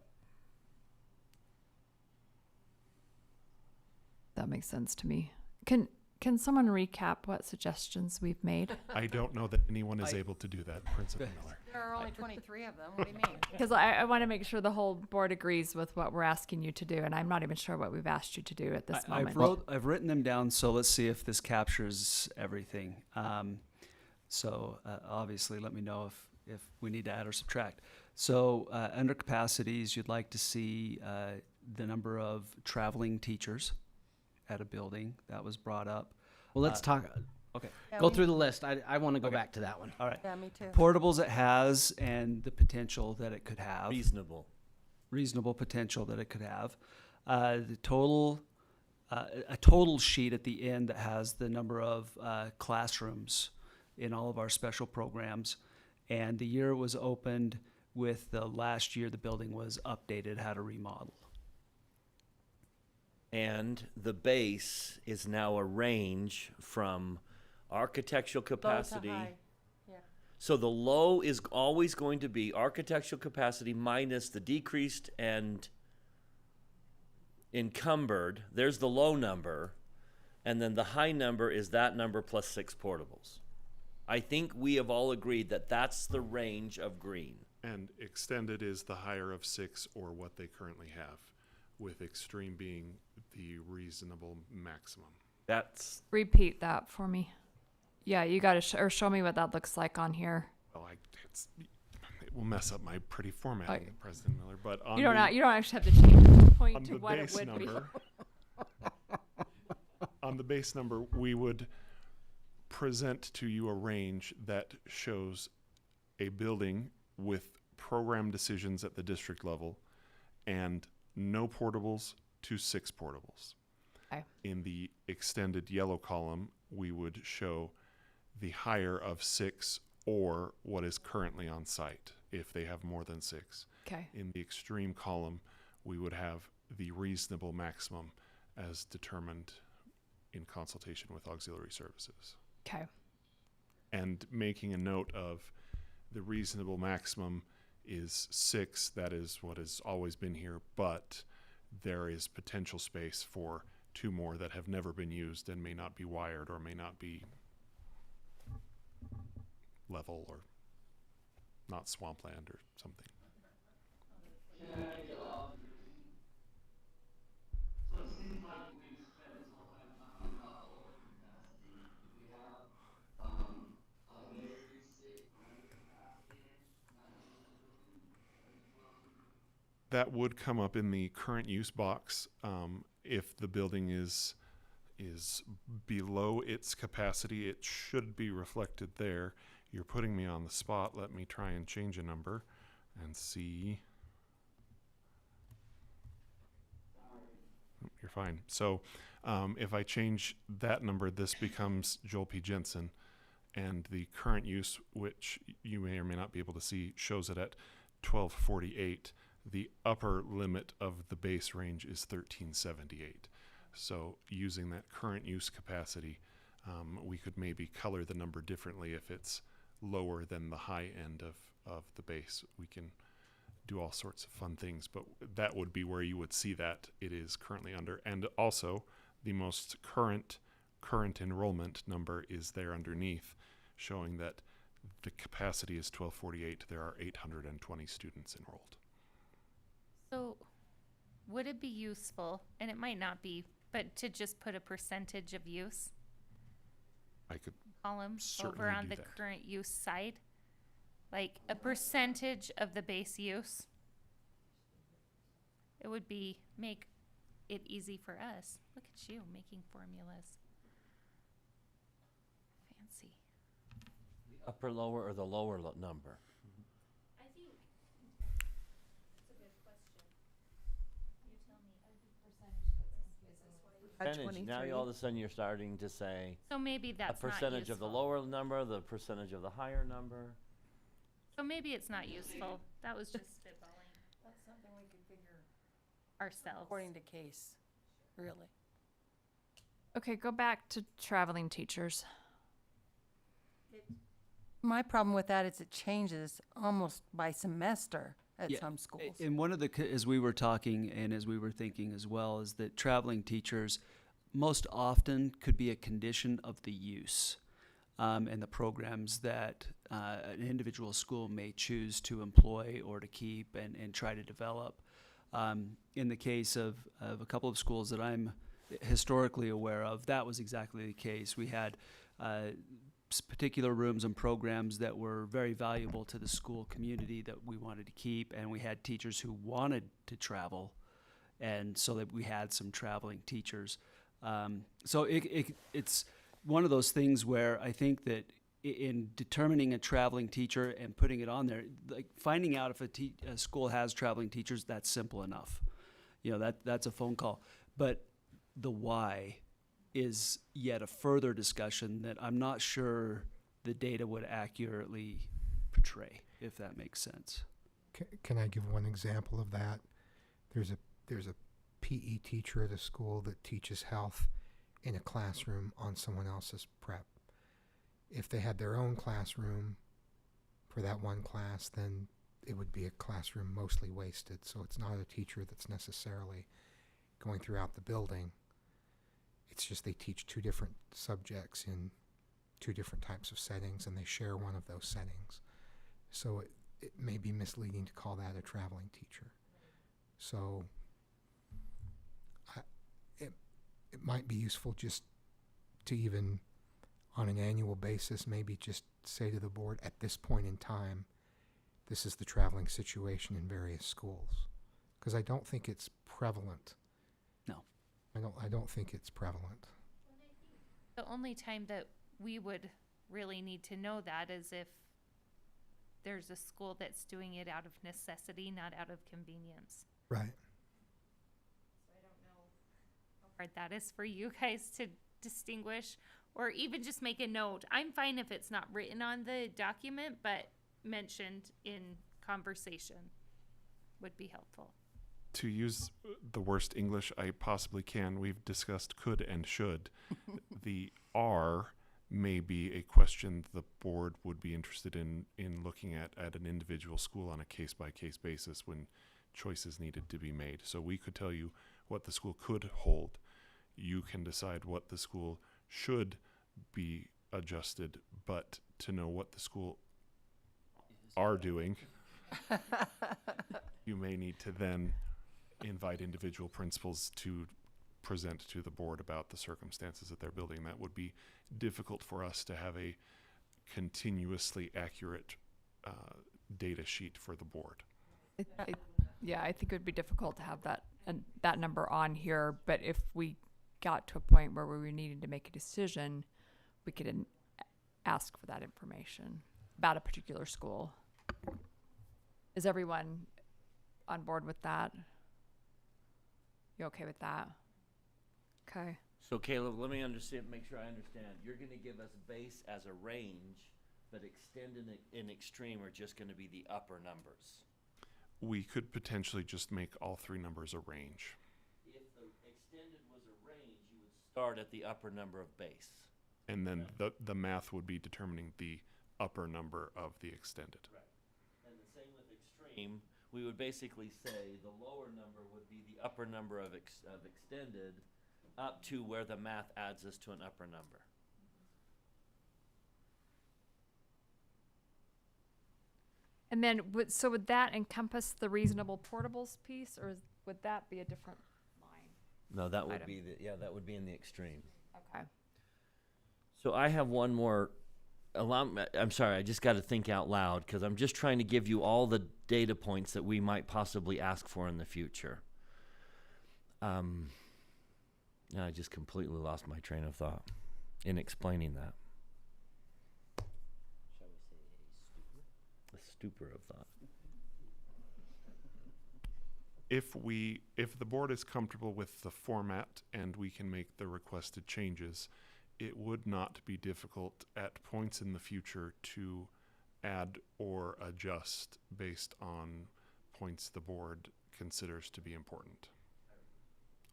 That makes sense to me. Can someone recap what suggestions we've made? I don't know that anyone is able to do that, Principal Miller. There are only 23 of them. What do you mean? Because I want to make sure the whole board agrees with what we're asking you to do, and I'm not even sure what we've asked you to do at this moment. I've written them down, so let's see if this captures everything. Obviously, let me know if we need to add or subtract. So under capacities, you'd like to see the number of traveling teachers at a building. That was brought up. Well, let's talk. Okay. Go through the list. I want to go back to that one. All right. Yeah, me too. Portables it has and the potential that it could have. Reasonable potential that it could have. The total, a total sheet at the end that has the number of classrooms in all of our special programs. And the year it was opened with the last year the building was updated, had a remodel. And the base is now a range from architectural capacity. high. Yeah. So the low is always going to be architectural capacity minus the decreased and encumbered. There's the low number. And then the high number is that number plus 6 portables. I think we have all agreed that that's the range of green. And extended is the higher of 6 or what they currently have, with extreme being the reasonable maximum. That's Repeat that for me. Yeah, you got to show me what that looks like on here. Well, it will mess up my pretty formatting, Okay. President Miller. But on You don't the, you don't actually have to change the point on to the what it base would number, on the base number, we would present to you a range that shows a building with program decisions at the district level and no portables to 6 portables. Okay. In the extended yellow column, we would show the higher of 6 or what is currently on site if they have more than 6. Okay. In the extreme column, we would have the reasonable maximum as determined in consultation with auxiliary services. Okay. And making a note of the reasonable maximum is 6. That is what has always been here, but there is potential space for 2 more that have never been used and may not be wired or may not be level or not swampland or something. That would come up in the current use box if the building is below its capacity. It should be reflected there. You're putting me on the spot. Let me try and change a number and see. You're fine. So if I change that number, this becomes Joel P. Jensen, and the current use, which you may or may not be able to see, shows it at 1248. The upper limit of the base range is 1378. So using that current use capacity, we could maybe color the number differently if it's lower than the high end of the base. We can do all sorts of fun things, but that would be where you would see that it is currently under. And also, the most current enrollment number is there underneath, showing that the capacity is 1248. There are 820 students enrolled. So would it be useful, and it might not be, but to just put a percentage of use I could column certainly over on do the that. current use side? Like a percentage of the base use? It would make it easy for us. Look at you making formulas. Fancy. The upper, lower, or the lower number? I think it's a good question. You tell me. Percentage. Now all of a sudden you're starting to say So maybe a that's not percentage of the useful. lower number, the percentage of the higher number. So maybe it's not useful. That was just spitballing That's something we could figure ourselves. according to case, really. Okay, go back to traveling teachers. My problem with that is it changes almost by semester at Yeah, some schools. And one of the, as we were talking and as we were thinking as well, is that traveling teachers most often could be a condition of the use and the programs that an individual school may choose to employ or to keep and try to develop. In the case of a couple of schools that I'm historically aware of, that was exactly the case. We had particular rooms and programs that were very valuable to the school community that we wanted to keep, and we had teachers who wanted to travel, and so that we had some traveling teachers. So it's one of those things where I think that in determining a traveling teacher and putting it on there, like finding out if a school has traveling teachers, that's simple enough. You know, that's a phone call. But the why is yet a further discussion that I'm not sure the data would accurately portray, if that makes sense. Can I give one example of that? There's a PE teacher at a school that teaches health in a classroom on someone else's prep. If they had their own classroom for that one class, then it would be a classroom mostly wasted. So it's not a teacher that's necessarily going throughout the building. It's just they teach 2 different subjects in 2 different types of settings, and they share one of those settings. So it may be misleading to call that a traveling teacher. So it might be useful just to even on an annual basis maybe just say to the board, at this point in time, this is the traveling situation in various schools. Because I don't think it's prevalent. No. I don't think it's prevalent. The only time that we would really need to know that is if there's a school that's doing it out of necessity, not out of convenience. Right. So I don't know how hard that is for you guys to distinguish, or even just make a note. I'm fine if it's not written on the document, but mentioned in conversation would be helpful. To use the worst English I possibly can, we've discussed could and should. The R may be a question the board would be interested in looking at an individual school on a case-by-case basis when choices needed to be made. So we could tell you what the school could hold. You can decide what the school should be adjusted, but to know what the school are doing, you may need to then invite individual principals to present to the board about the circumstances that they're building. That would be difficult for us to have a continuously accurate data sheet for the board. Yeah, I think it would be difficult to have that number on here, but if we got to a point where we needed to make a decision, we could ask for that information about a particular school. Is everyone on board with that? You okay with that? Okay. So Caleb, let me make sure I understand. You're gonna give us base as a range, but extended and extreme are just gonna be the upper numbers. We could potentially just make all three numbers a range. If the extended was a range, you would start at the upper number of base. And then the math would be determining the upper number of the extended. Right. And the same with extreme. We would basically say the lower number would be the upper number of extended up to where the math adds us to an upper number. And then, would that encompass the reasonable portables piece, or would that be a different line? No, that would Item. be that would be in the extreme. Okay. So I have one more. I'm sorry, I just got to think out loud because I'm just trying to give you all the data points that we might possibly ask for in the future. I just completely lost my train of thought in explaining that. Shall we say a stupor of thought? If the board is comfortable with the format and we can make the requested changes, it would not be difficult at points in the future to add or adjust based on points the board considers to be important.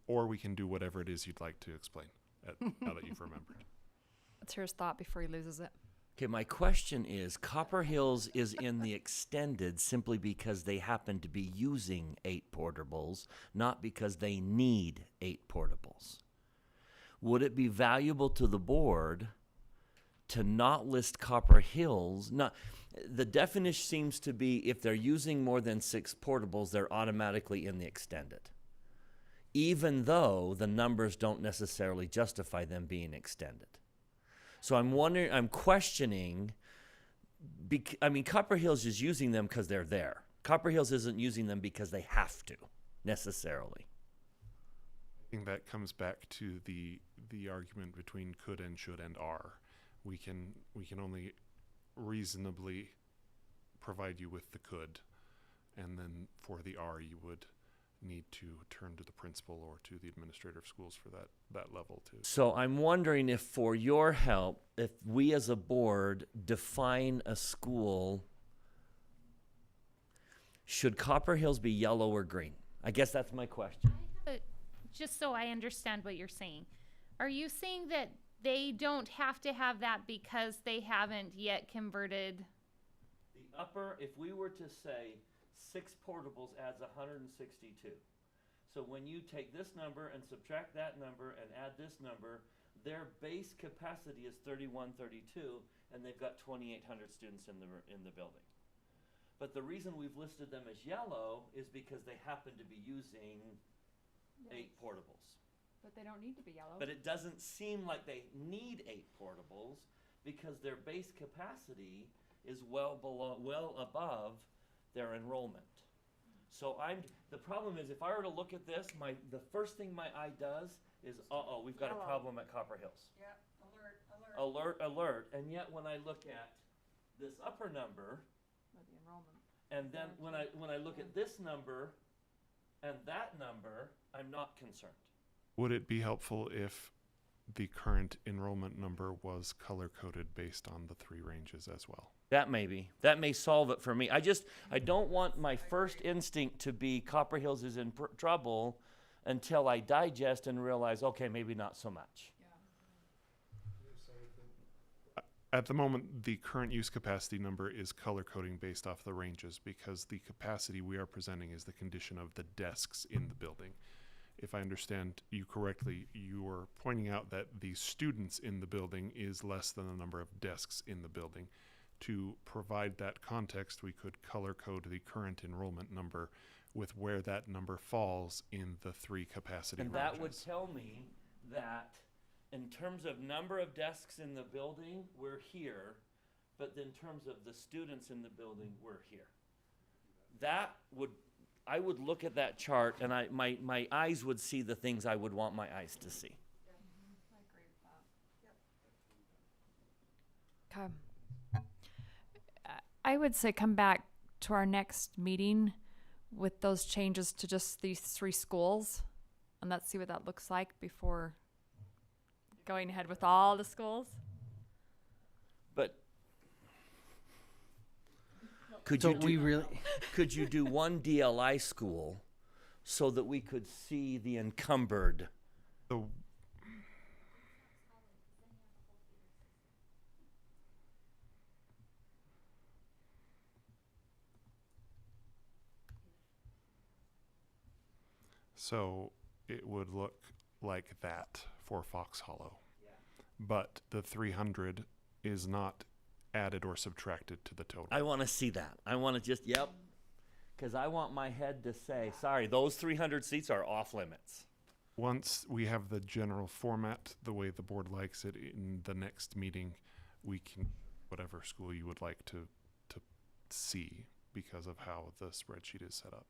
Or we can do whatever it is you'd like to explain now that you've remembered. Let's hear his thought before he loses it. Okay, my question is, Copper Hills is in the extended simply because they happen to be using 8 portables, not because they need 8 portables. Would it be valuable to the board to not list Copper Hills? The definition seems to be if they're using more than 6 portables, they're automatically in the extended, even though the numbers don't necessarily justify them being extended. So I'm questioning, Copper Hills is using them because they're there. Copper Hills isn't using them because they have to, necessarily. I think that comes back to the argument between could and should and are. We can only reasonably provide you with the could, and then for the are you would need to turn to the principal or to the administrator of schools for that level too. So I'm wondering if, for your help, if we as a board define a school, should Copper Hills be yellow or green? I guess that's my question. Just so I understand what you're saying, are you saying that they don't have to have that because they haven't yet converted? The upper, if we were to say 6 portables adds 162. So when you take this number and subtract that number and add this number, their base capacity is 3132, and they've got 2,800 students in the building. But the reason we've listed them as yellow is because they happen to be using 8 portables. But they don't need to be yellow. But it doesn't seem like they need 8 portables because their base capacity is well above their enrollment. So the problem is, if I were to look at this, the first thing my eye does is, we've got a problem at Copper Hills. Yep, alert. Alert. And yet when I look at this upper number, The enrollment. and then when I look at this number and that number, I'm not concerned. Would it be helpful if the current enrollment number was color-coded based on the 3 ranges as well? That may solve it for me. I don't want my first instinct to be Copper Hills is in trouble until I digest and realize, okay, maybe not so much. At the moment, the current use capacity number is color coding based off the ranges because the capacity we are presenting is the condition of the desks in the building. If I understand you correctly, you are pointing out that the students in the building is less than the number of desks in the building. To provide that context, we could color code the current enrollment number with where that number falls in the 3 capacity And ranges. that would tell me that in terms of number of desks in the building, we're here, but in terms of the students in the building, we're here. I would look at that chart and my eyes would see the things I would want my eyes to see. Okay. I would say come back to our next meeting with those changes to just these 3 schools, and let's see what that looks like before going ahead with all the schools. But could So you do, we really, could you do one DLI school so that we could see the encumbered? The So it would look like that for Fox Hollow. But the 300 is not added or subtracted to the total. I want to see that. I want to just, yep. Because I want my head to say, sorry, those 300 seats are off limits. Once we have the general format, the way the board likes it, in the next meeting, we can, whatever school you would like to see because of how the spreadsheet is set up.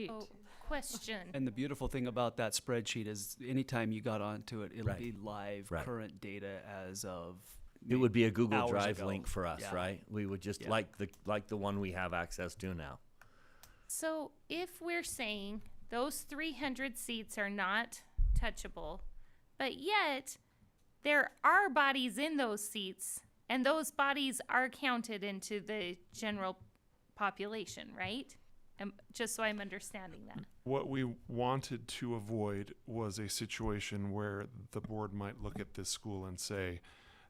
Oh, question. And the beautiful thing about that spreadsheet is anytime you got onto it, it'll Right. be live Right. current data as of. It would be a Google hours Drive ago. link for us, Yeah. right? We would just Yeah. like the one we have access to now. So if we're saying those 300 seats are not touchable, but yet there are bodies in those seats and those bodies are counted into the general population, right? Just so I'm understanding that. What we wanted to avoid was a situation where the board might look at this school and say,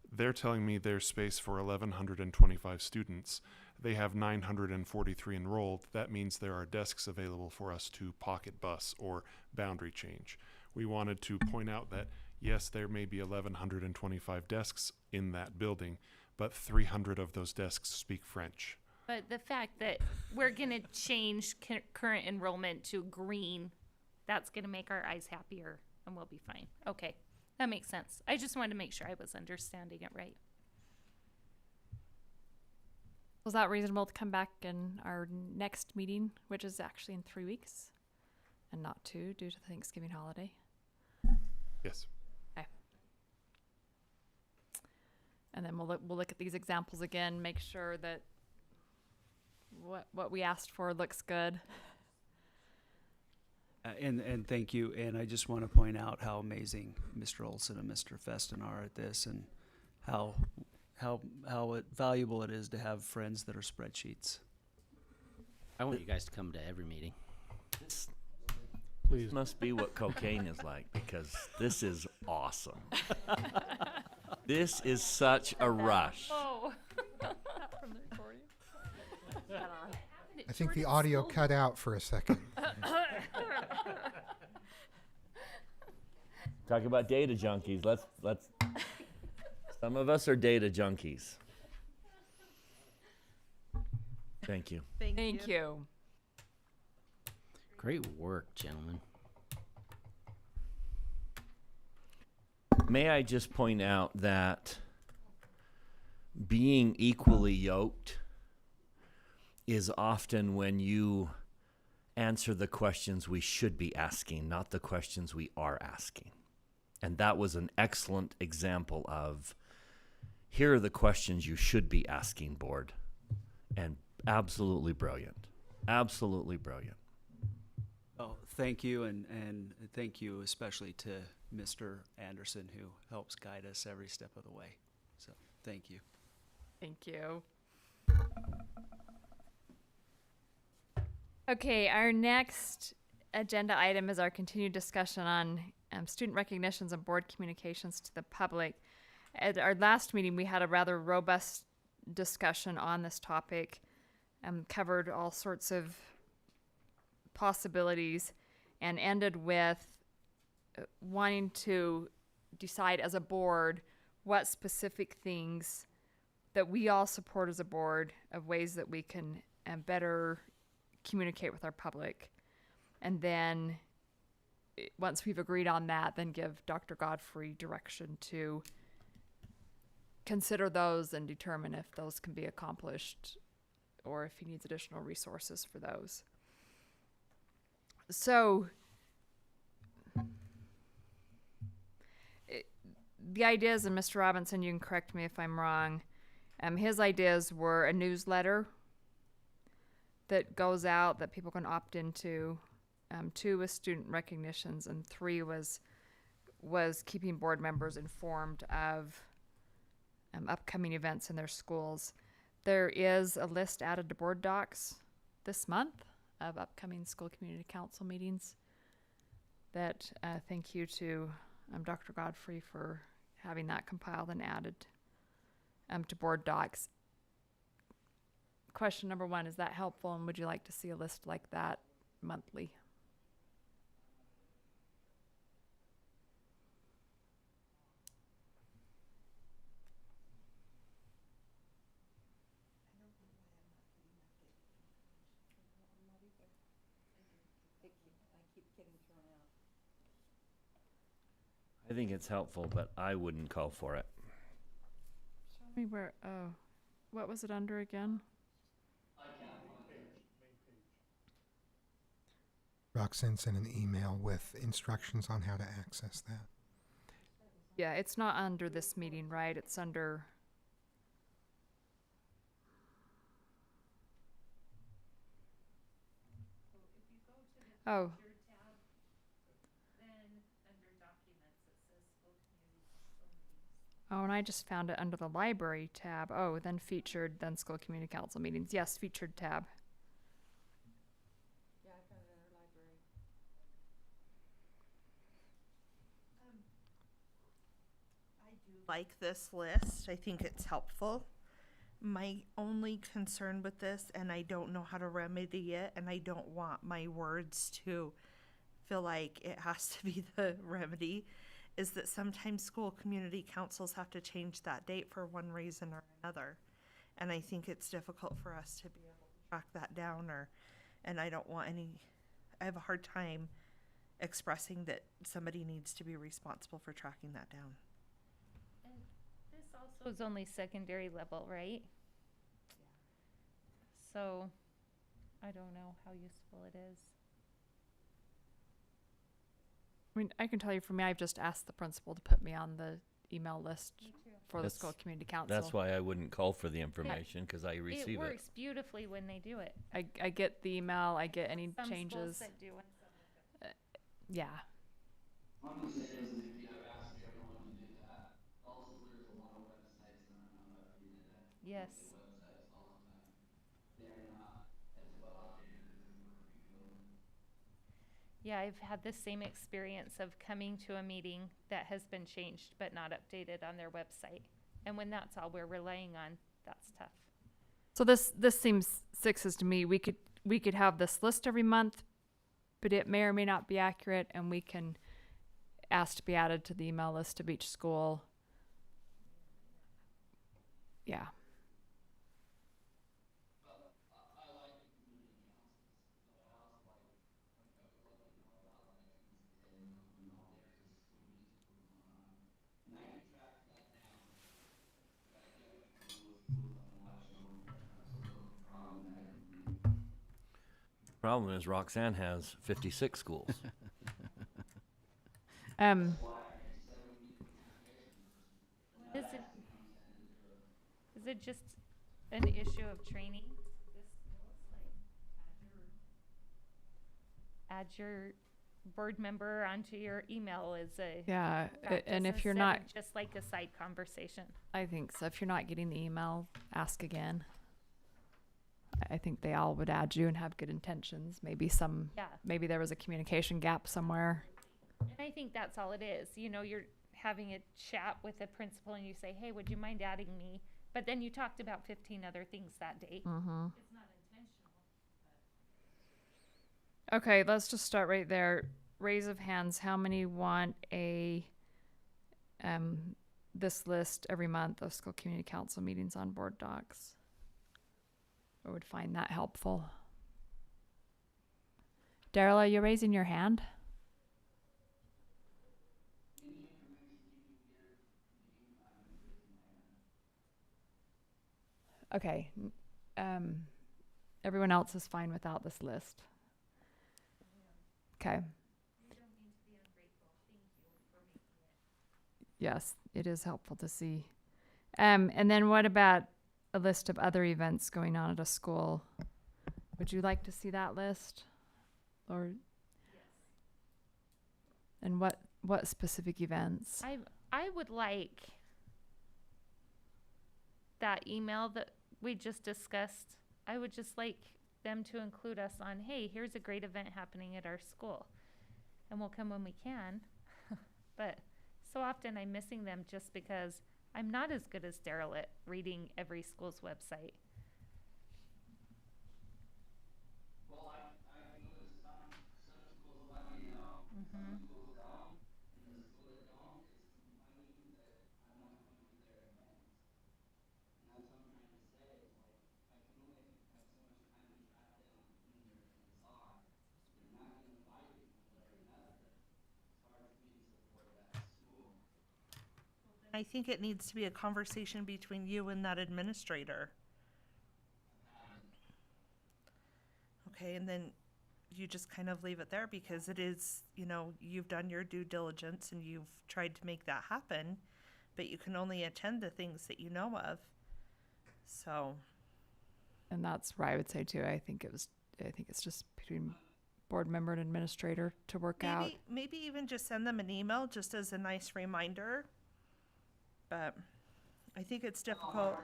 they're telling me there's space for 1,125 students. They have 943 enrolled. That means there are desks available for us to pocket bus or boundary change. We wanted to point out that, yes, there may be 1,125 desks in that building, but 300 of those desks speak French. But the fact that we're going to change current enrollment to green, that's going to make our eyes happier and we'll be fine. Okay, that makes sense. I just wanted to make sure I was understanding it right. Was that reasonable to come back in our next meeting, which is actually in 3 weeks and not 2 due to the Thanksgiving holiday? Yes. Okay. And then we'll look at these examples again, make sure that what we asked for looks good. And thank you. And I just want to point out how amazing Mr. Olson and Mr. Feston are at this, and how valuable it is to have friends that are spreadsheets. I want you guys to come to every meeting. This must be what cocaine is like, because this is awesome. This is such a rush. Oh. From the recording. I think the audio cut out for a second. Talk about data junkies. Let's. Some of us are data junkies. Thank you. Thank you. Great work, gentlemen. May I just point out that being equally yoked is often when you answer the questions we should be asking, not the questions we are asking. And that was an excellent example of, here are the questions you should be asking, board. And absolutely brilliant. Absolutely brilliant. Oh, thank you, and thank you especially to Mr. Anderson, who helps guide us every step of the way. So, thank you. Thank you. Okay, our next agenda item is our continued discussion on student recognitions and board communications to the public. At our last meeting, we had a rather robust discussion on this topic, covered all sorts of possibilities, and ended with wanting to decide as a board what specific things that we all support as a board of ways that we can better communicate with our public. And then once we've agreed on that, then give Dr. Godfrey direction to consider those and determine if those can be accomplished or if he needs additional resources for those. So the ideas, and Mr. Robinson, you can correct me if I'm wrong, his ideas were a newsletter that goes out that people can opt into, 2 was student recognitions, and 3 was keeping board members informed of upcoming events in their schools. There is a list added to board docs this month of upcoming school community council meetings that thank you to Dr. Godfrey for having that compiled and added to board docs. Question number 1, is that helpful, and would you like to see a list like that monthly? I think it's helpful, but I wouldn't call for it. Show me where, what was it under again? Roxanne sent an email with instructions on how to access that. Yeah, it's not under this meeting, right? It's under... Oh. Oh, and I just found it under the library tab. Oh, then featured, then school community council meetings. Yes, featured tab. Yeah, I found it in our library. I do like this list. I think it's helpful. My only concern with this, and I don't know how to remedy it, and I don't want my words to feel like it has to be the remedy, is that sometimes school community councils have to change that date for one reason or another. And I think it's difficult for us to be able to track that down, and I don't want I have a hard time expressing that somebody needs to be responsible for tracking that down. And this also is only secondary level, right? So I don't know how useful it is. I mean, I can tell you for me, I've just asked the principal to put me on the email list for the school community council. That's why I wouldn't call for the information, because I receive it. It works beautifully when they do it. I get the email, I get any Some changes. schools that do and some that don't. Yeah. Yes. Yeah, I've had the same experience of coming to a meeting that has been changed but not updated on their website. And when that's all we're relying on, that's tough. So this seems sixes to me. We could have this list every month, but it may or may not be accurate, and we can ask to be added to the email list of each school. Yeah. Problem is Roxanne has 56 schools. Is it just an issue of training? Add your board member onto your email is a Yeah, and if practice you're instead not, of just like a side conversation. I think so. If you're not getting the email, ask again. I think they all would add you and have good intentions. Maybe Yeah. maybe there was a communication gap somewhere. And I think that's all it is. You know, you're having a chat with the principal and you say, hey, would you mind adding me? But then you talked about 15 other things that day. Mm-hmm. It's not intentional. Okay, let's just start right there. Raise of hands. How many want this list every month of school community council meetings on board docs? Or would find that helpful? Daryl, are you raising your hand? Okay. Everyone else is fine without this list. Okay. Yes, it is helpful to see. And then what about a list of other events going on at a school? Would you like to see that list? Or and what specific events? I would like that email that we just discussed. I would just like them to include us on, hey, here's a great event happening at our school. And we'll come when we can. But so often I'm missing them just because I'm not as good as Daryl at reading every school's website. Mm-hmm. I think it needs to be a conversation between you and that administrator. Okay, and then you just kind of leave it there because it is, you've done your due diligence and you've tried to make that happen, but you can only attend the things that you know of. So. And that's where I would say too. I think it's just between board member and administrator to work out. Maybe even just send them an email just as a nice reminder. But I think it's difficult.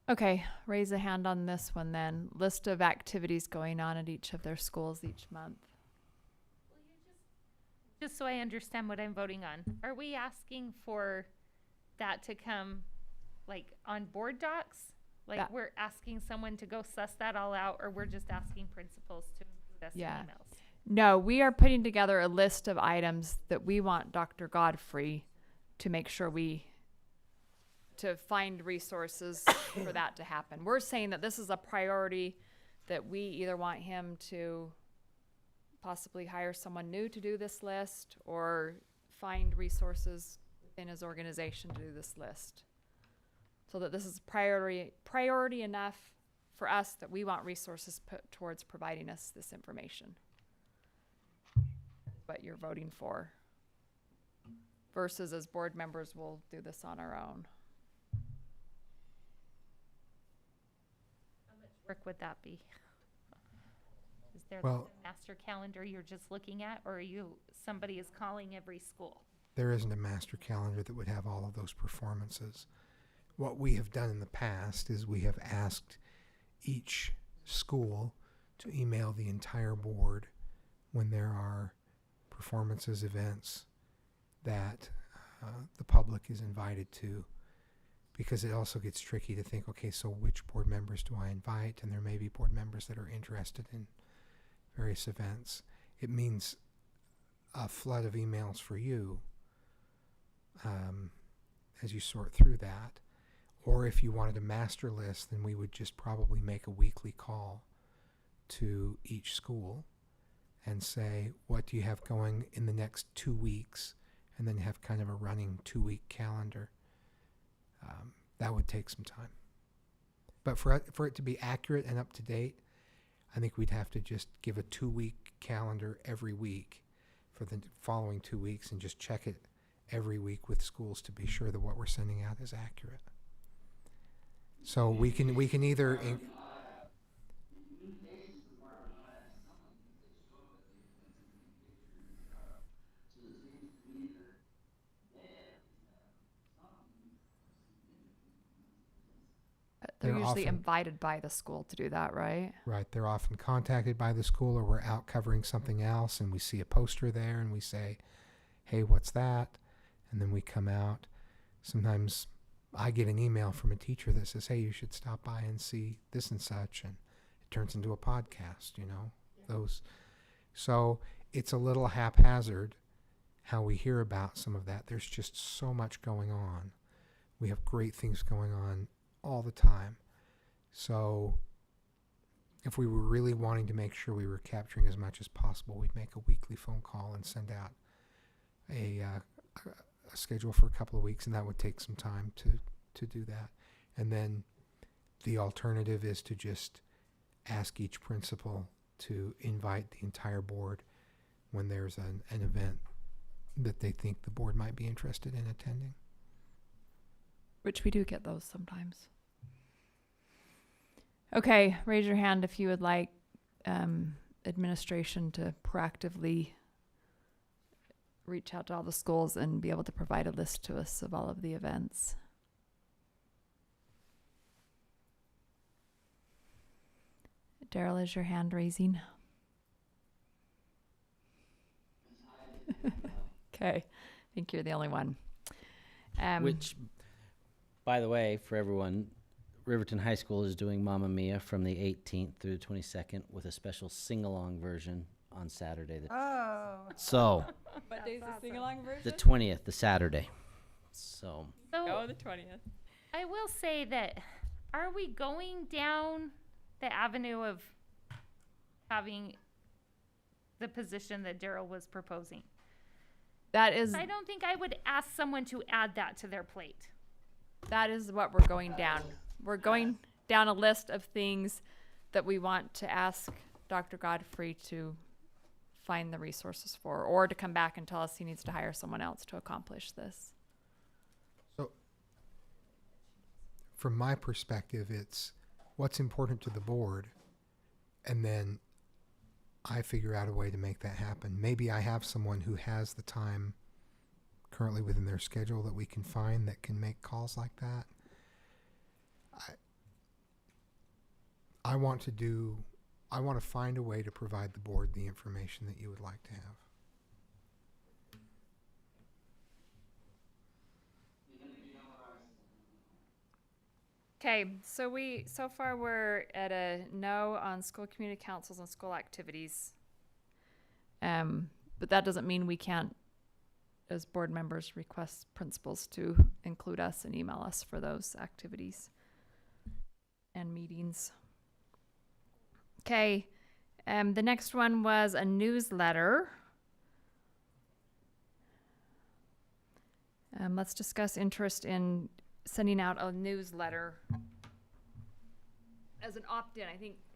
Okay, raise a hand on this one then. List of activities going on at each of their schools each month. Just so I understand what I'm voting on, are we asking for that to come like on board docs? Like we're asking someone to go suss that all out, or we're just asking principals to include us in emails? No, we are putting together a list of items that we want Dr. Godfrey to make sure to find resources for that to happen. We're saying that this is a priority, that we either want him to possibly hire someone new to do this list or find resources in his organization to do this list. So that this is priority enough for us that we want resources put towards providing us this information. What you're voting for. Versus as board members, we'll do this on our own. How much work would that be? Is there Well, a master calendar you're just looking at, or somebody is calling every school? There isn't a master calendar that would have all of those performances. What we have done in the past is we have asked each school to email the entire board when there are performances, events that the public is invited to, because it also gets tricky to think, okay, so which board members do I invite? And there may be board members that are interested in various events. It means a flood of emails for you as you sort through that. Or if you wanted a master list, then we would just probably make a weekly call to each school and say, what do you have going in the next 2 weeks? And then have kind of a running 2-week calendar. That would take some time. But for it to be accurate and up to date, I think we'd have to just give a 2-week calendar every week for the following 2 weeks and just check it every week with schools to be sure that what we're sending out is accurate. So we can either They're They're usually often- invited by the school to do that, right? Right. They're often contacted by the school, or we're out covering something else and we see a poster there and we say, hey, what's that? And then we come out. Sometimes I get an email from a teacher that says, hey, you should stop by and see this and such. And it turns into a podcast, those. So it's a little haphazard how we hear about some of that. There's just so much going on. We have great things going on all the time. So if we were really wanting to make sure we were capturing as much as possible, we'd make a weekly phone call and send out a schedule for a couple of weeks, and that would take some time to do that. And then the alternative is to just ask each principal to invite the entire board when there's an event that they think the board might be interested in attending. Which we do get those sometimes. Okay, raise your hand if you would like administration to proactively reach out to all the schools and be able to provide a list to us of all of the events. Daryl, is your hand raising? Okay, I think you're the only one. Which, by the way, for everyone, Riverton High School is doing Mamma Mia from the 18th through the 22nd with a special sing-along version on Saturday. So, What day's the sing-along version? the 20th, the Saturday. So, So the 20th. I will say that, are we going down the avenue of having the position that Daryl was proposing? That is I don't think I would ask someone to add that to their plate. That is what we're going down. We're going down a list of things that we want to ask Dr. Godfrey to find the resources for, or to come back and tell us he needs to hire someone else to accomplish this. So from my perspective, it's what's important to the board, and then I figure out a way to make that happen. Maybe I have someone who has the time currently within their schedule that we can find that can make calls like that. I want to find a way to provide the board the information that you would like to have. Okay, so far we're at a no on school community councils and school activities. But that doesn't mean we can't, as board members, request principals to include us and email us for those activities and meetings. Okay, the next one was a newsletter. Let's discuss interest in sending out a newsletter as an opt-in.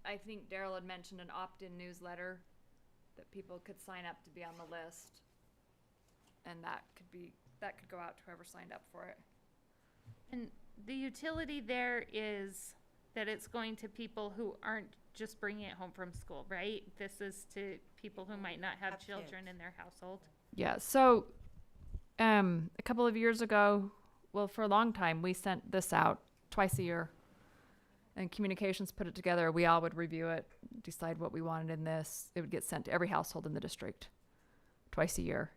I think Daryl had mentioned an opt-in newsletter that people could sign up to be on the list, and that could go out to whoever signed up for it. And the utility there is that it's going to people who aren't just bringing it home from school, right? This is to people who might not have children in their household. Yeah, so a couple of years ago, well, for a long time, we sent this out twice a year. And communications put it together. We all would review it, decide what we wanted in this. It would get sent to every household in the district twice a year.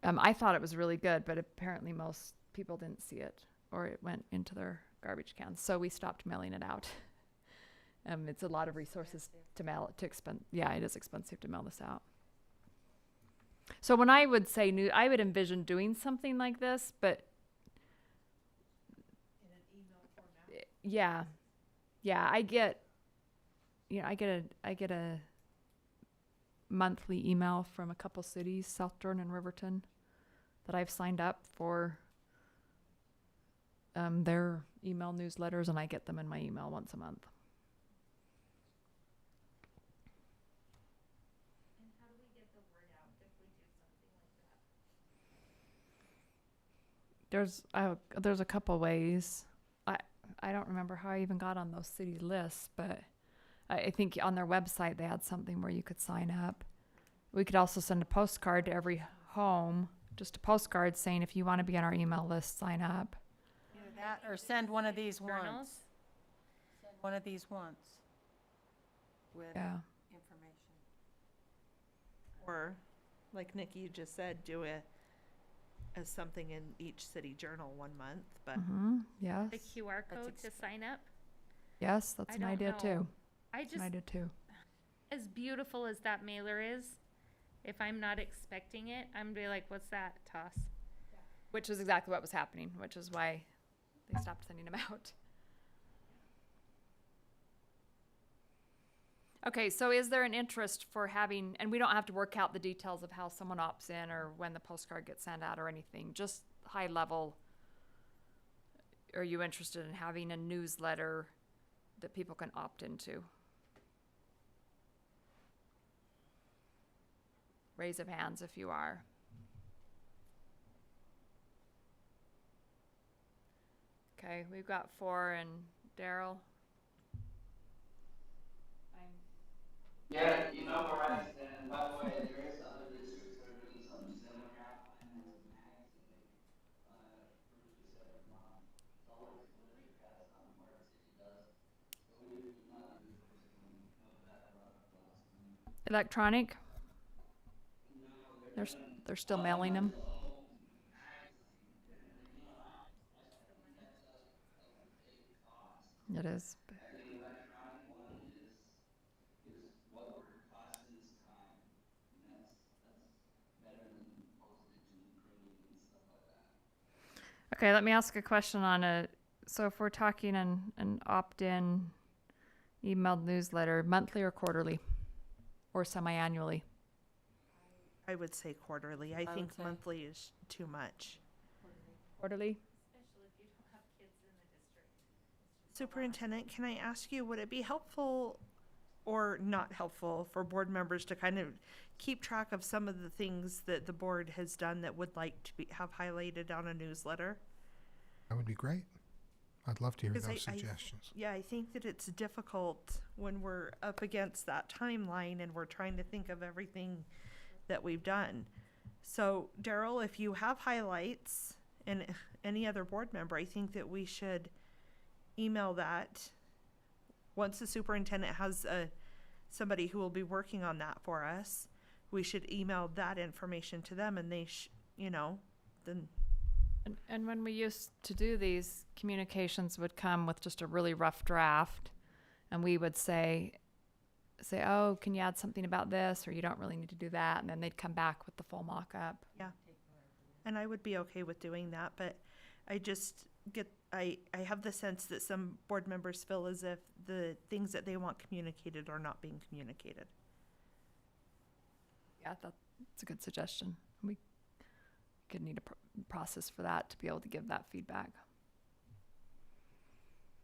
I thought it was really good, but apparently most people didn't see it, or it went into their garbage cans. So we stopped mailing it out. It's a lot of resources to mail it, yeah, it is expensive to mail this out. So when I would say I would envision doing something like this, but in an email format. Yeah, I get a monthly email from a couple cities, South Jordan and Riverton, that I've signed up for their email newsletters, and I get them in my email once a month. There's a couple ways. I don't remember how I even got on those city lists, but I think on their website they had something where you could sign up. We could also send a postcard to every home, just a postcard saying if you want to be on our email list, sign up. That or send one of these Journals? once. Send one of these once with Yeah. information. Or, like Nikki you just said, do it as something in each city journal 1 month, but Mm-hmm. Yes. The QR That's code to sign up? Yes, that's I an don't idea know. too. I That's an just, idea too. as beautiful as that mailer is, if I'm not expecting it, I'm gonna be like, what's that? Toss. Which is exactly what was happening, which is why they stopped sending them out. Okay, so is there an interest for having, and we don't have to work out the details of how someone opts in or when the postcard gets sent out or anything, just high level. Are you interested in having a newsletter that people can opt into? Raise of hands if you are. Okay, we've got 4 and Daryl. Yeah, you know where I stand. By the way, there is other districts that are doing something similar. Appleton has a magazine they produced every month. Salt Lake School District has some, Park City does. So we not be the first one. Know that brought up last time. Electronic? No, They're still mailing them? It is. Okay, let me ask a question on a, so if we're talking an opt-in emailed newsletter, monthly or quarterly? Or semi-annually? I would say quarterly. I would think say- monthly is too much. Quarterly? Especially if you don't have kids in the district. Superintendent, can I ask you, would it be helpful or not helpful for board members to kind of keep track of some of the things that the board has done that would like to have highlighted on a newsletter? That would be great. I'd love to hear Because those I suggestions. yeah, I think that it's difficult when we're up against that timeline and we're trying to think of everything that we've done. So Daryl, if you have highlights and any other board member, I think that we should email that. Once the superintendent has somebody who will be working on that for us, we should email that information to them and they then And when we used to do these, communications would come with just a really rough draft, and we would say, oh, can you add something about this, or you don't really need to do that, and then they'd come back with the full mock-up. yeah. And I would be okay with doing that, but I just I have the sense that some board members feel as if the things that they want communicated are not being communicated. Yeah, that's a good suggestion. We could need a process for that to be able to give that feedback.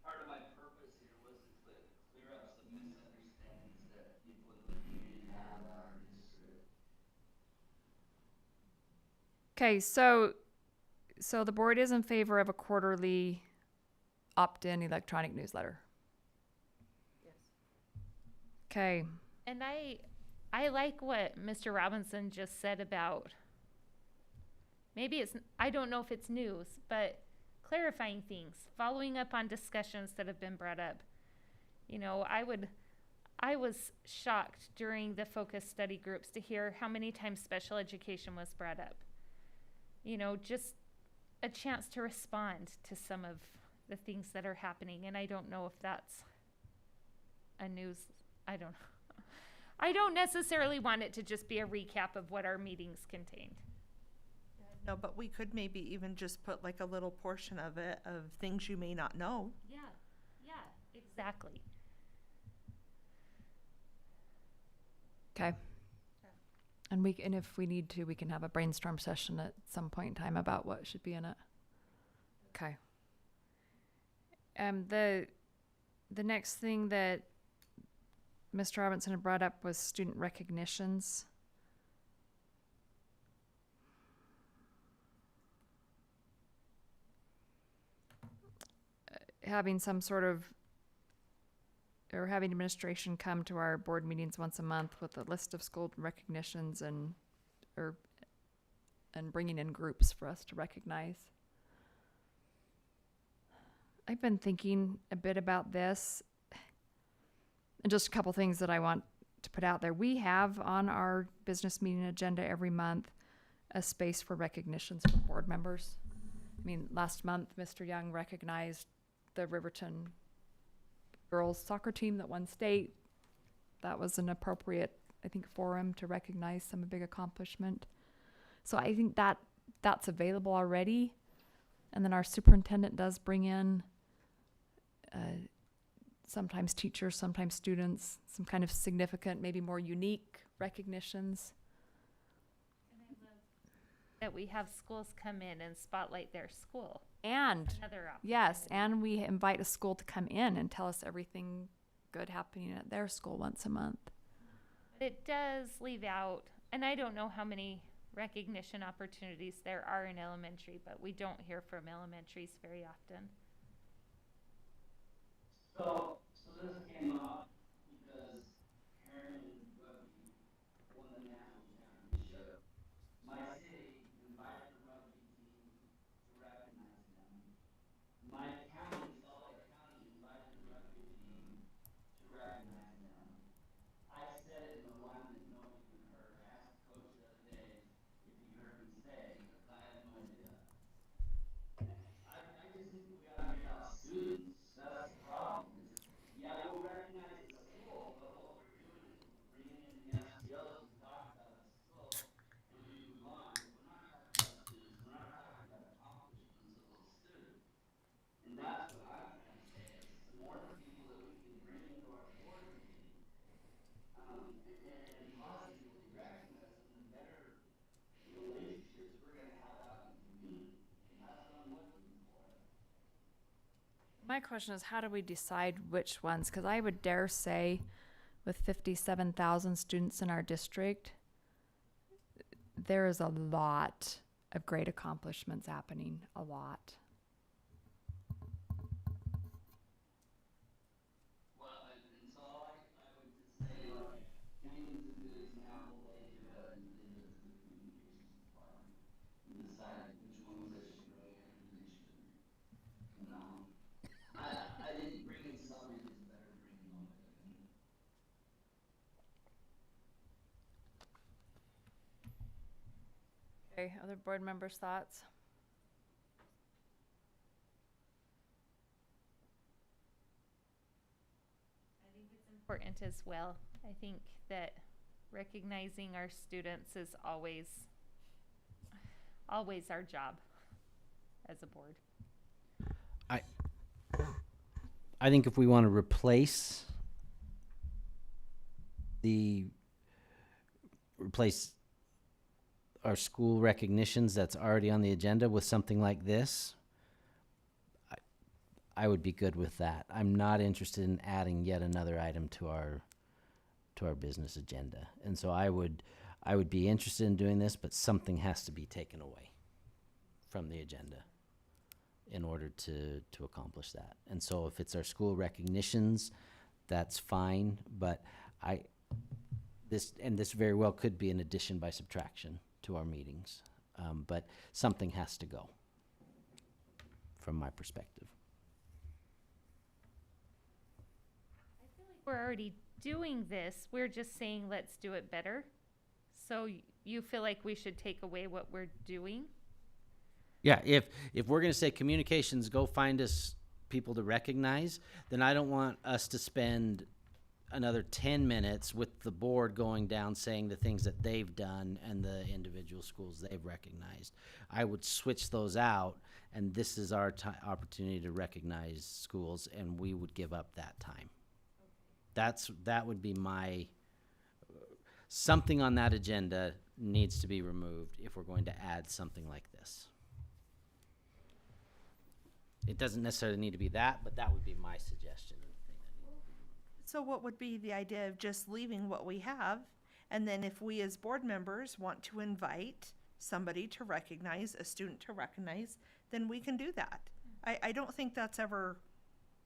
Part of my purpose here was to clear up some misunderstandings that people in the community have about our district. Okay, so the board is in favor of a quarterly opt-in electronic newsletter. Yes. Okay, And I like what Mr. Robinson just said about, maybe it's, I don't know if it's news, but clarifying things, following up on discussions that have been brought up. You know, I was shocked during the focus study groups to hear how many times special education was brought up. You know, just a chance to respond to some of the things that are happening. And I don't know if that's a news, I don't know. I don't necessarily want it to just be a recap of what our meetings contained. No, but we could maybe even just put like a little portion of it of things you may not know. Yeah, exactly. okay. And if we need to, we can have a brainstorm session at some point in time about what should be in it. Okay. The next thing that Mr. Robinson had brought up was student recognitions. Having some sort of, or having administration come to our board meetings once a month with a list of school recognitions and bringing in groups for us to recognize. I've been thinking a bit about this, and just a couple things that I want to put out there. We have on our business meeting agenda every month a space for recognitions for board members. I mean, last month, Mr. Young recognized the Riverton girls soccer team that won state. That was an appropriate, I think, forum to recognize some big accomplishment. So I think that that's available already. And then our superintendent does bring in sometimes teachers, sometimes students, some kind of significant, maybe more unique recognitions. That we have schools come in and spotlight their school. And Another yes, and we invite a school to come in and tell us everything good happening at their school once a month. But it does leave out, and I don't know how many recognition opportunities there are in elementary, but we don't hear from elementaries very often. So this came up because Aaron Rugby won the national championship. My city invited the rugby team to recognize them. My county, Salt Lake County, invited the rugby team to recognize them. I said it in the line that nobody even heard. I asked Coach the other day if he heard me say, because I had no idea. I just think we gotta make out students. That's the problem. Yeah, we'll recognize the school, but what we're doing is bringing in the STLs and talk about the school, and we move on. We're not talking about students. We're not talking about accomplishments of those students. And that's what I'm trying to say is the more people that we can bring into our board meeting, and positively recognize them, the better relationships we're gonna have out in the community. And that's what I'm looking for. My question is, how do we decide which ones? Because I would dare say, with 57,000 students in our district, there is a lot of great accomplishments happening. A lot. Well, and so I would just say, like, Kennington's a good example. They do it in the communications department. And decide which ones they should bring in and they shouldn't. You know, I think bringing somebody is better than bringing nobody. Okay, other board members' thoughts? I think it's important as well. I think that recognizing our students is always our job as a board. I think if we want to replace our school recognitions that's already on the agenda with something like this, I would be good with that. I'm not interested in adding yet another item to our business agenda. And so I would be interested in doing this, but something has to be taken away from the agenda in order to accomplish that. And so if it's our school recognitions, that's fine, but this very well could be an addition by subtraction to our meetings. But something has to go from my perspective. I feel like we're already doing this. We're just saying, let's do it better. So you feel like we should take away what we're doing? Yeah, if we're going to say communications, go find us people to recognize, then I don't want us to spend another 10 minutes with the board going down saying the things that they've done and the individual schools they've recognized. I would switch those out, and this is our opportunity to recognize schools, and we would give up that time. That would be my something on that agenda needs to be removed if we're going to add something like this. It doesn't necessarily need to be that, but that would be my suggestion. So what would be the idea of just leaving what we have? And then if we as board members want to invite somebody to recognize, a student to recognize, then we can do that. I don't think that's ever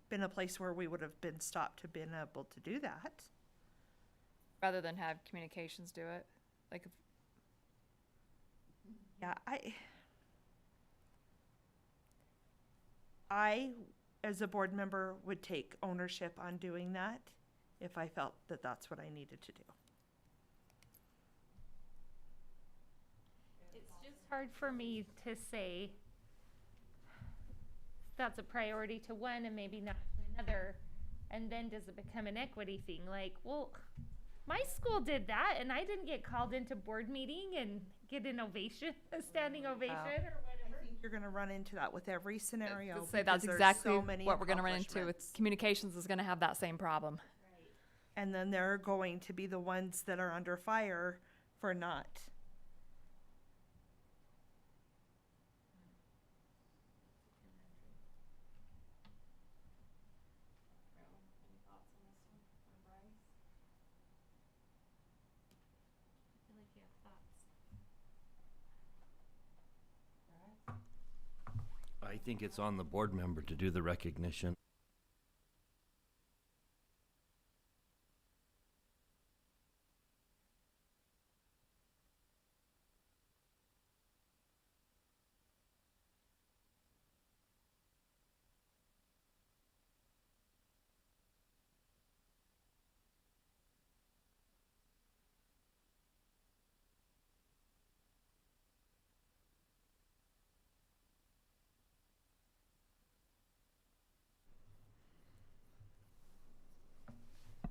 been a place where we would have been stopped to been able to do that. Rather than have communications do it? Like, Yeah, I as a board member, would take ownership on doing that if I felt that that's what I needed to do. It's just hard for me to say that's a priority to one and maybe not to another. And then does it become an equity thing? Like, well, my school did that and I didn't get called into board meeting and get an ovation, a standing ovation or whatever. I think you're gonna run into that with every scenario. Let's say that's because there's exactly so many what we're going to run into. accomplishments. With communications is going to have that same problem. And then there are going to be the ones that are under fire for not. I think it's on the board member to do the recognition.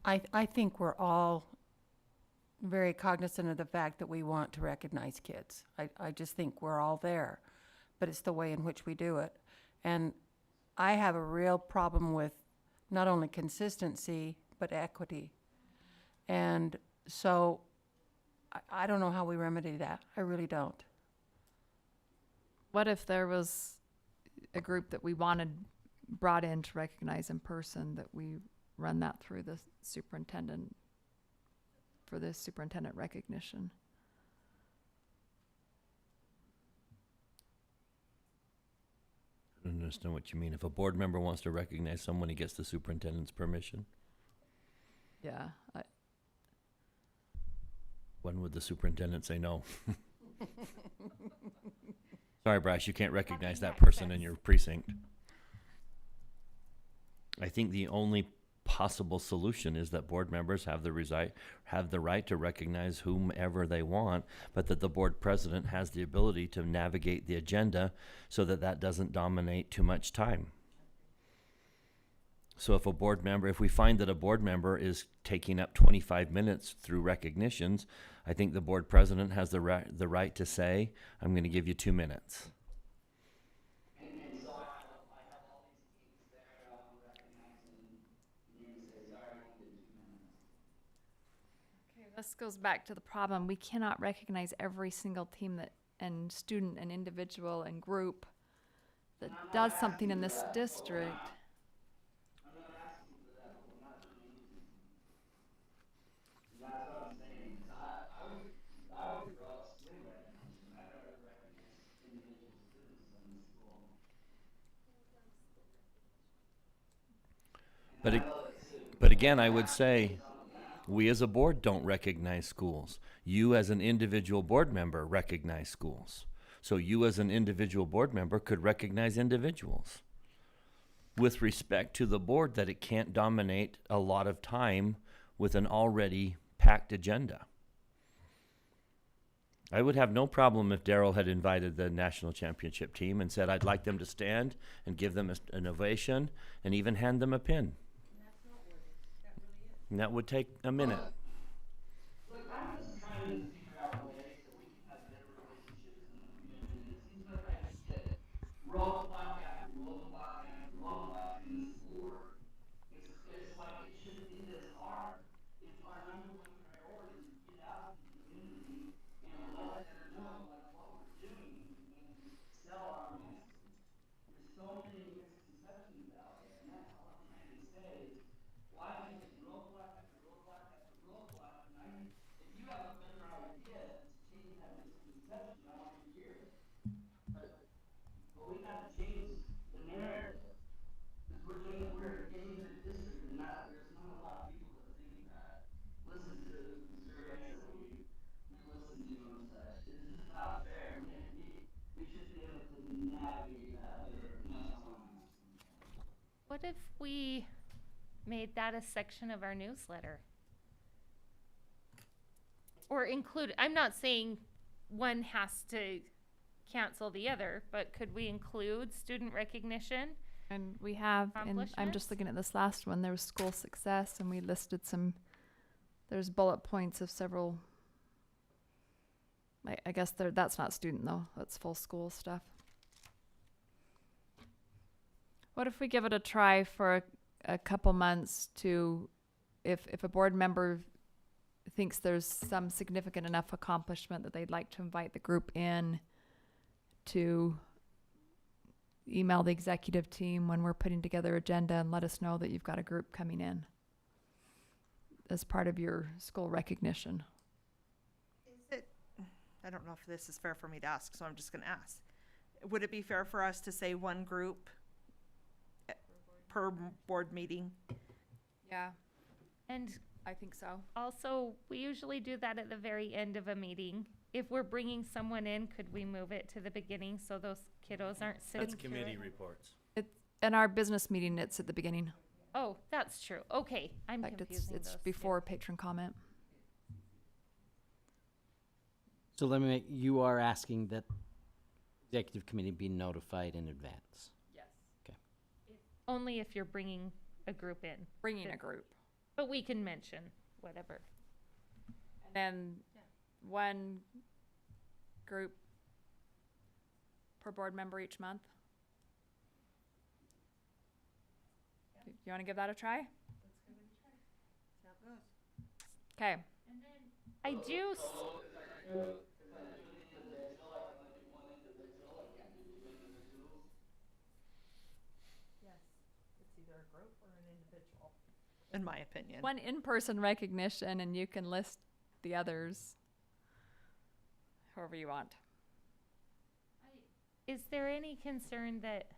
I think we're all very cognizant of the fact that we want to recognize kids. I just think we're all there, but it's the way in which we do it. And I have a real problem with not only consistency, but equity. And so I don't know how we remedy that. I really don't. What if there was a group that we wanted brought in to recognize in person, that we run that through the superintendent for the superintendent recognition? I don't understand what you mean. If a board member wants to recognize someone, he gets the superintendent's permission. Yeah. When would the superintendent say no? Sorry, Bryce, you can't recognize that person in your precinct. I think the only possible solution is that board members have the right to recognize whomever they want, but that the board president has the ability to navigate the agenda so that that doesn't dominate too much time. So if we find that a board member is taking up 25 minutes through recognitions, I think the board president has the right to say, I'm going to give you 2 minutes. This goes back to the problem. We cannot recognize every single team that and student and individual and group that does something in this district. But again, I would say, we as a board don't recognize schools. You as an individual board member recognize schools. So you as an individual board member could recognize individuals. With respect to the board, that it can't dominate a lot of time with an already packed agenda. I would have no problem if Daryl had invited the national championship team and said, I'd like them to stand and give them an ovation and even hand them a pin. And that would take a minute. Look, I'm just trying to figure out ways that we can have better relationships in the community. It seems like I just get roadblock after roadblock after roadblock in this board. It's like it shouldn't be this hard. If our number one priority is to get out to the community and let them know like what we're doing and sell our message. There's so many misconceptions out there, and that's all I'm trying to say is why is it roadblock after roadblock after roadblock? And if you have a better idea to change that misconception, I want to hear it. But we got to change the narrative. Because we're getting to the district and there's not a lot of people that think that. Listen to the surveys that we listen to and such. It's just not fair. We should be able to navigate that better. And that's all I'm asking. What if we made that a section of our newsletter? Or include, I'm not saying one has to cancel the other, but could we include student recognition? And we have, and I'm Accomplishments? just looking at this last one, there was school success, and we listed some, there's bullet points of several. I guess that's not student though, that's full school stuff. What if we give it a try for a couple months to, if a board member thinks there's some significant enough accomplishment that they'd like to invite the group in to email the executive team when we're putting together agenda and let us know that you've got a group coming in as part of your school recognition. I don't know if this is fair for me to ask, so I'm just gonna ask. Would it be fair for us to say one group per board meeting? Yeah, And I think so. also, we usually do that at the very end of a meeting. If we're bringing someone in, could we move it to the beginning so those kiddos aren't sitting That's through committee it? reports. In our business meeting, it's at the beginning. Oh, that's true. Okay, I'm In fact, confusing it's those two. before patron comment. So let me make, you are asking that executive committee be notified in advance. Yes. Only if you're bringing a group in. Bringing That- a group. But we can mention whatever. And then one group per board member each month. You want to give that a try? Okay. I do. In my opinion. One in-person recognition, and you can list the others however you want. Is there any concern that,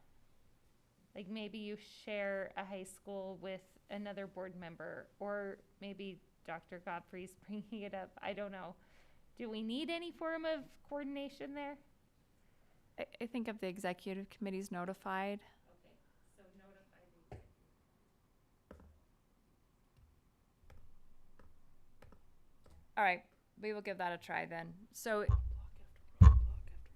like, maybe you share a high school with another board member, or maybe Dr. Godfrey's bringing it up? I don't know. Do we need any form of coordination there? I think if the executive committee's notified, Okay, so notify the executive. all right, we will give that a try then. So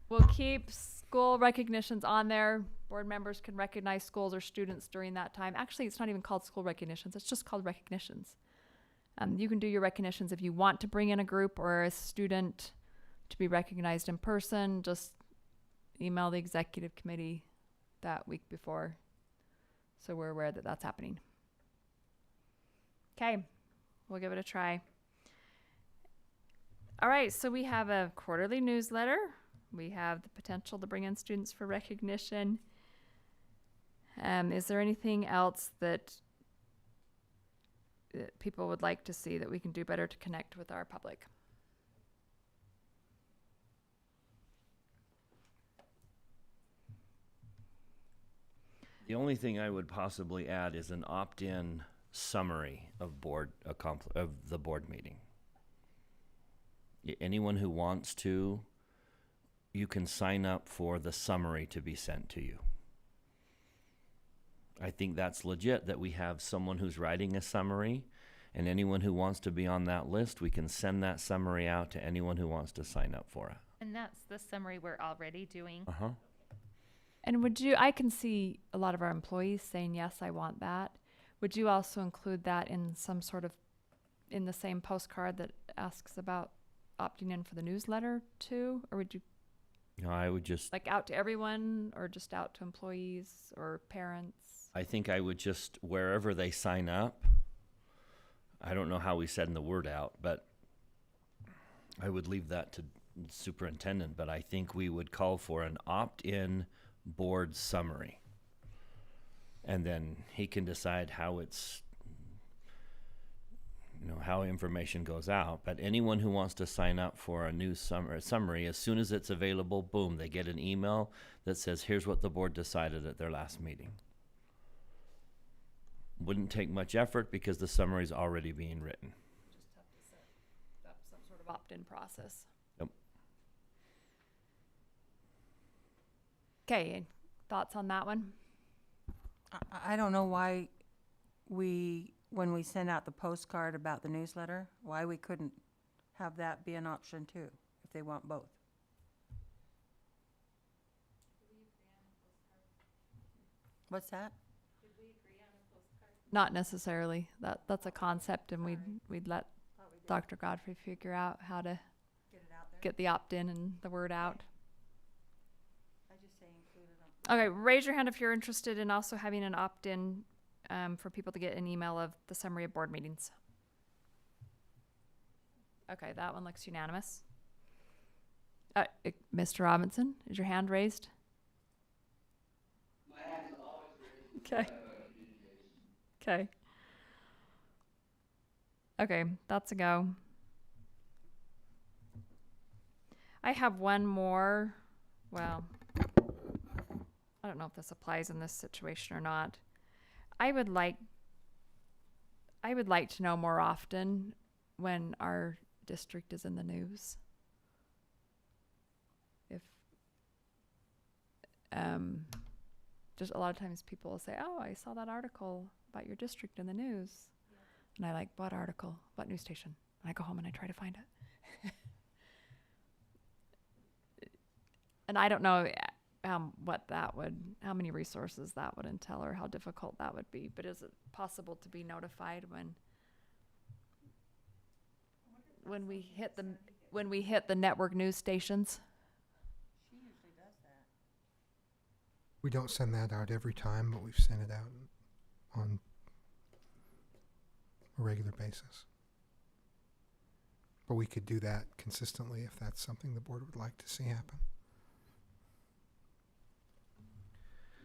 we'll keep school recognitions on there. Board members can recognize schools or students during that time. Actually, it's not even called school recognitions. It's just called recognitions. You can do your recognitions if you want to bring in a group or a student to be recognized in person. Just email the executive committee that week before so we're aware that that's happening. Okay, we'll give it a try. All right, so we have a quarterly newsletter. We have the potential to bring in students for recognition. Is there anything else that people would like to see that we can do better to connect with our public? The only thing I would possibly add is an opt-in summary of of the board meeting. Anyone who wants to, you can sign up for the summary to be sent to you. I think that's legit that we have someone who's writing a summary, and anyone who wants to be on that list, we can send that summary out to anyone who wants to sign up for it. And that's the summary we're already doing. Uh-huh. And I can see a lot of our employees saying, yes, I want that. Would you also include that in some sort of, in the same postcard that asks about opting in for the newsletter too? Or would you I would just, like out to everyone or just out to employees or parents? I think I would just, wherever they sign up, I don't know how we send the word out, but I would leave that to superintendent, but I think we would call for an opt-in board summary. And then he can decide how it's, how information goes out. But anyone who wants to sign up for a new summary, as soon as it's available, boom, they get an email that says, here's what the board decided at their last meeting. Wouldn't take much effort because the summary is already being written. Just have to set up some sort of opt-in process. Yep. Okay, thoughts on that one? I don't know why when we send out the postcard about the newsletter, why we couldn't have that be an option too, if they want both. What's that? Not necessarily. That's a concept, and we'd let Dr. Godfrey figure out how to get the opt-in and the word out. I just say include it on. Okay, raise your hand if you're interested in also having an opt-in for people to get an email of the summary of board meetings. Okay, that one looks unanimous. Mr. Robinson, is your hand raised? My hand's always raised. Okay. Okay. Okay, that's a go. I have one more. Well, I don't know if this applies in this situation or not. I would like to know more often when our district is in the news. If just a lot of times people will say, "Oh, I saw that article about your district in the news," and I like, "What article? What news station?" And I go home and I try to find it. And I don't know how many resources that would entail or how difficult that would be. But is it possible to be notified when we hit the network news stations? She usually does that. We don't send that out every time, but we've sent it out on a regular basis. But we could do that consistently if that's something the board would like to see happen.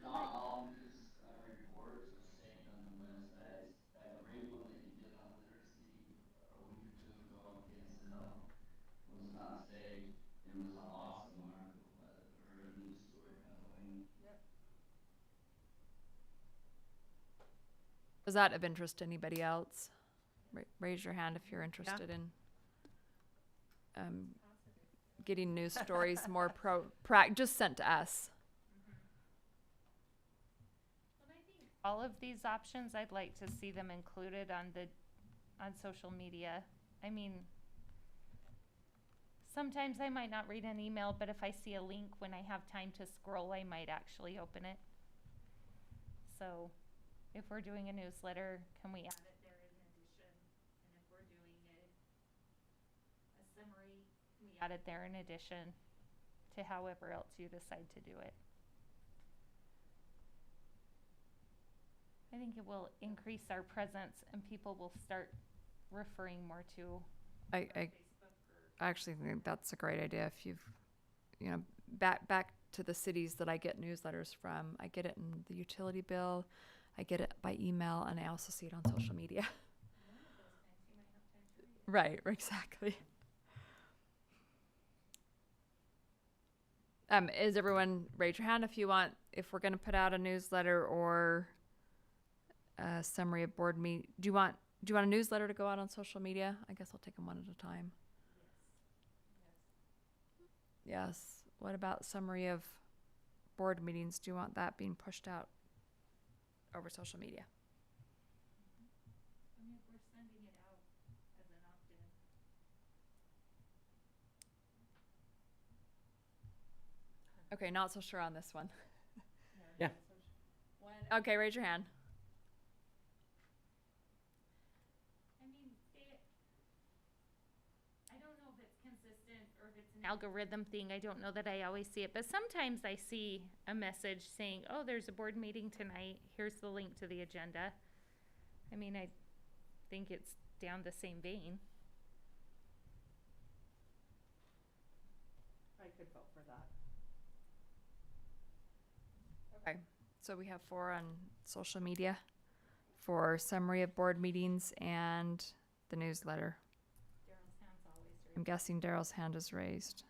Not all news reports are staying on the website. That great one that you did on literacy a week or two ago on KSL was not staged. It was an awesome article or a news story, by the way. Yep. Is that of interest to anybody else? Raise your hand if you're interested in getting news stories more just sent to us. All of these options, I'd like to see them included on social media. I mean, sometimes I might not read an email, but if I see a link when I have time to scroll, I might actually open it. So if we're doing a newsletter, can we add it there in addition? And if we're doing a summary, can we add it there in addition to however else you decide to do it? I think it will increase our presence and people will start referring more to I actually think that's a great idea. If you've, back to the cities that I get newsletters from, I get it in the utility bill, I get it by email, and I also see it on social media. Right, exactly. Is everyone, raise your hand if we're going to put out a newsletter or a summary of board meet. Do you want a newsletter to go out on social media? I guess I'll take them one at a time. Yes. What about summary of board meetings? Do you want that being pushed out over social media? I mean, if we're sending it out as an opt-in. Okay, not so sure on this one. Yeah. Okay, raise your hand. I don't know if it's consistent or if it's an algorithm thing. I don't know that I always see it, but sometimes I see a message saying, "Oh, there's a board meeting tonight. Here's the link to the agenda." I mean, I think it's down the same vein. I could vote for that. Okay, so we have 4 on social media for summary of board meetings and the newsletter. Daryl's hand's always raised. I'm guessing Daryl's hand is raised.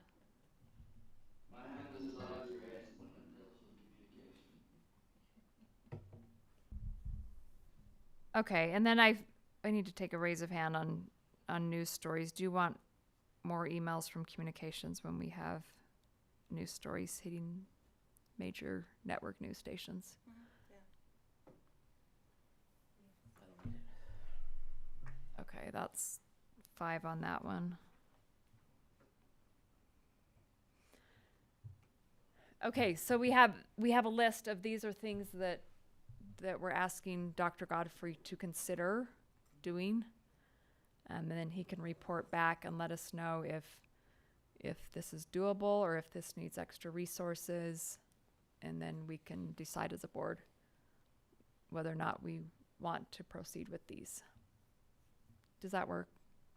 My hand is always raised when it deals with communication. Okay, and then I need to take a raise of hand on news stories. Do you want more emails from communications when we have news stories hitting major network news stations? Yeah. that's 5 on that one. Okay, so we have a list of these are things that we're asking Dr. Godfrey to consider doing. And then he can report back and let us know if this is doable or if this needs extra resources. And then we can decide as a board whether or not we want to proceed with these. Does that work,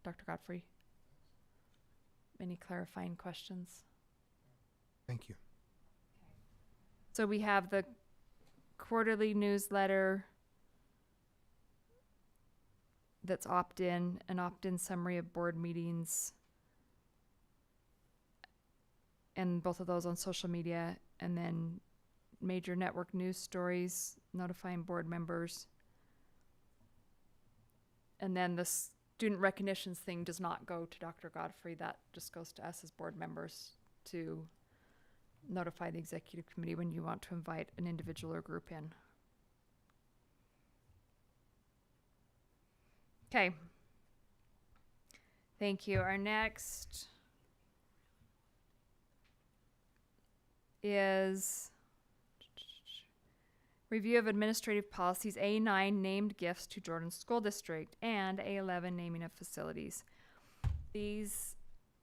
Dr. Godfrey? Any clarifying questions? Thank you. So we have the quarterly newsletter that's opt-in, an opt-in summary of board meetings, and both of those on social media, and then major network news stories notifying board members. And then the student recognitions thing does not go to Dr. Godfrey. That just goes to us as board members to notify the executive committee when you want to invite an individual or group in. Okay. Thank you. Our next is review of administrative policies A9 named gifts to Jordan School District and A11 naming of facilities. These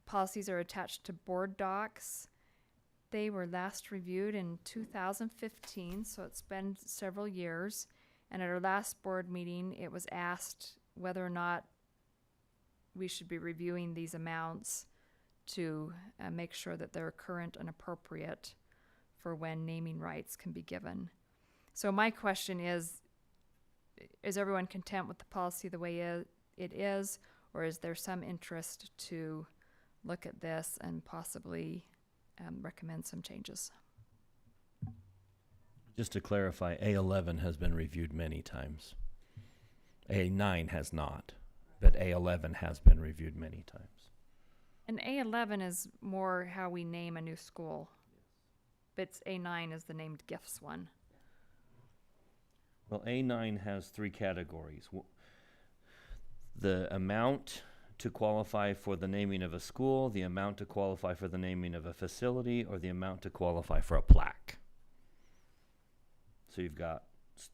policies are attached to board docs. They were last reviewed in 2015, so it's been several years. And at our last board meeting, it was asked whether or not we should be reviewing these amounts to make sure that they're current and appropriate for when naming rights can be given. So my question is everyone content with the policy the way it is, or is there some interest to look at this and possibly recommend some changes? Just to clarify, A11 has been reviewed many times. A9 has not, but A11 has been reviewed many times. And A11 is more how we name a new school. But A9 is the named gifts one. Well, A9 has 3 categories. The amount to qualify for the naming of a school, the amount to qualify for the naming of a facility, or the amount to qualify for a plaque. So you've got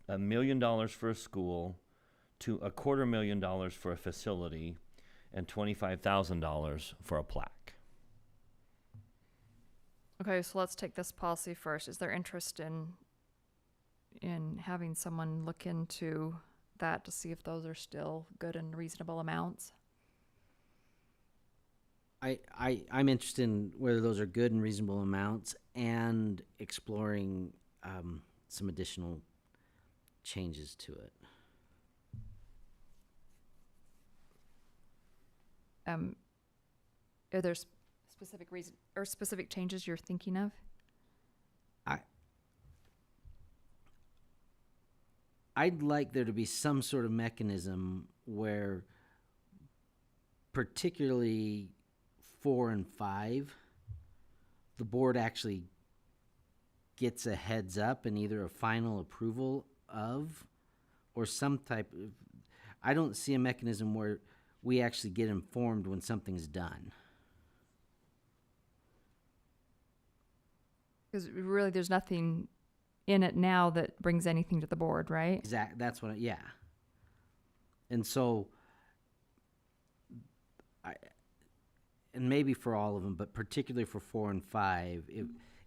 $1 million for a school, to $250,000 for a facility, and $25,000 for a plaque. Okay, so let's take this policy first. Is there interest in having someone look into that to see if those are still good and reasonable amounts? I'm interested in whether those are good and reasonable amounts and exploring some additional changes to it. Are there specific reason or specific changes you're thinking of? I'd like there to be some sort of mechanism where, particularly 4 and 5, the board actually gets a heads up and either a final approval of or some type of, I don't see a mechanism where we actually get informed when something's done. Because really there's nothing in it now that brings anything to the board, right? Exactly. That's what. Yeah. And so, and maybe for all of them, but particularly for 4 and 5,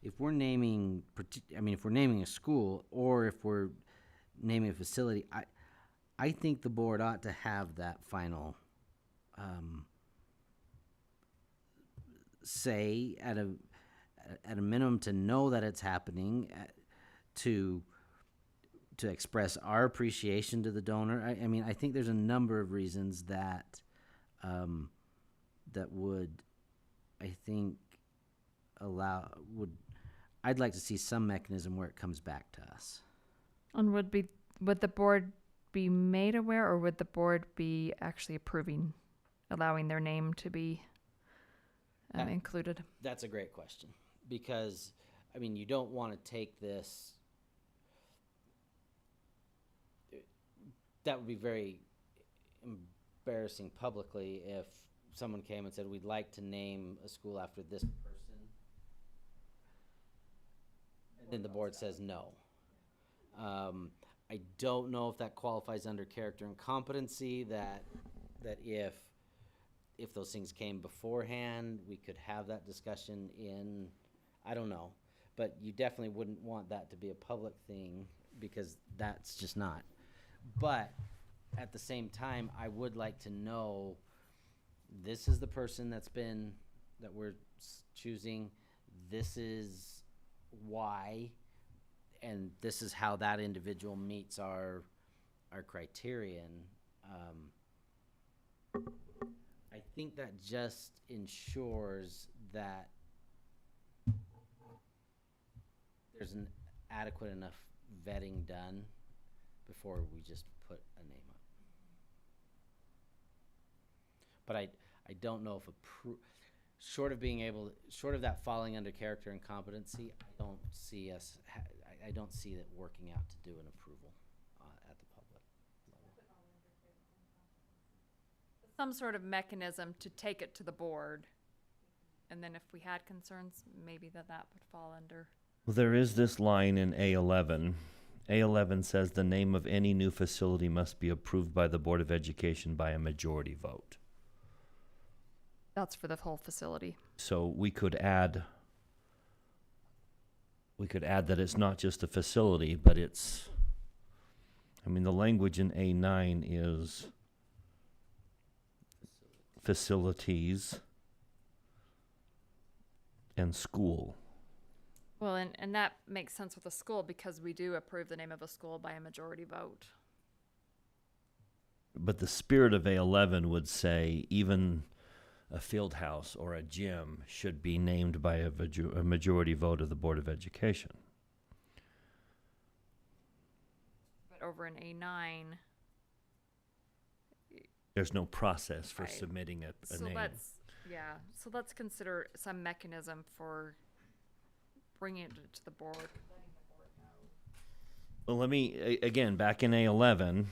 if we're naming, if we're naming a school or if we're naming a facility, I think the board ought to have that final say at a minimum to know that it's happening. To express our appreciation to the donor. I think there's a number of reasons that that would, I think, I'd like to see some mechanism where it comes back to us. And would the board be made aware, or would the board be actually approving, allowing their name to be included? That's a great question, because you don't want to take this. That would be very embarrassing publicly if someone came and said, we'd like to name a school after this person. And then the board says no. I don't know if that qualifies under character and competency, that if those things came beforehand, we could have that discussion in, I don't know. But you definitely wouldn't want that to be a public thing, because that's just not. But at the same time, I would like to know, this is the person that we're choosing, this is why, and this is how that individual meets our criterion. I think that just ensures that there's an adequate enough vetting done before we just put a name up. But I don't know if short of that falling under character and competency, I don't see I don't see it working out to do an approval at the public level. Some sort of mechanism to take it to the board. And then if we had concerns, maybe that would fall under. Well, there is this line in A11. A11 says the name of any new facility must be approved by the Board of Education by a majority vote. That's for the whole facility. So we could add that it's not just a facility, but it's, I mean, the language in A9 is facilities and school. Well, and that makes sense with a school because we do approve the name of a school by a majority vote. But the spirit of A11 would say even a field house or a gym should be named by a majority vote of the Board of Education. But over in A9, There's no process for Right. submitting a so name. let's consider some mechanism for bringing it to the board. Well, let me, again, back in A11,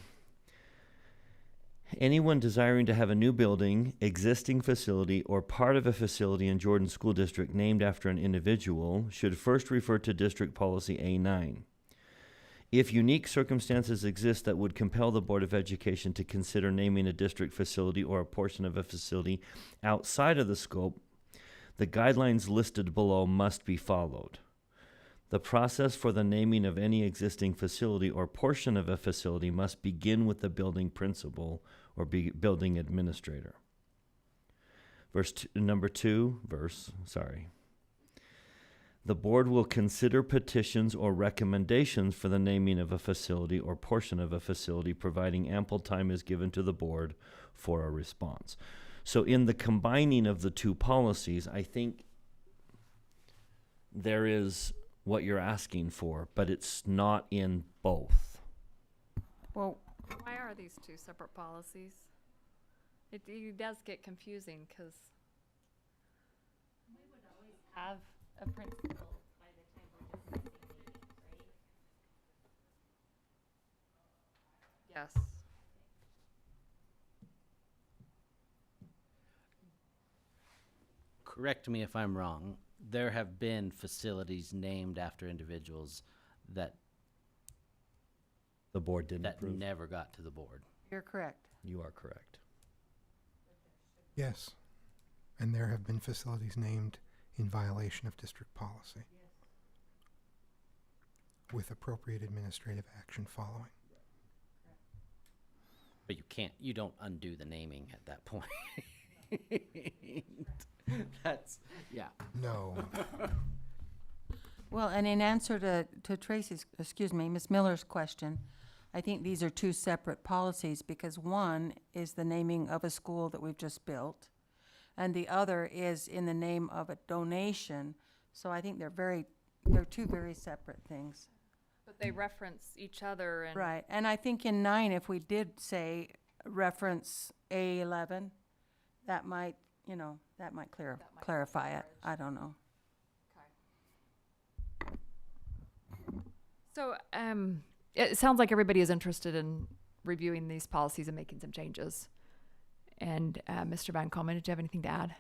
anyone desiring to have a new building, existing facility, or part of a facility in Jordan School District named after an individual should first refer to District Policy A9. If unique circumstances exist that would compel the Board of Education to consider naming a district facility or a portion of a facility outside of the scope, the guidelines listed below must be followed. The process for the naming of any existing facility or portion of a facility must begin with the building principal or building administrator. The board will consider petitions or recommendations for the naming of a facility or portion of a facility, providing ample time is given to the board for a response. So in the combining of the two policies, I think there is what you're asking for, but it's not in both. Well, Why are these two separate policies? It does get confusing because Have a principal by the time we're discussing meetings, right? yes. Correct me if I'm wrong, there have been facilities named after individuals that The board didn't approve. never got to the board. you're correct. You are correct. Yes. And there have been facilities named in violation of district policy. With appropriate administrative action following. But you don't undo the naming at that point. That's, yeah. No. Well, and in answer to Tracy's, Ms. Miller's question, I think these are two separate policies because one is the naming of a school that we've just built, and the other is in the name of a donation. So I think they're two very separate things. But they reference each other and. Right, and I think in 9, if we did say reference A11, that might, clarify it. I don't know. So, it sounds like everybody is interested in reviewing these policies and making some changes. And Mr. Van Komen, did you have anything to add?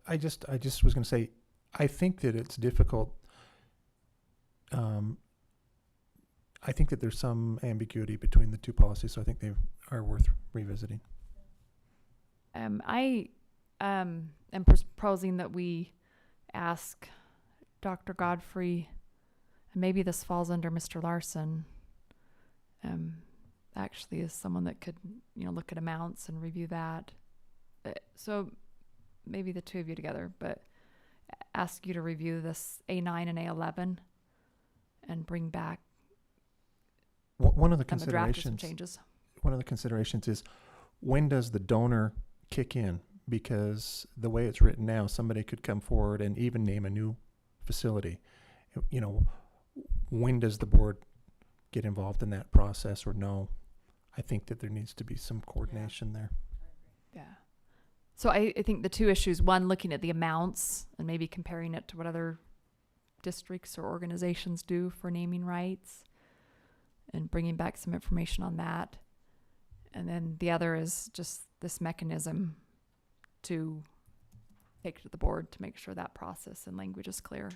I just was going to say, I think that it's difficult. I think that there's some ambiguity between the two policies, so I think they are worth revisiting. I am proposing that we ask Dr. Godfrey, and maybe this falls under Mr. Larson, actually is someone that could, look at amounts and review that. So maybe the two of you together, but ask you to review this A9 and A11 and bring back One of the a draft of some considerations. changes. One of the considerations is, when does the donor kick in? Because the way it's written now, somebody could come forward and even name a new facility. When does the board get involved in that process or no? I think that there needs to be some coordination there. Yeah. So I think the two issues, one, looking at the amounts and maybe comparing it to what other districts or organizations do for naming rights and bringing back some information on that. And then the other is just this mechanism to take to the board to make sure that process and language is clear.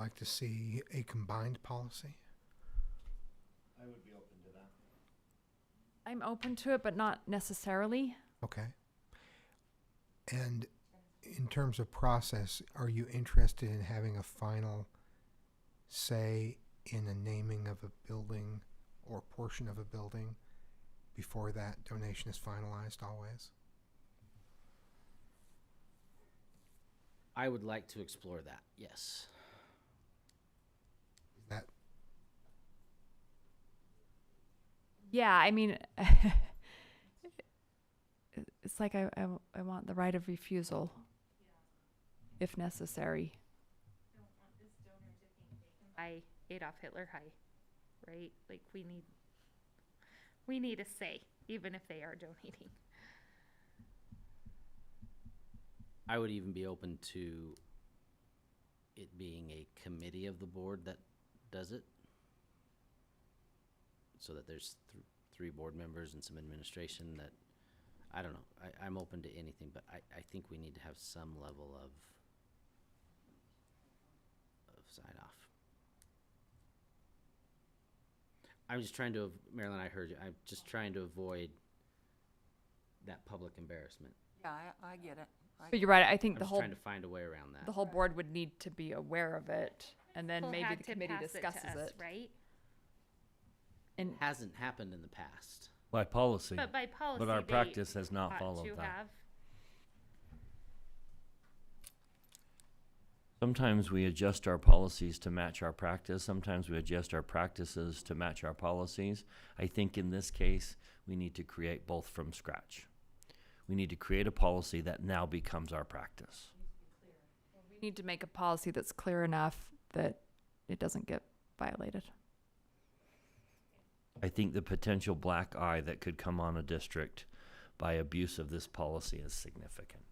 Like to see a combined policy? I would be open to that. I'm open to it, but not necessarily. Okay. And in terms of process, are you interested in having a final say in the naming of a building or portion of a building before that donation is finalized always? I would like to explore that, yes. That Yeah, I mean, it's like I want the right of refusal if necessary. By Adolf Hitler High, right? Like we need a say, even if they are donating. I would even be open to it being a committee of the board that does it. So that there's three board members and some administration that, I don't know, I'm open to anything, but I think we need to have some level of sign off. I'm just trying to, Marilyn, I heard you, I'm just trying to avoid that public embarrassment. Yeah, I get it. But you're right. I think I'm the just whole trying to find a way around that. the whole board would need to be aware of it, and then We'll maybe have the to committee pass it to discusses us, it. right? And Hasn't happened in the past. By policy. But by policy, But our they practice has not ought followed to that. have. Sometimes we adjust our policies to match our practice. Sometimes we adjust our practices to match our policies. I think in this case, we need to create both from scratch. We need to create a policy that now becomes our practice. we need to make a policy that's clear enough that it doesn't get violated. I think the potential black eye that could come on a district by abuse of this policy is significant.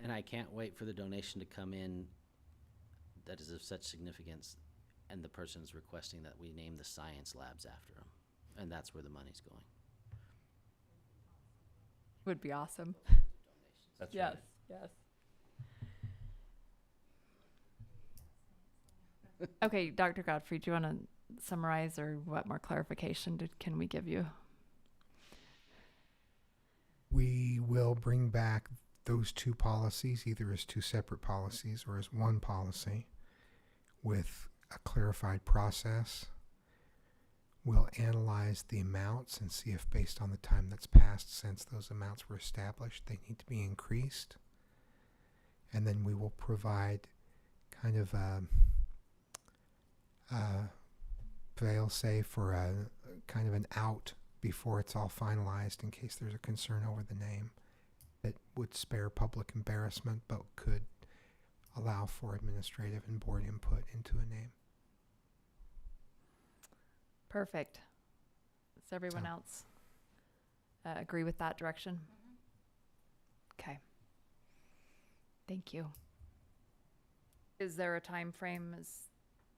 And I can't wait for the donation to come in that is of such significance, and the person's requesting that we name the science labs after them. And that's where the money's going. Would be awesome. That's yes, right. yes. Okay, Dr. Godfrey, do you want to summarize, or what more clarification can we give you? We will bring back those two policies, either as two separate policies or as one policy with a clarified process. We'll analyze the amounts and see if, based on the time that's passed since those amounts were established, they need to be increased. And then we will provide kind of a fail-safe or a kind of an out before it's all finalized in case there's a concern over the name that would spare public embarrassment but could allow for administrative and board input into a name. Perfect. Does everyone else agree with that direction? Okay. Thank you. Is there a time frame on this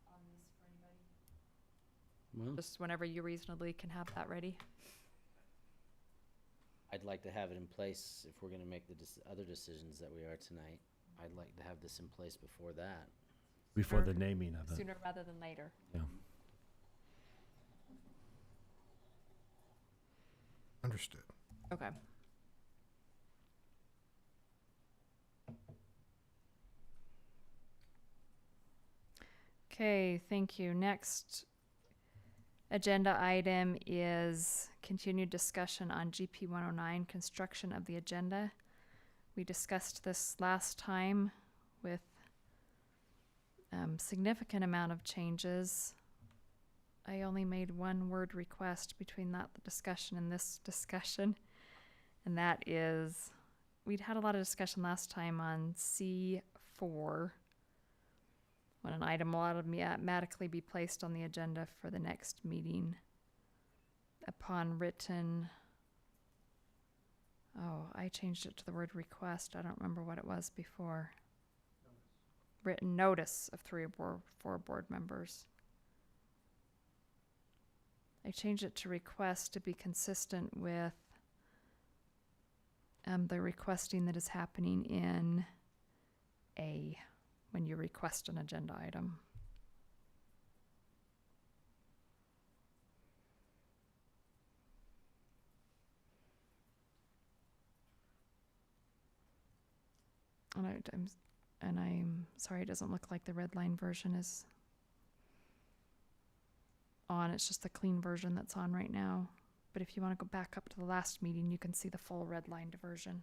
for anybody? Well, Just whenever you reasonably can have that ready? I'd like to have it in place if we're gonna make the other decisions that we are tonight. I'd like to have this in place before that. Before Sooner- the naming of it. Sooner rather than later. Yeah. Understood. Okay. Okay, thank you. Next agenda item is continued discussion on GP 109, construction of the agenda. We discussed this last time with significant amount of changes. I only made one word request between that discussion and this discussion, and that is, we'd had a lot of discussion last time on C4, when an item will automatically be placed on the agenda for the next meeting upon written, I changed it to the word request. I don't remember what it was before. Written notice of 3 or 4 board members. I changed it to request to be consistent with the requesting that is happening in A, when you request an agenda item. And I'm sorry, it doesn't look like the red line version is on. It's just the clean version that's on right now. But if you want to go back up to the last meeting, you can see the full red lined version.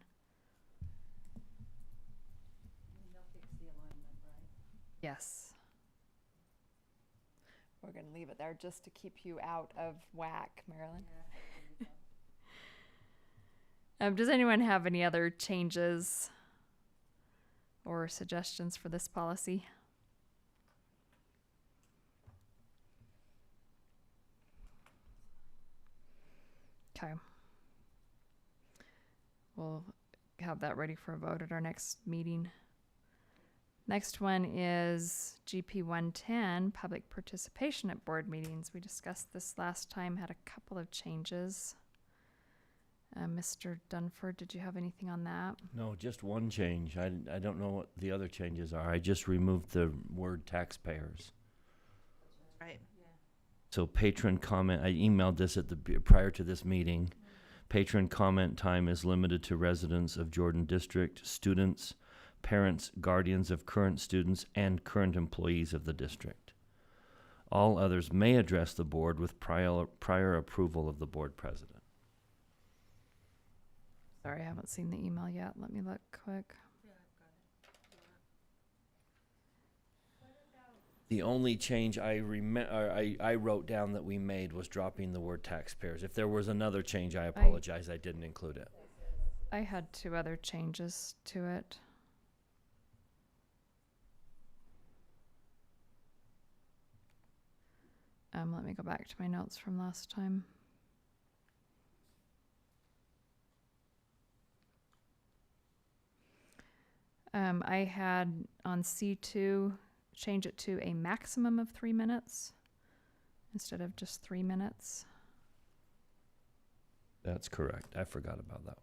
Yes. We're going to leave it there just to keep you out of whack, Marilyn. Does anyone have any other changes or suggestions for this policy? Okay. We'll have that ready for a vote at our next meeting. Next one is GP 110, public participation at board meetings. We discussed this last time, had a couple of changes. Mr. Dunford, did you have anything on that? No, just one change. I don't know what the other changes are. I just removed the word taxpayers. Right. So patron comment, I emailed this prior to this meeting. Patron comment time is limited to residents of Jordan District, students, parents, guardians of current students, and current employees of the district. All others may address the board with prior approval of the board president. Sorry, I haven't seen the email yet. Let me look quick. The only change I wrote down that we made was dropping the word taxpayers. If there was another change, I apologize. I didn't include it. I had 2 other changes to it. Let me go back to my notes from last time. I had on C2, change it to a maximum of 3 minutes instead of just 3 minutes. That's correct. I forgot about that.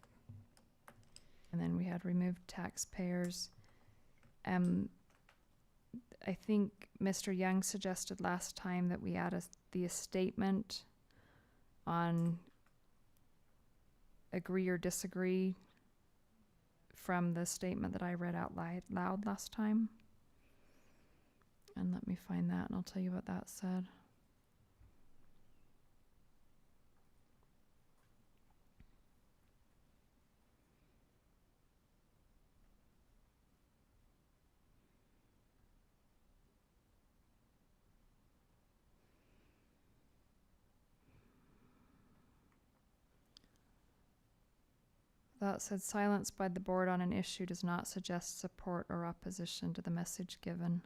And then we had removed taxpayers. I think Mr. Young suggested last time that we add the statement on agree or disagree from the statement that I read out loud last time. And let me find that and I'll tell you what that said. That said, silence by the board on an issue does not suggest support or opposition to the message given.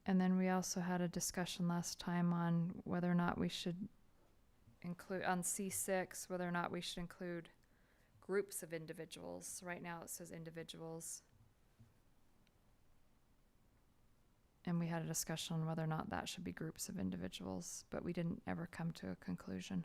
And then we also had a discussion last time on whether or not we should include, on C6, whether or not we should include groups of individuals. Right now it says individuals. And we had a discussion on whether or not that should be groups of individuals, but we didn't ever come to a conclusion.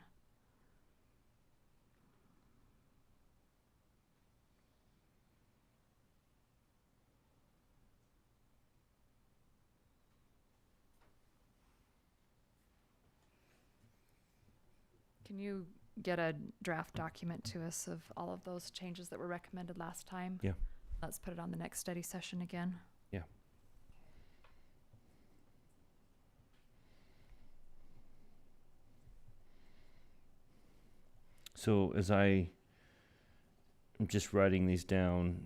Can you get a draft document to us of all of those changes that were recommended last time? Yeah. Let's put it on the next study session again. Yeah. So as I'm just writing these down,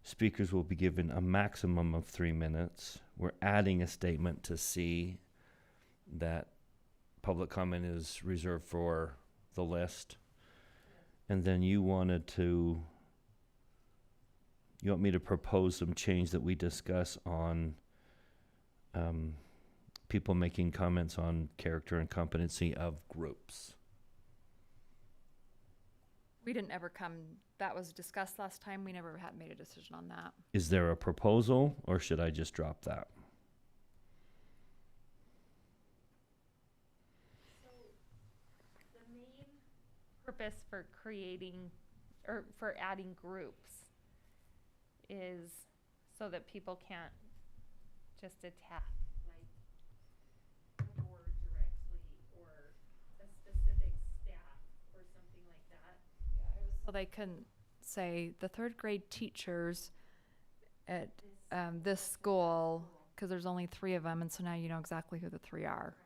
speakers will be given a maximum of 3 minutes. We're adding a statement to C that public comment is reserved for the list. And then you want me to propose some change that we discuss on people making comments on character and competency of groups. We didn't ever come, that was discussed last time. We never had made a decision on that. Is there a proposal, or should I just drop that? The main purpose for creating or for adding groups is so that people can't just attack like the board directly or a specific staff or something like that. So they couldn't say the third grade teachers at this school, because there's only 3 of them, and so now you know exactly who the 3 are.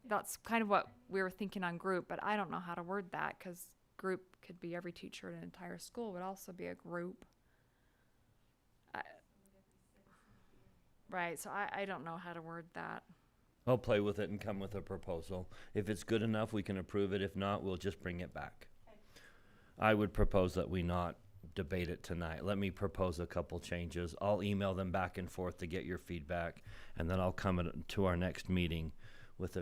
That's kind of what we were thinking on group, but I don't know how to word that, because group could be every teacher in an entire school would also be a group. Right, so I don't know how to word that. I'll play with it and come with a proposal. If it's good enough, we can approve it. If not, we'll just bring it back. I would propose that we not debate it tonight. Let me propose a couple changes. I'll email them back and forth to get your feedback, and then I'll come to our next meeting with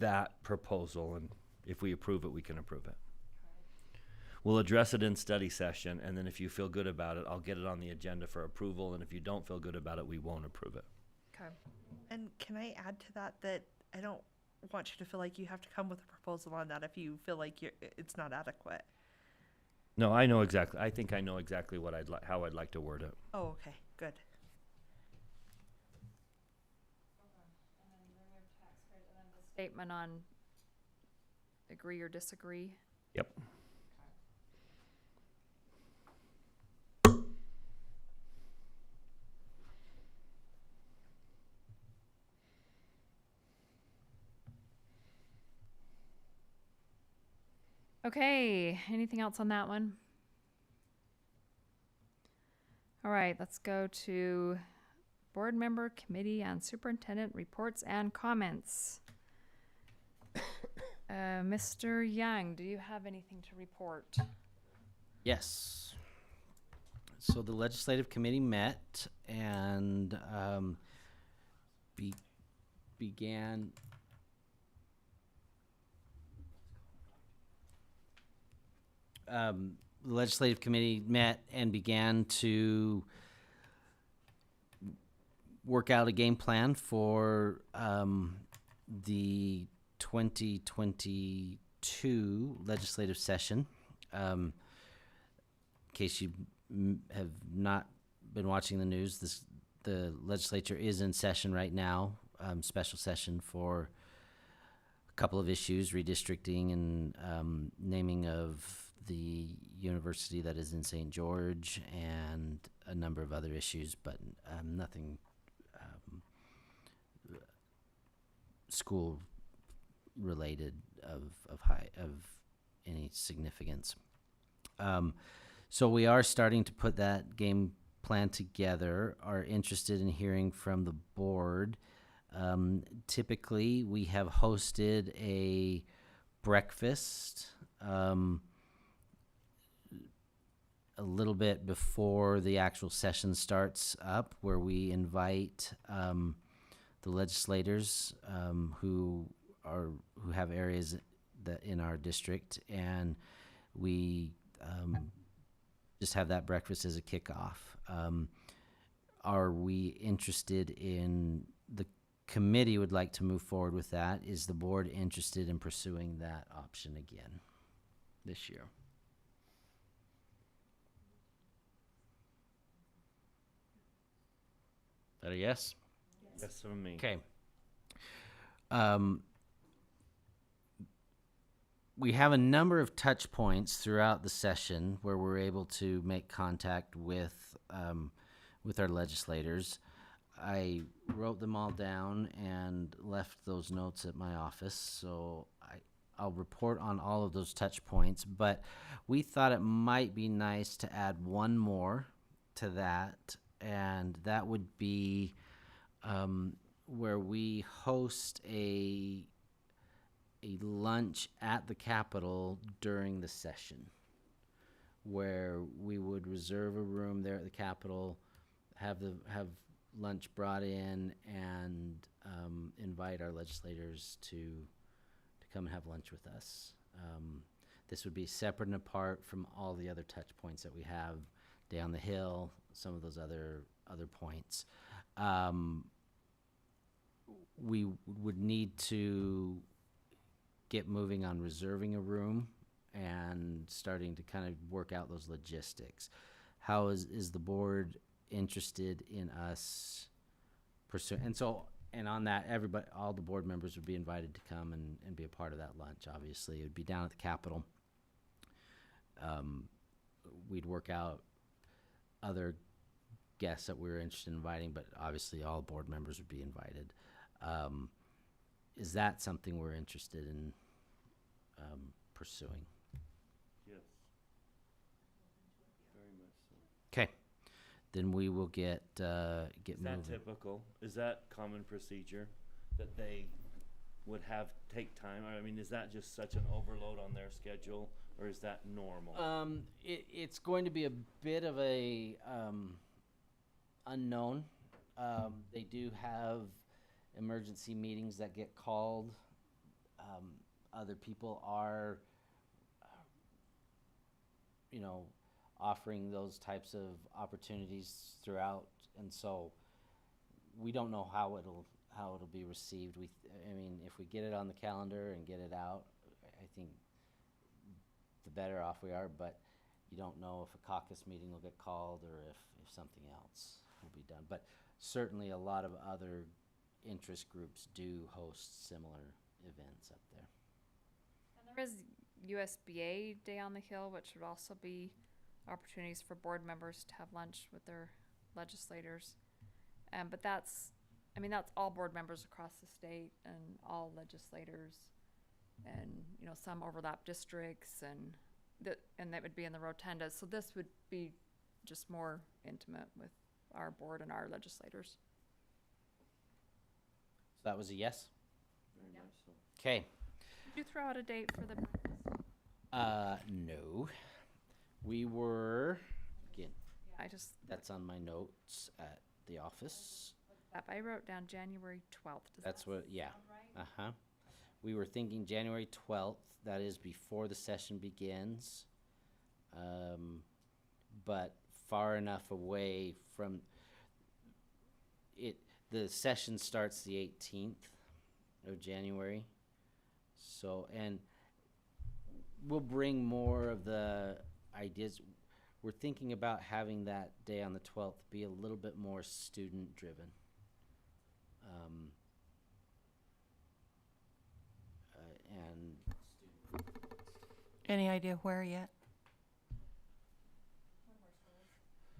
that proposal, and if we approve it, we can approve it. We'll address it in study session, and then if you feel good about it, I'll get it on the agenda for approval, and if you don't feel good about it, we won't approve it. Okay. And can I add to that I don't want you to feel like you have to come with a proposal on that if you feel like it's not adequate. No, I know exactly. I think I know exactly what how I'd like to word it. Oh, okay, good. Statement on agree or disagree. Yep. Okay, anything else on that one? All right, let's go to board member, committee, and superintendent reports and comments. Mr. Young, do you have anything to report? Yes. So the legislative committee met and began the legislative committee met and began to work out a game plan for the 2022 legislative session. In case you have not been watching the news, the legislature is in session right now, special session for a couple of issues, redistricting and naming of the university that is in St. George and a number of other issues, but nothing school related of any significance. So we are starting to put that game plan together, are interested in hearing from the board. Typically, we have hosted a breakfast a little bit before the actual session starts up, where we invite the legislators who have areas that in our district, and we just have that breakfast as a kickoff. Are we interested in, the committee would like to move forward with that? Is the board interested in pursuing that option again this year? Is that a yes? Yes from me. Okay. We have a number of touch points throughout the session where we're able to make contact with our legislators. I wrote them all down and left those notes at my office, so I'll report on all of those touch points, but we thought it might be nice to add one more to that, and that would be where we host a lunch at the Capitol during the session, where we would reserve a room there at the Capitol, have lunch brought in, and invite our legislators to come and have lunch with us. This would be separate and apart from all the other touch points that we have down the hill, some of those other points. We would need to get moving on reserving a room and starting to kind of work out those logistics. How is the board interested in us pursuing? And on that, everybody, all the board members would be invited to come and be a part of that lunch. Obviously, it would be down at the Capitol. We'd work out other guests that we were interested in inviting, but obviously all board members would be invited. Is that something we're interested in pursuing? Yes. Very much so. Okay, then we will get Is moving. that typical? Is that common procedure that they would take time? I mean, is that just such an overload on their schedule, or is that normal? It's going to be a bit of a unknown. They do have emergency meetings that get called. Other people are, offering those types of opportunities throughout, and so we don't know how it'll be received. If we get it on the calendar and get it out, I think the better off we are. But you don't know if a caucus meeting will get called or if something else will be done. But certainly a lot of other interest groups do host similar events up there. And there is USBA Day on the Hill, which would also be opportunities for board members to have lunch with their legislators. But that's all board members across the state and all legislators, and some overlap districts, and that would be in the rotunda. So this would be just more intimate with our board and our legislators. So that was a yes? Very much so. Okay. Did you throw out a date for the breakfast? No. We were, again, that's on my notes at the office. I wrote down January 12th. That's what, yeah. Uh-huh. We were thinking January 12th, that is before the session begins. But far enough away from it, the session starts the 18th of January. So, and we'll bring more of the ideas. We're thinking about having that day on the 12th be a little bit more student driven. Any idea where yet?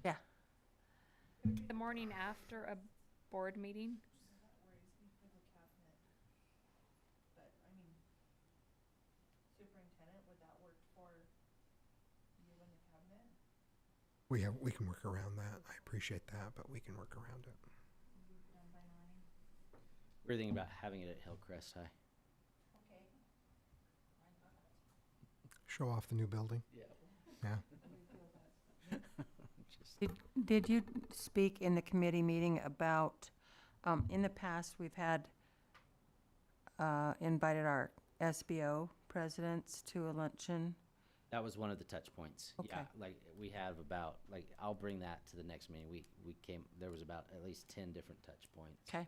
Yeah. The morning after a board meeting. We can work around that. I appreciate that, but we can work around it. We're thinking about having it at Hillcrest High. Show off the new building. Yeah. Yeah. Did you speak in the committee meeting about, in the past, we've had, invited our SBO presidents to a luncheon? That was one of the touch points. Yeah, Okay. like we have about, like, I'll bring that to the next meeting. We came, there was about at least 10 different touch points. Okay.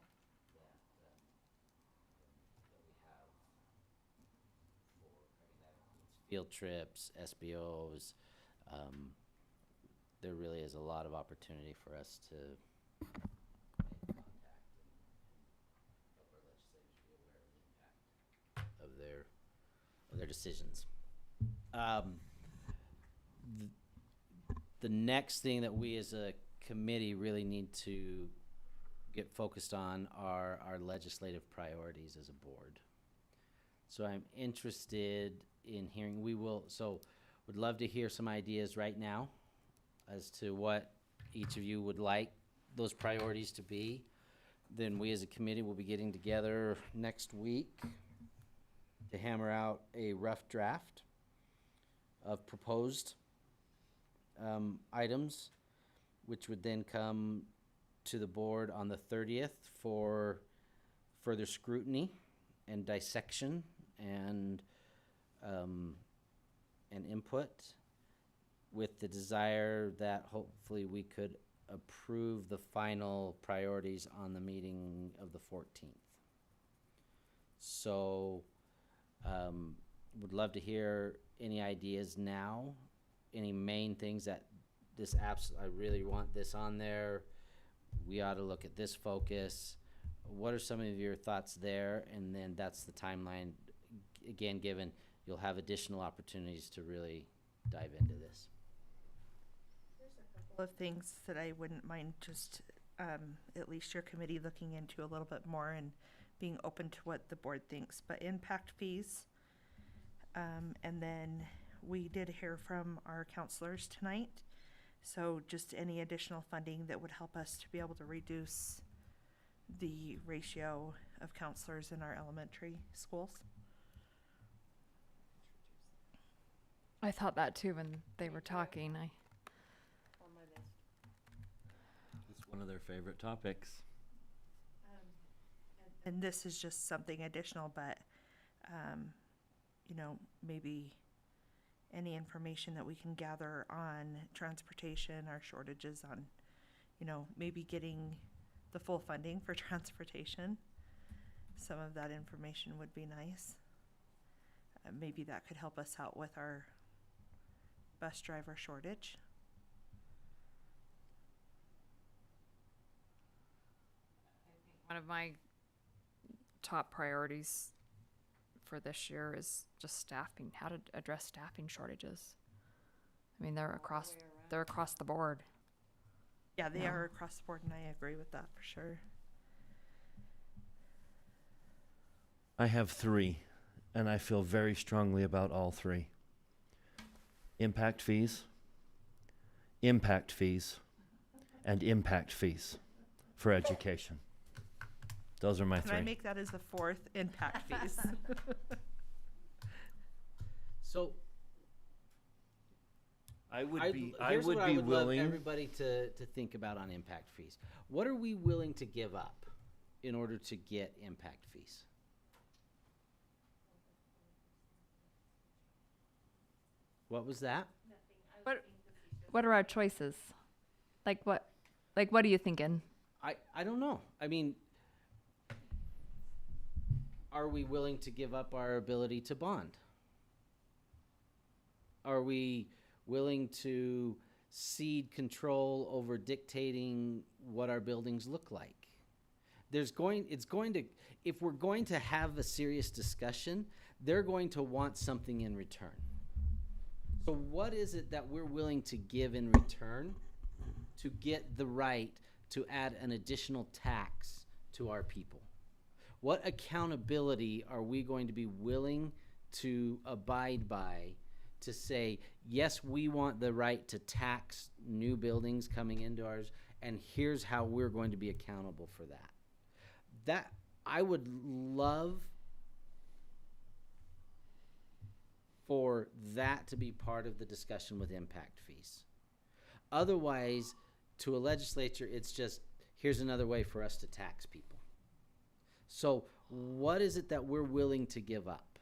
Field trips, SBOs. There really is a lot of opportunity for us to make contact and help our legislators be aware of the impact of their decisions. The next thing that we as a committee really need to get focused on are our legislative priorities as a board. So I'm interested in hearing, would love to hear some ideas right now as to what each of you would like those priorities to be. Then we as a committee will be getting together next week to hammer out a rough draft of proposed items, which would then come to the board on the 30th for further scrutiny and dissection and input, with the desire that hopefully we could approve the final priorities on the meeting of the 14th. So would love to hear any ideas now, any main things that I really want this on there. We ought to look at this focus. What are some of your thoughts there? And then that's the timeline, again, given you'll have additional opportunities to really dive into this. Of things that I wouldn't mind just at least your committee looking into a little bit more and being open to what the board thinks. But impact fees, and then we did hear from our counselors tonight. So just any additional funding that would help us to be able to reduce the ratio of counselors in our elementary schools. I thought that too when they were talking. It's one of their favorite topics. And this is just something additional, but, maybe any information that we can gather on transportation, our shortages on, maybe getting the full funding for transportation. Some of that information would be nice. Maybe that could help us out with our bus driver shortage. One of my top priorities for this year is just staffing, how to address staffing shortages. I mean, they're across the board. Yeah, they are across the board, and I agree with that for sure. I have 3, and I feel very strongly about all 3. Impact fees, and impact fees for education. Those are my 3. Can I make that as the 4th impact fees? So I would be here's what I would willing. love everybody to think about on impact fees. What are we willing to give up in order to get impact fees? What was that? What are our choices? Like what are you thinking? I don't know. I mean, are we willing to give up our ability to bond? Are we willing to cede control over dictating what our buildings look like? If we're going to have a serious discussion, they're going to want something in return. So what is it that we're willing to give in return to get the right to add an additional tax to our people? What accountability are we going to be willing to abide by to say, yes, we want the right to tax new buildings coming into ours, and here's how we're going to be accountable for that? That I would love for that to be part of the discussion with impact fees. Otherwise, to a legislature, it's just, here's another way for us to tax people. So what is it that we're willing to give up?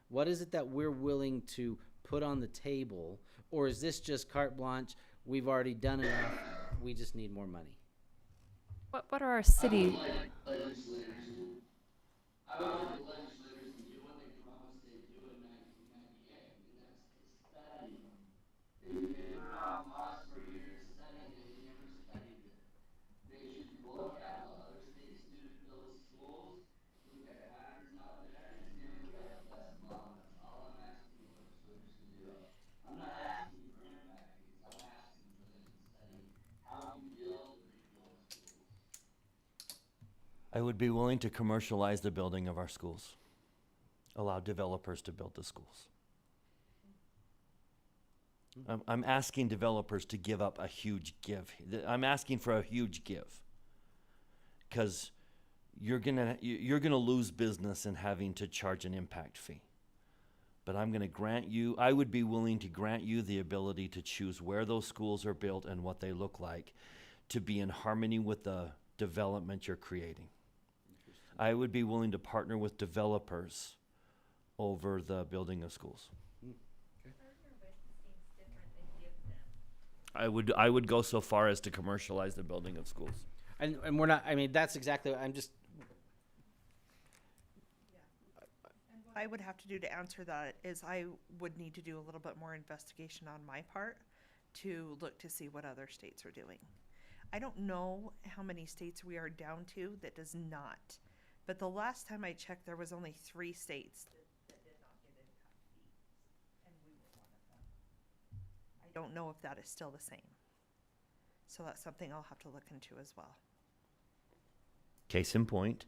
What is it that we're willing to put on the table? Or is this just carte blanche, we've already done enough, we just need more money? What are our city? I would like the legislators to do what they promised they'd do in 1998, and that's to study. They've been on pause for years studying it, they never studied it. They should look at what other states do to build schools, look at patterns out there, and see if we have the best model. That's all I'm asking the legislators to do. I'm not asking for impact fees, I'm asking for them to study how we build and rebuild schools. I would be willing to commercialize the building of our schools. Allow developers to build the schools. I'm asking developers to give up a huge give. I'm asking for a huge give. Because you're gonna lose business in having to charge an impact fee. But I'm gonna grant you, I would be willing to grant you the ability to choose where those schools are built and what they look like to be in harmony with the development you're creating. I would be willing to partner with developers over the building of schools. I would go so far as to commercialize the building of schools. And we're not, I mean, that's exactly, I'm just, I would have to do to answer that is I would need to do a little bit more investigation on my part to look to see what other states are doing. I don't know how many states we are down to that does not. But the last time I checked, there was only 3 states that did not give impact fees, and we were one of them. I don't know if that is still the same. So that's something I'll have to look into as well. Case in point,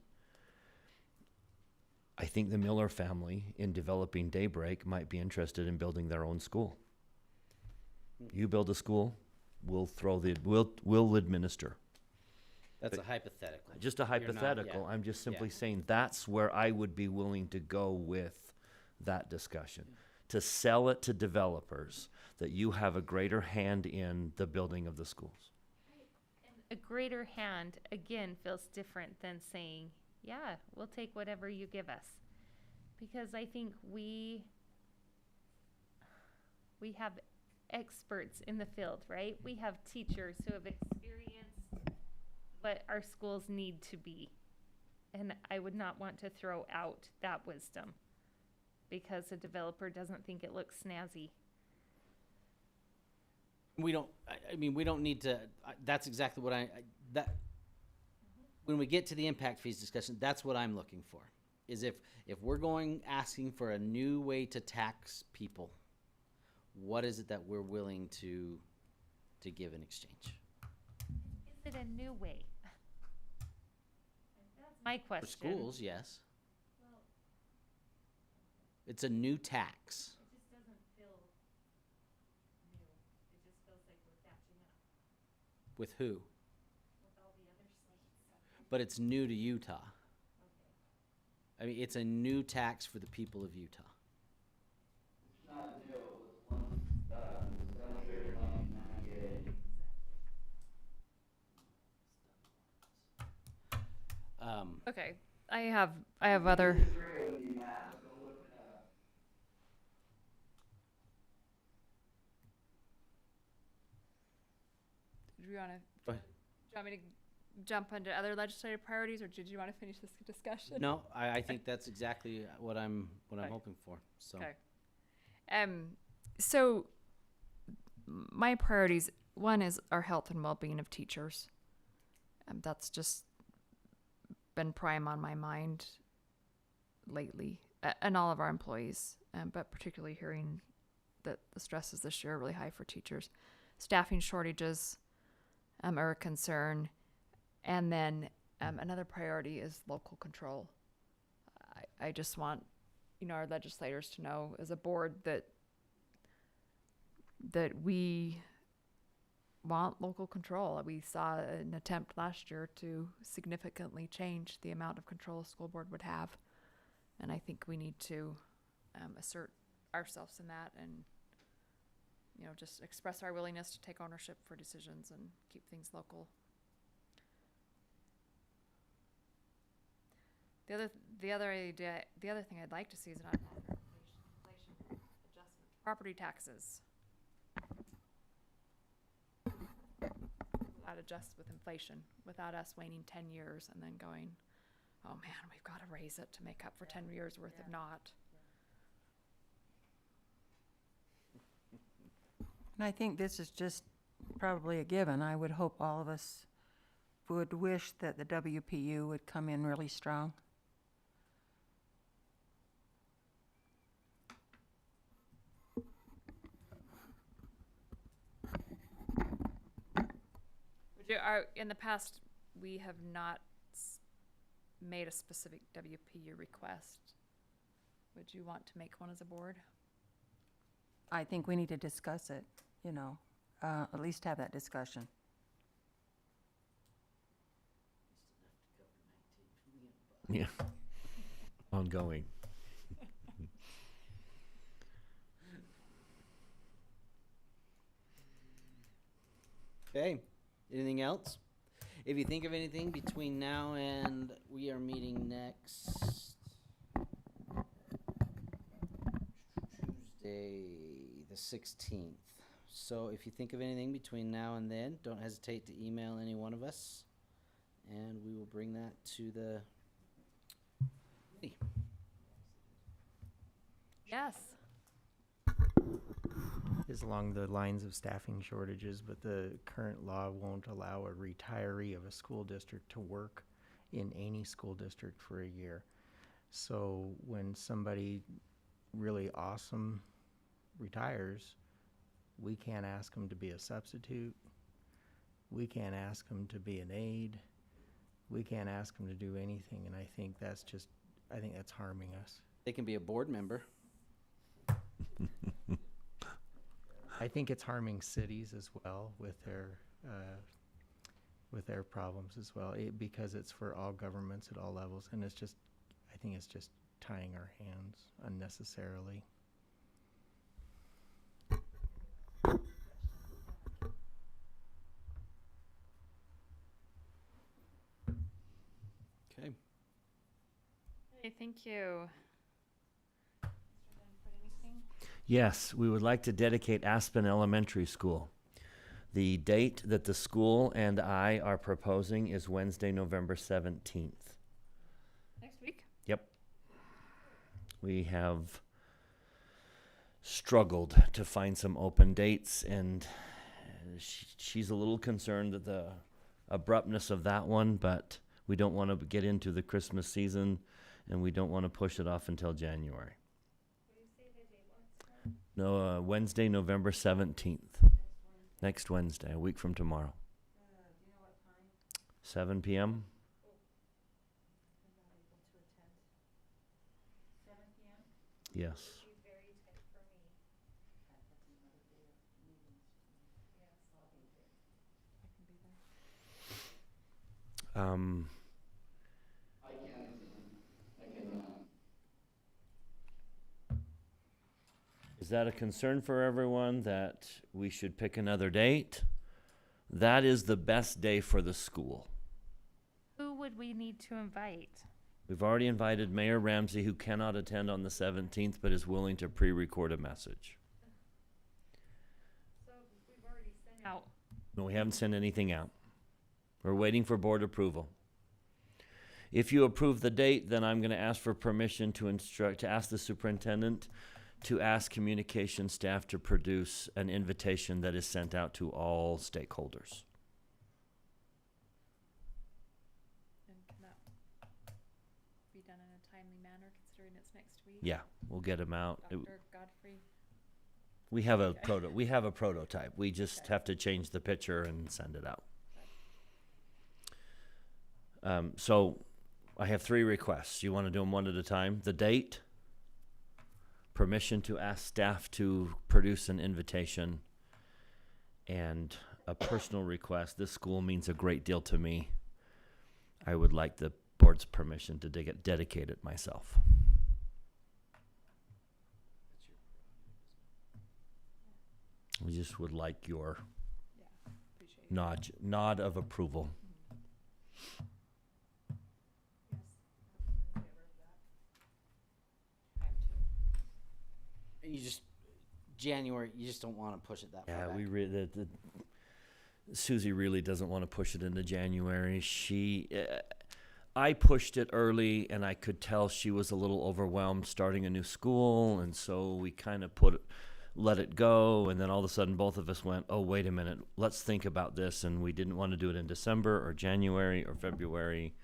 I think the Miller family in developing Daybreak might be interested in building their own school. You build a school, we'll administer. that's a hypothetical. Just a You're not- hypothetical. yeah. I'm just simply Yeah. saying that's where I would be willing to go with that discussion. To sell it to developers that you have a greater hand in the building of the schools. A greater hand, again, feels different than saying, yeah, we'll take whatever you give us. Because I think we have experts in the field, right? We have teachers who have experienced what our schools need to be. And I would not want to throw out that wisdom because a developer doesn't think it looks snazzy. We don't, I mean, we don't need to, that's exactly what that, when we get to the impact fees discussion, that's what I'm looking for. Is if we're asking for a new way to tax people, what is it that we're willing to give in exchange? Is it a new way? That's my question. For schools, yes. It's a new tax. It just doesn't feel new. It just feels like we're catching up With who? with all the other states. But it's new to Utah. I mean, it's a new tax for the people of Utah. Okay, I have other. Did you want to? Go ahead. Do you want me to jump into other legislative priorities, or did you want to finish this discussion? No, I think that's exactly what I'm Okay. hoping for, so. Okay. So my priorities, one is our health and well-being of teachers. That's just been prime on my mind lately, and all of our employees, but particularly hearing that the stresses this year are really high for teachers. Staffing shortages are a concern. And then another priority is local control. I just want, our legislators to know as a board that we want local control. We saw an attempt last year to significantly change the amount of control a school board would have. And I think we need to assert ourselves in that and, you know, just express our willingness to take ownership for decisions and keep things local. The other thing I'd like to see is an inflation adjustment to property taxes. That adjusts with inflation without us waiting 10 years and then going, oh man, we've got to raise it to make up for 10 years worth of not. And I think this is just probably a given. I would hope all of us would wish that the WPU would come in really strong. In the past, we have not made a specific WPU request. Would you want to make one as a board? I think we need to discuss it, you know, at least have that discussion. Yeah. Ongoing. Okay, anything else? If you think of anything between now and we are meeting next Tuesday, the 16th. So if you think of anything between now and then, don't hesitate to email any one of us, and we will bring that to the committee. Yes. Is along the lines of staffing shortages, but the current law won't allow a retiree of a school district to work in any school district for a year. So when somebody really awesome retires, we can't ask them to be a substitute. We can't ask them to be an aide. We can't ask them to do anything, and I think that's harming us. They can be a board member. I think it's harming cities as well with their problems as well, because it's for all governments at all levels, and I think it's just tying our hands unnecessarily. Okay. Hey, thank you. Yes, we would like to dedicate Aspen Elementary School. The date that the school and I are proposing is Wednesday, November 17th. Next week? Yep. We have struggled to find some open dates, and she's a little concerned at the abruptness of that one, but we don't want to get into the Christmas season, and we don't want to push it off until January. No, Wednesday, November 17th. Next Wednesday, a week from tomorrow. 7 p.m. Yes. Is that a concern for everyone that we should pick another date? That is the best day for the school. Who would we need to invite? We've already invited Mayor Ramsey, who cannot attend on the 17th, but is willing to pre-record a message. So we've already sent out. No, we haven't sent anything out. We're waiting for board approval. If you approve the date, then I'm going to ask for permission to ask the superintendent to ask communication staff to produce an invitation that is sent out to all stakeholders. And can that be done in a timely manner, considering it's next week? Yeah, we'll get them out. Dr. Godfrey? We have a prototype. We just have to change the picture and send it out. So I have 3 requests. You want to do them one at a time? The date, permission to ask staff to produce an invitation, and a personal request. This school means a great deal to me. I would like the board's permission to dedicate it myself. We just would like your nod of approval. You just, January, you just don't want to push it that far Yeah, back. we Susie really doesn't want to push it into January. I pushed it early, and I could tell she was a little overwhelmed starting a new school, and so we kind of let it go, and then all of a sudden both of us went, oh, wait a minute, let's think about this, and we didn't want to do it in December or January or February.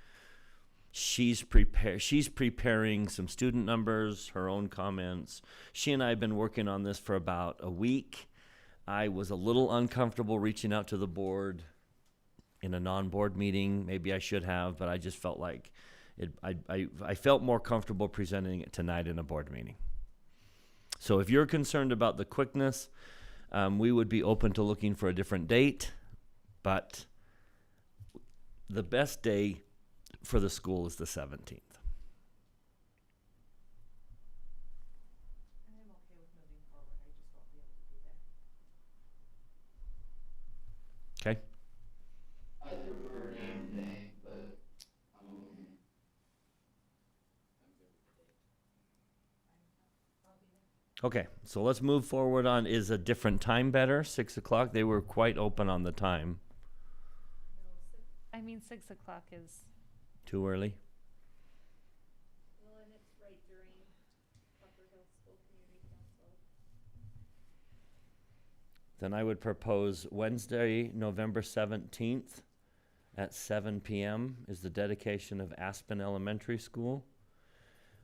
She's preparing some student numbers, her own comments. She and I have been working on this for about a week. I was a little uncomfortable reaching out to the board in a non-board meeting. Maybe I should have, but I just felt like I felt more comfortable presenting it tonight in a board meeting. So if you're concerned about the quickness, we would be open to looking for a different date, but the best day for the school is the 17th. Okay. I prefer name day, but I'm okay. Okay, so let's move forward on, is a different time better, 6 o'clock? They were quite open on the time. I mean, 6 o'clock is. Too early? Well, and it's right during Upper Hill School Community Council. Then I would propose Wednesday, November 17th at 7 p.m. is the dedication of Aspen Elementary School.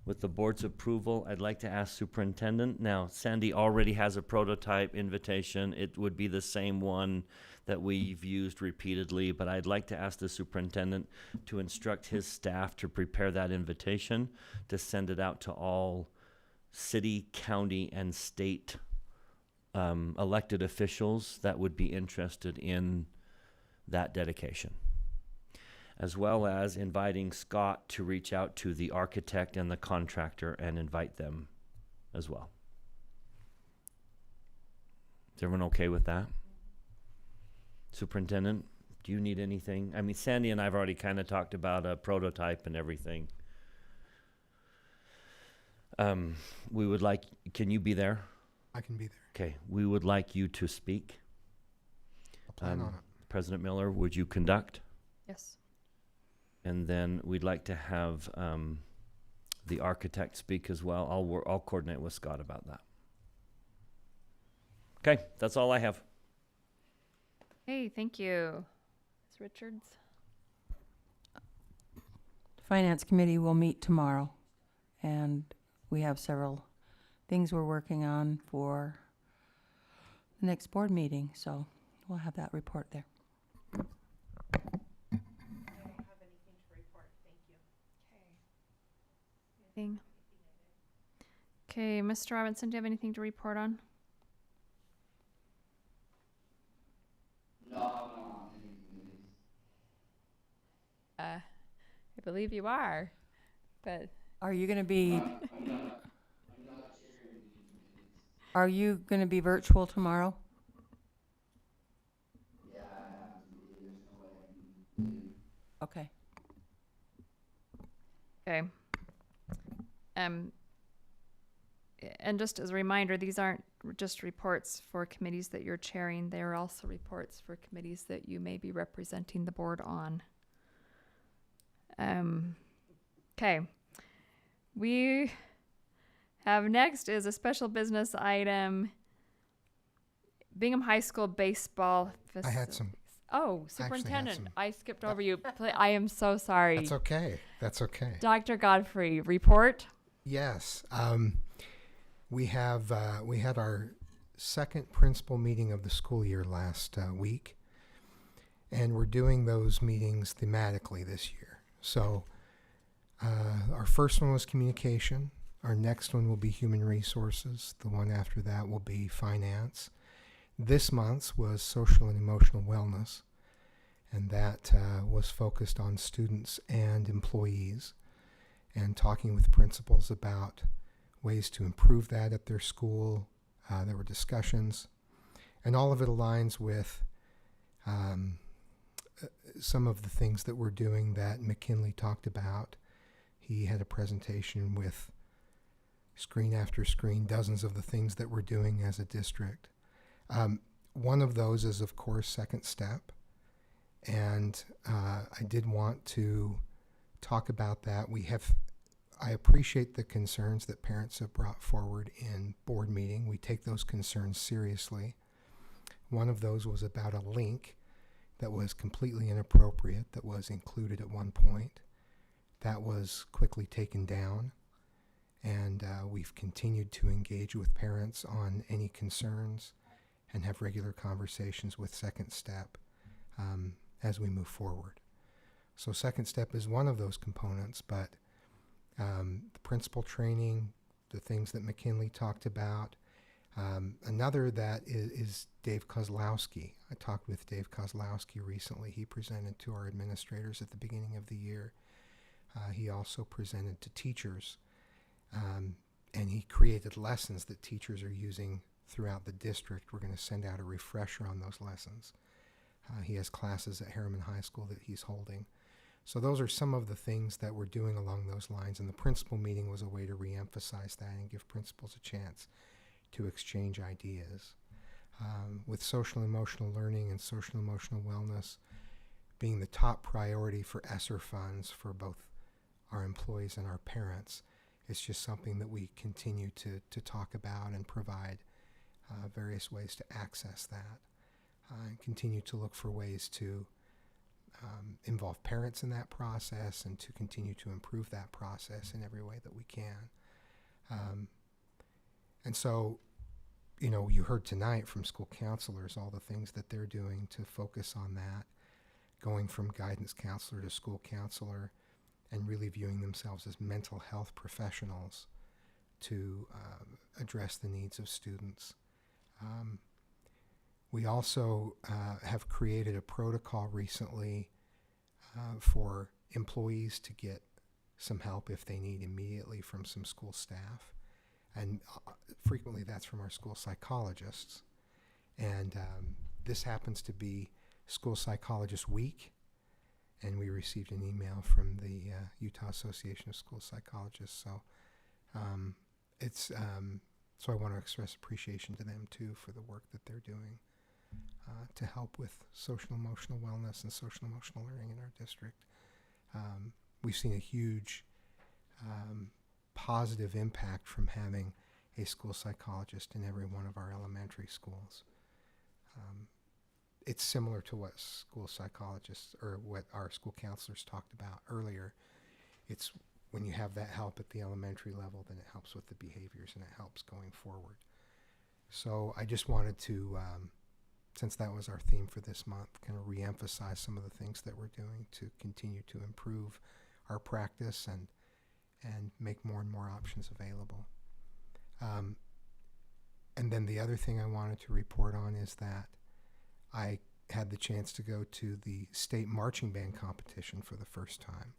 With the board's approval, I'd like to ask superintendent. Now, Sandy already has a prototype invitation. It would be the same one that we've used repeatedly, but I'd like to ask the superintendent to instruct his staff to prepare that invitation, to send it out to all city, county, and state elected officials that would be interested in that dedication, as well as inviting Scott to reach out to the architect and the contractor and invite them as well. Is everyone okay with that? Superintendent, do you need anything? I mean, Sandy and I have already kind of talked about a prototype and everything. We would like, can you be there? I can be there. Okay, we would like you to speak. I'll plan on it. President Miller, would you conduct? Yes. And then we'd like to have the architect speak as well. I'll coordinate with Scott about that. Okay, that's all I have. Hey, thank you. Ms. Richards? Finance Committee will meet tomorrow, and we have several things we're working on for the next board meeting, so we'll have that report there. I don't have anything to report. Thank you. Anything? Okay, Mr. Robinson, do you have anything to report on? I believe you are, but Are you going to be? Are you going to be virtual tomorrow? Okay. okay. And just as a reminder, these aren't just reports for committees that you're chairing. They are also reports for committees that you may be representing the board on. Okay. We have next is a special business item. Bingham High School baseball I had some. Oh, superintendent, I skipped over you. I am so sorry. That's okay. That's okay. Dr. Godfrey, report. Yes. We had our second principal meeting of the school year last week, and we're doing those meetings thematically this year. So our first one was communication. Our next one will be human resources. The one after that will be finance. This month's was social and emotional wellness, and that was focused on students and employees, and talking with principals about ways to improve that at their school. There were discussions. And all of it aligns with some of the things that we're doing that McKinley talked about. He had a presentation with screen after screen, dozens of the things that we're doing as a district. One of those is, of course, Second Step. And I did want to talk about that. I appreciate the concerns that parents have brought forward in board meeting. We take those concerns seriously. One of those was about a link that was completely inappropriate that was included at one point. That was quickly taken down, and we've continued to engage with parents on any concerns and have regular conversations with Second Step as we move forward. So Second Step is one of those components, but the principal training, the things that McKinley talked about. Another that is Dave Kozlowski. I talked with Dave Kozlowski recently. He presented to our administrators at the beginning of the year. He also presented to teachers, and he created lessons that teachers are using throughout the district. We're going to send out a refresher on those lessons. He has classes at Harriman High School that he's holding. So those are some of the things that we're doing along those lines, and the principal meeting was a way to reemphasize that and give principals a chance to exchange ideas. With social emotional learning and social emotional wellness being the top priority for ESSER funds for both our employees and our parents, it's just something that we continue to talk about and provide various ways to access that, and continue to look for ways to involve parents in that process and to continue to improve that process in every way that we can. And so, you know, you heard tonight from school counselors all the things that they're doing to focus on that, going from guidance counselor to school counselor, and really viewing themselves as mental health professionals to address the needs of students. We also have created a protocol recently for employees to get some help if they need immediately from some school staff. And frequently that's from our school psychologists. And this happens to be School Psychologist Week. And we received an email from the Utah Association of School Psychologists. So so I want to express appreciation to them too for the work that they're doing to help with social emotional wellness and social emotional learning in our district. We've seen a huge positive impact from having a school psychologist in every one of our elementary schools. It's similar to what school psychologists or what our school counselors talked about earlier. It's when you have that help at the elementary level, then it helps with the behaviors and it helps going forward. So I just wanted to, since that was our theme for this month, kind of reemphasize some of the things that we're doing to continue to improve our practice and make more and more options available. And then the other thing I wanted to report on is that I had the chance to go to the state marching band competition for the first time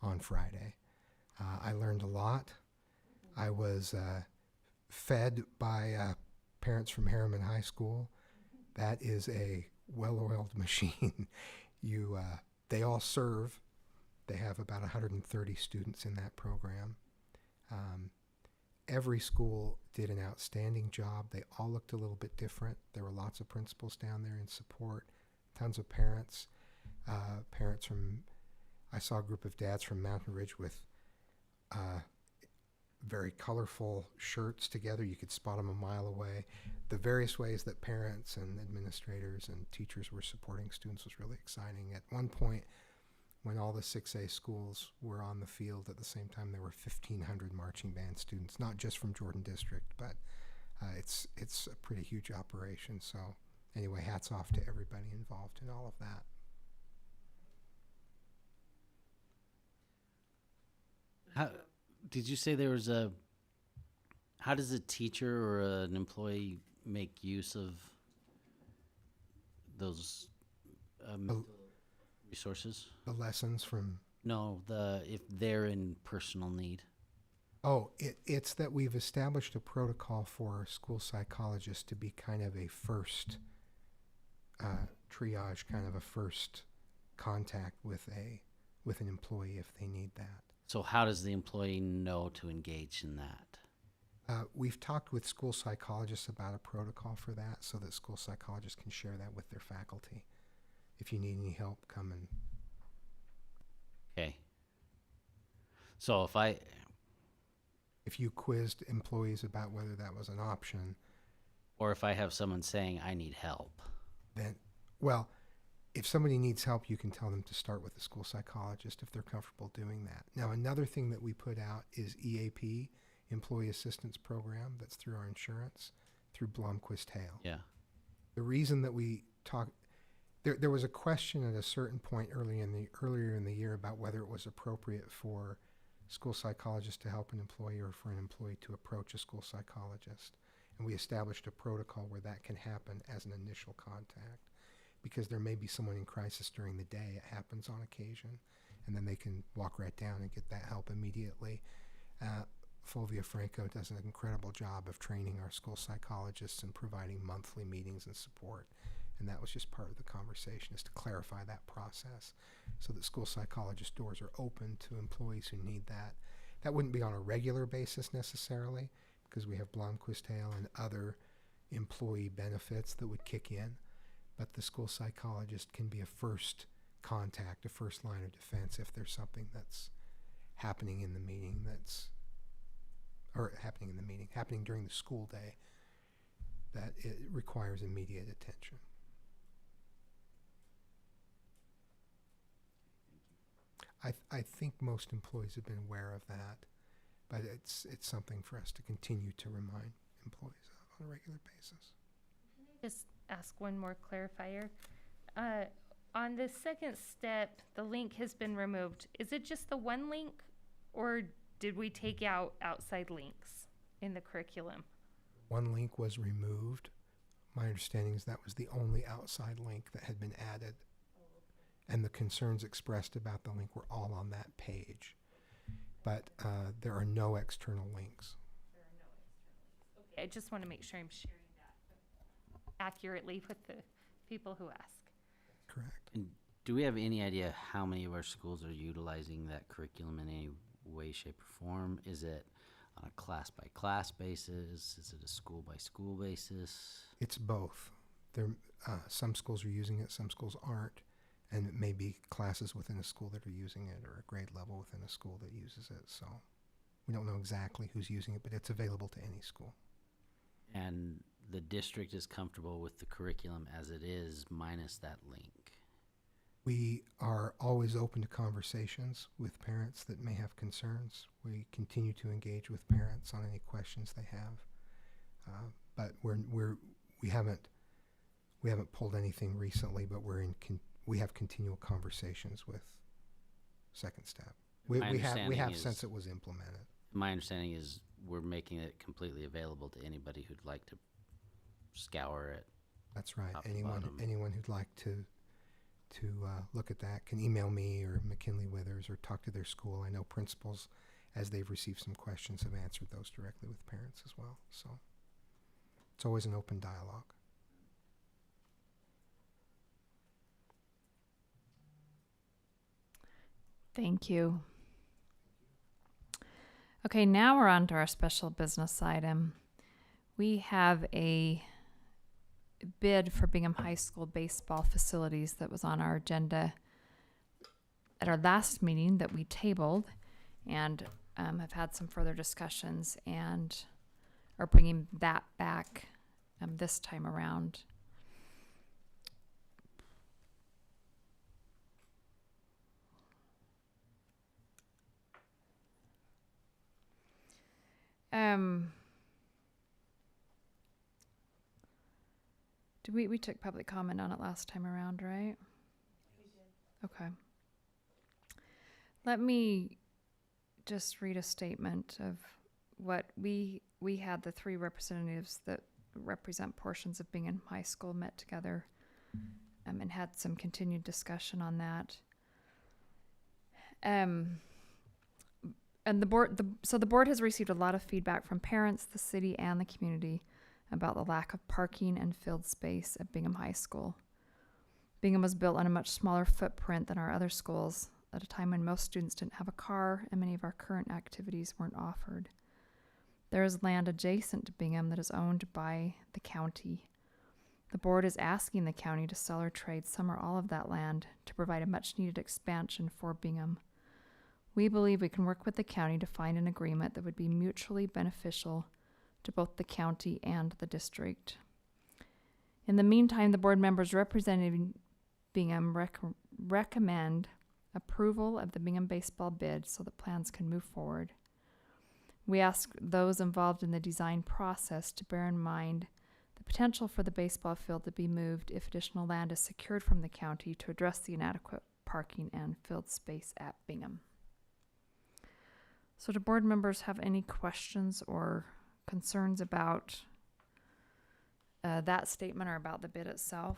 on Friday. I learned a lot. I was fed by parents from Harriman High School. That is a well-oiled machine. They all serve. They have about 130 students in that program. Every school did an outstanding job. They all looked a little bit different. There were lots of principals down there in support, tons of parents. I saw a group of dads from Mountain Ridge with very colorful shirts together. You could spot them a mile away. The various ways that parents and administrators and teachers were supporting students was really exciting. At one point, when all the 6A schools were on the field at the same time, there were 1,500 marching band students, not just from Jordan District, but it's a pretty huge operation. So anyway, hats off to everybody involved in all of that. How did you say there was how does a teacher or an employee make use of those resources? The lessons from... No, if they're in personal need. Oh, it's that we've established a protocol for school psychologists to be kind of a first triage, kind of a first contact with an employee if they need that. So how does the employee know to engage in that? We've talked with school psychologists about a protocol for that so that school psychologists can share that with their faculty. If you need any help, come and... Okay. So if you quizzed employees about whether that was an option, or if I have someone saying I need help, then, well, if somebody needs help, you can tell them to start with a school psychologist if they're comfortable doing that. Now, another thing that we put out is EAP, Employee Assistance Program, that's through our insurance, through Blomquist Hale. yeah. The reason that we talk, there was a question at a certain point earlier in the year about whether it was appropriate for school psychologists to help an employee or for an employee to approach a school psychologist. And we established a protocol where that can happen as an initial contact, because there may be someone in crisis during the day. It happens on occasion, and then they can walk right down and get that help immediately. Fulvia Franco does an incredible job of training our school psychologists and providing monthly meetings and support. And that was just part of the conversation, is to clarify that process so that school psychologist doors are open to employees who need that. That wouldn't be on a regular basis necessarily, because we have Blomquist Hale and other employee benefits that would kick in. But the school psychologist can be a first contact, a first line of defense if there's something that's happening in the meeting happening during the school day that it requires immediate attention. I think most employees have been aware of that, but it's something for us to continue to remind employees of on a regular basis. Just ask one more clarifier. On the second step, the link has been removed. Is it just the one link, or did we take out outside links in the curriculum? One link was removed. My understanding is that was the only outside link that had been added. And the concerns expressed about the link were all on that page. But there are no external links. Okay, I just want to make sure I'm sharing that accurately with the people who ask. Correct. And do we have any idea how many of our schools are utilizing that curriculum in any way, shape, or form? Is it on a class-by-class basis? Is it a school-by-school basis? It's both. Some schools are using it, some schools aren't. And it may be classes within a school that are using it, or a grade level within a school that uses it. So we don't know exactly who's using it, but it's available to any school. And the district is comfortable with the curriculum as it is, minus that link? We are always open to conversations with parents that may have concerns. We continue to engage with parents on any questions they have. But we haven't pulled anything recently, but we have continual conversations with Second Step. We have since it was implemented. My understanding is we're making it completely available to anybody who'd like to scour it. That's right. top to Anyone bottom. who'd like to look at that can email me or McKinley Withers or talk to their school. I know principals, as they've received some questions, have answered those directly with parents as well. So it's always an open dialogue. Thank you. Okay, now we're on to our special business item. We have a bid for Bingham High School baseball facilities that was on our agenda at our last meeting that we tabled, and have had some further discussions and are bringing that back this time around. We took public comment on it last time around, right? We did. Okay. Let me just read a statement of what we had. The three representatives that represent portions of Bingham High School met together and had some continued discussion on that. and the board has received a lot of feedback from parents, the city, and the community about the lack of parking and field space at Bingham High School. Bingham was built on a much smaller footprint than our other schools at a time when most students didn't have a car and many of our current activities weren't offered. There is land adjacent to Bingham that is owned by the county. The board is asking the county to sell or trade some or all of that land to provide a much-needed expansion for Bingham. We believe we can work with the county to find an agreement that would be mutually beneficial to both the county and the district. In the meantime, the board members representing Bingham recommend approval of the Bingham baseball bid so that plans can move forward. We ask those involved in the design process to bear in mind the potential for the baseball field to be moved if additional land is secured from the county to address the inadequate parking and field space at Bingham. So do board members have any questions or concerns about that statement or about the bid itself?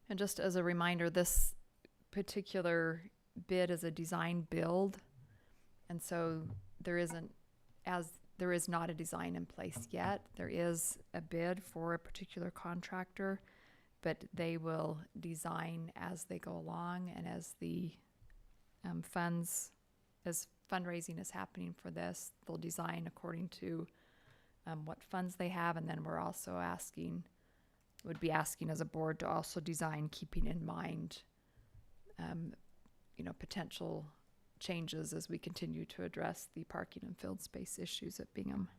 And just as a reminder, this particular bid is a design build, and so there is not a design in place yet. There is a bid for a particular contractor, but they will design as they go along, and as the fundraising is happening for this, they'll design according to what funds they have, and then we're also would be asking as a board to also design keeping in mind potential changes as we continue to address the parking and field space issues at Bingham.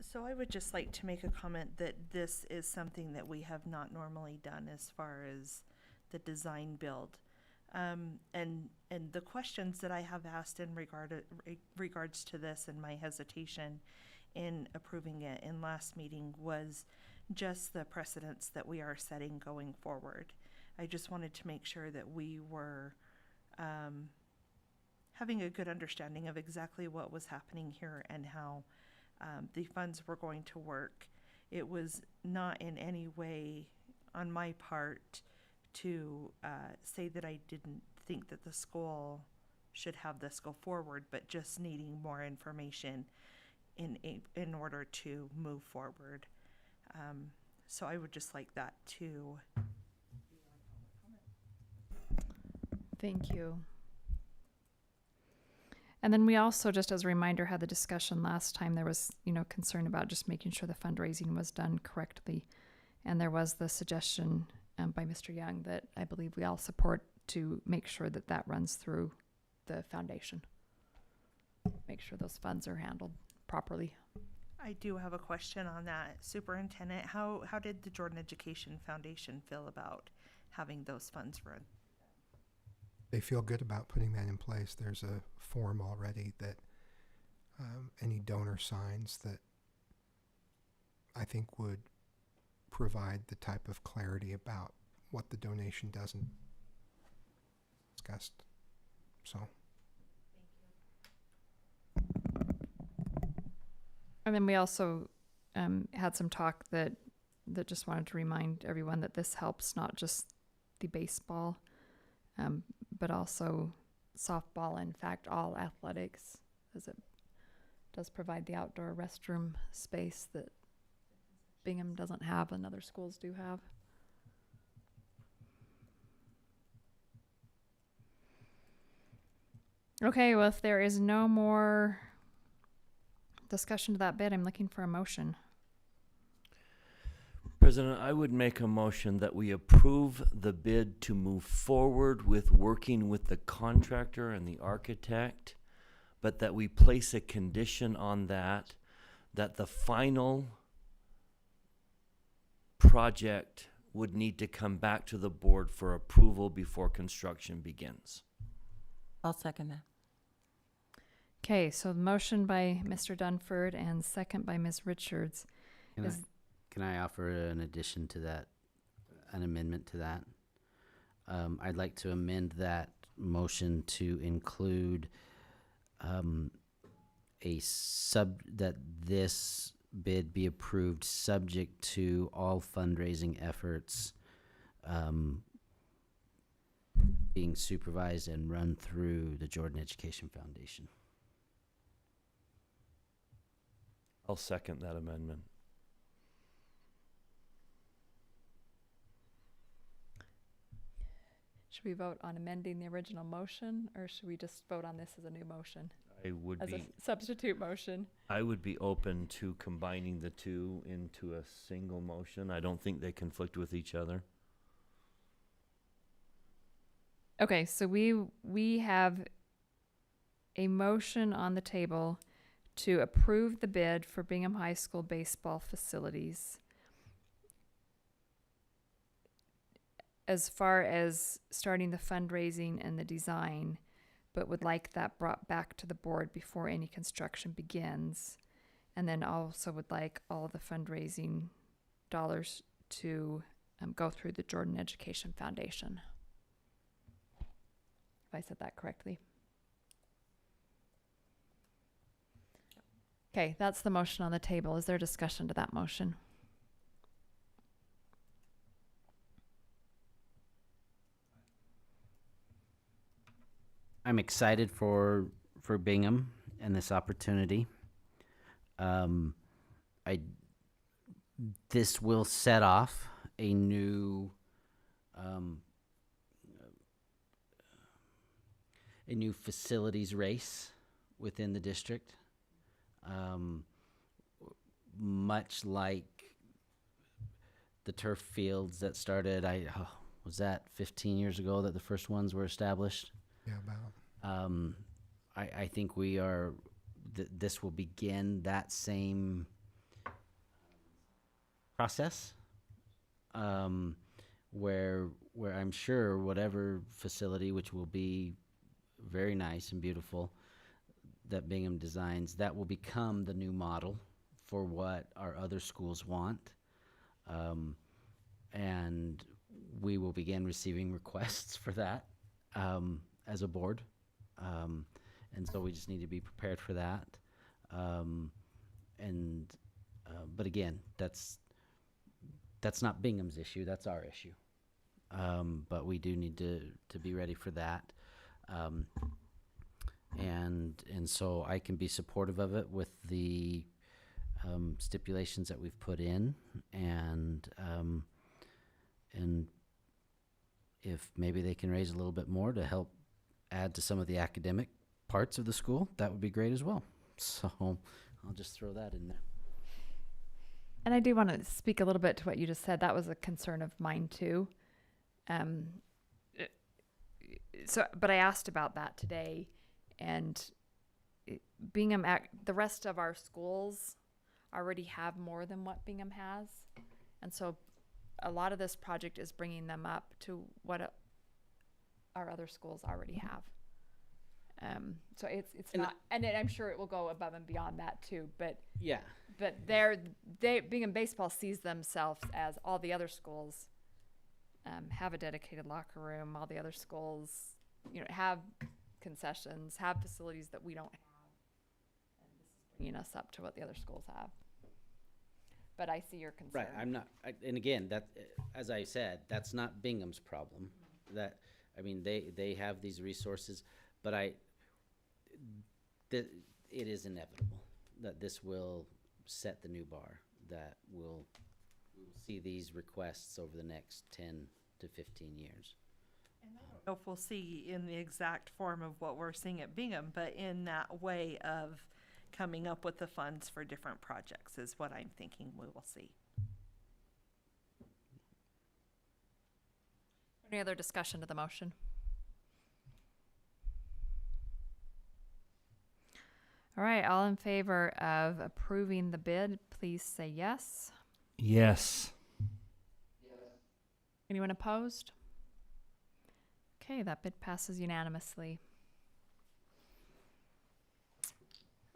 So I would just like to make a comment that this is something that we have not normally done as far as the design build. And the questions that I have asked in regards to this and my hesitation in approving it in last meeting was just the precedents that we are setting going forward. I just wanted to make sure that we were having a good understanding of exactly what was happening here and how the funds were going to work. It was not in any way on my part to say that I didn't think that the school should have this go forward, but just needing more information in order to move forward. So I would just like that to. Thank you. And then we also, just as a reminder, had the discussion last time. There was, concern about just making sure the fundraising was done correctly. And there was the suggestion by Mr. Young that I believe we all support to make sure that that runs through the foundation. Make sure those funds are handled properly. I do have a question on that. Superintendent, how did the Jordan Education Foundation feel about having those funds run? They feel good about putting that in place. There's a form already that any donor signs that I think would provide the type of clarity about what the donation doesn't discussed. So. And then we also had some talk that just wanted to remind everyone that this helps not just the baseball, but also softball. In fact, all athletics, as it does provide the outdoor restroom space that Bingham doesn't have and other schools do have. Okay, well, if there is no more discussion to that bid, I'm looking for a motion. President, I would make a motion that we approve the bid to move forward with working with the contractor and the architect, but that we place a condition on that the final project would need to come back to the board for approval before construction begins. I'll second that. Okay, so the motion by Mr. Dunford and second by Ms. Richards. Can I offer an addition to that, an amendment to that? I'd like to amend that motion to include that this bid be approved subject to all fundraising efforts being supervised and run through the Jordan Education Foundation. I'll second that amendment. Should we vote on amending the original motion, or should we just vote on this as a new motion? I would As a be substitute motion? I would be open to combining the two into a single motion. I don't think they conflict with each other. Okay, so we have a motion on the table to approve the bid for Bingham High School baseball facilities. As far as starting the fundraising and the design, but would like that brought back to the board before any construction begins. And then also would like all the fundraising dollars to go through the Jordan Education Foundation. If I said that correctly. Okay, that's the motion on the table. Is there discussion to that motion? I'm excited for Bingham and this opportunity. This will set off a new facilities race within the district. Much like the turf fields that started, was that 15 years ago that the first ones were established? Yeah, about. I think we are, this will begin that same process, where I'm sure whatever facility, which will be very nice and beautiful, that Bingham designs, that will become the new model for what our other schools want. And we will begin receiving requests for that as a board. And so we just need to be prepared for that. But again, that's not Bingham's issue, that's our issue. But we do need to be ready for that. And so I can be supportive of it with the stipulations that we've put in, and if maybe they can raise a little bit more to help add to some of the academic parts of the school, that would be great as well. So I'll just throw that in there. And I do want to speak a little bit to what you just said. That was a concern of mine too. But I asked about that today, and Bingham, the rest of our schools already have more than what Bingham has. And so a lot of this project is bringing them up to what our other schools already have. So it's not, and I'm sure it will go above and beyond that too, but yeah, but Bingham baseball sees themselves as all the other schools have a dedicated locker room. All the other schools, have concessions, have facilities that we don't have, and this is bringing us up to what the other schools have. But I see your concern. Right, I'm not, and again, that, as I said, that's not Bingham's problem. That, I mean, they have these resources, but it is inevitable that this will set the new bar, that we will see these requests over the next 10 to 15 years. And I don't know if we'll see in the exact form of what we're seeing at Bingham, but in that way of coming up with the funds for different projects is what I'm thinking we will see. Any other discussion to the motion? All right, all in favor of approving the bid, please say yes. Yes. Anyone opposed? Okay, that bid passes unanimously.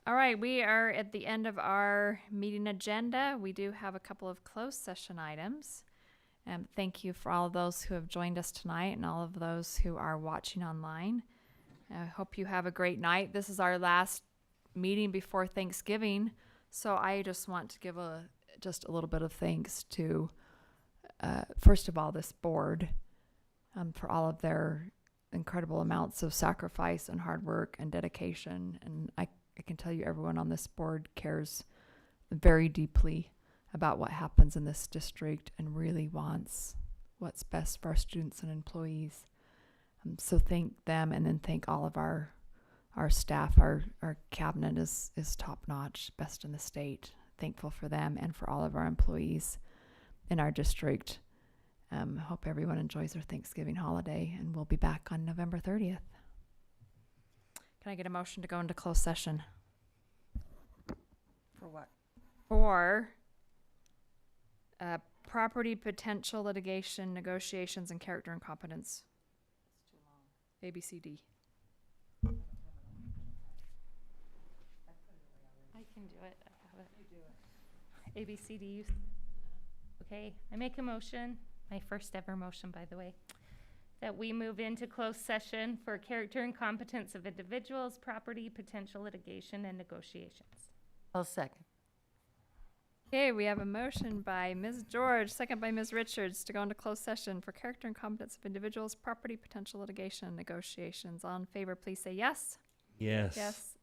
All right, we are at the end of our meeting agenda. We do have a couple of closed session items. Thank you for all of those who have joined us tonight and all of those who are watching online. I hope you have a great night. This is our last meeting before Thanksgiving, so I just want to give just a little bit of thanks to, first of all, this board for all of their incredible amounts of sacrifice and hard work and dedication. And I can tell you everyone on this board cares very deeply about what happens in this district and really wants what's best for our students and employees. So thank them, and then thank all of our staff. Our cabinet is top notch, best in the state. Thankful for them and for all of our employees in our district. Hope everyone enjoys their Thanksgiving holiday, and we'll be back on November 30th. Can I get a motion to go into closed session? For what? For property potential litigation, negotiations, and character and competence. It's too long. ABCD. I can do it. I have it. You do it. ABCD. Okay, I make a motion, my first ever motion, by the way, that we move into closed session for character and competence of individuals, property, potential litigation, and negotiations. I'll second. Okay, we have a motion by Ms. George, second by Ms. Richards, to go into closed session for character and competence of individuals, property, potential litigation, and negotiations. All in favor, please say yes. Yes. Yes.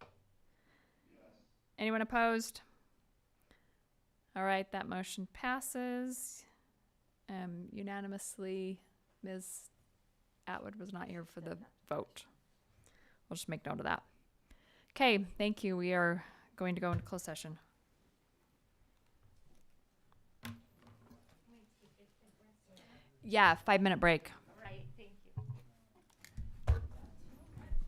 Anyone opposed? All right, that motion passes unanimously. Ms. Atwood was not here for the vote. We'll just make note of that. Okay, thank you. We are going to go into closed session. Yeah, 5-minute break.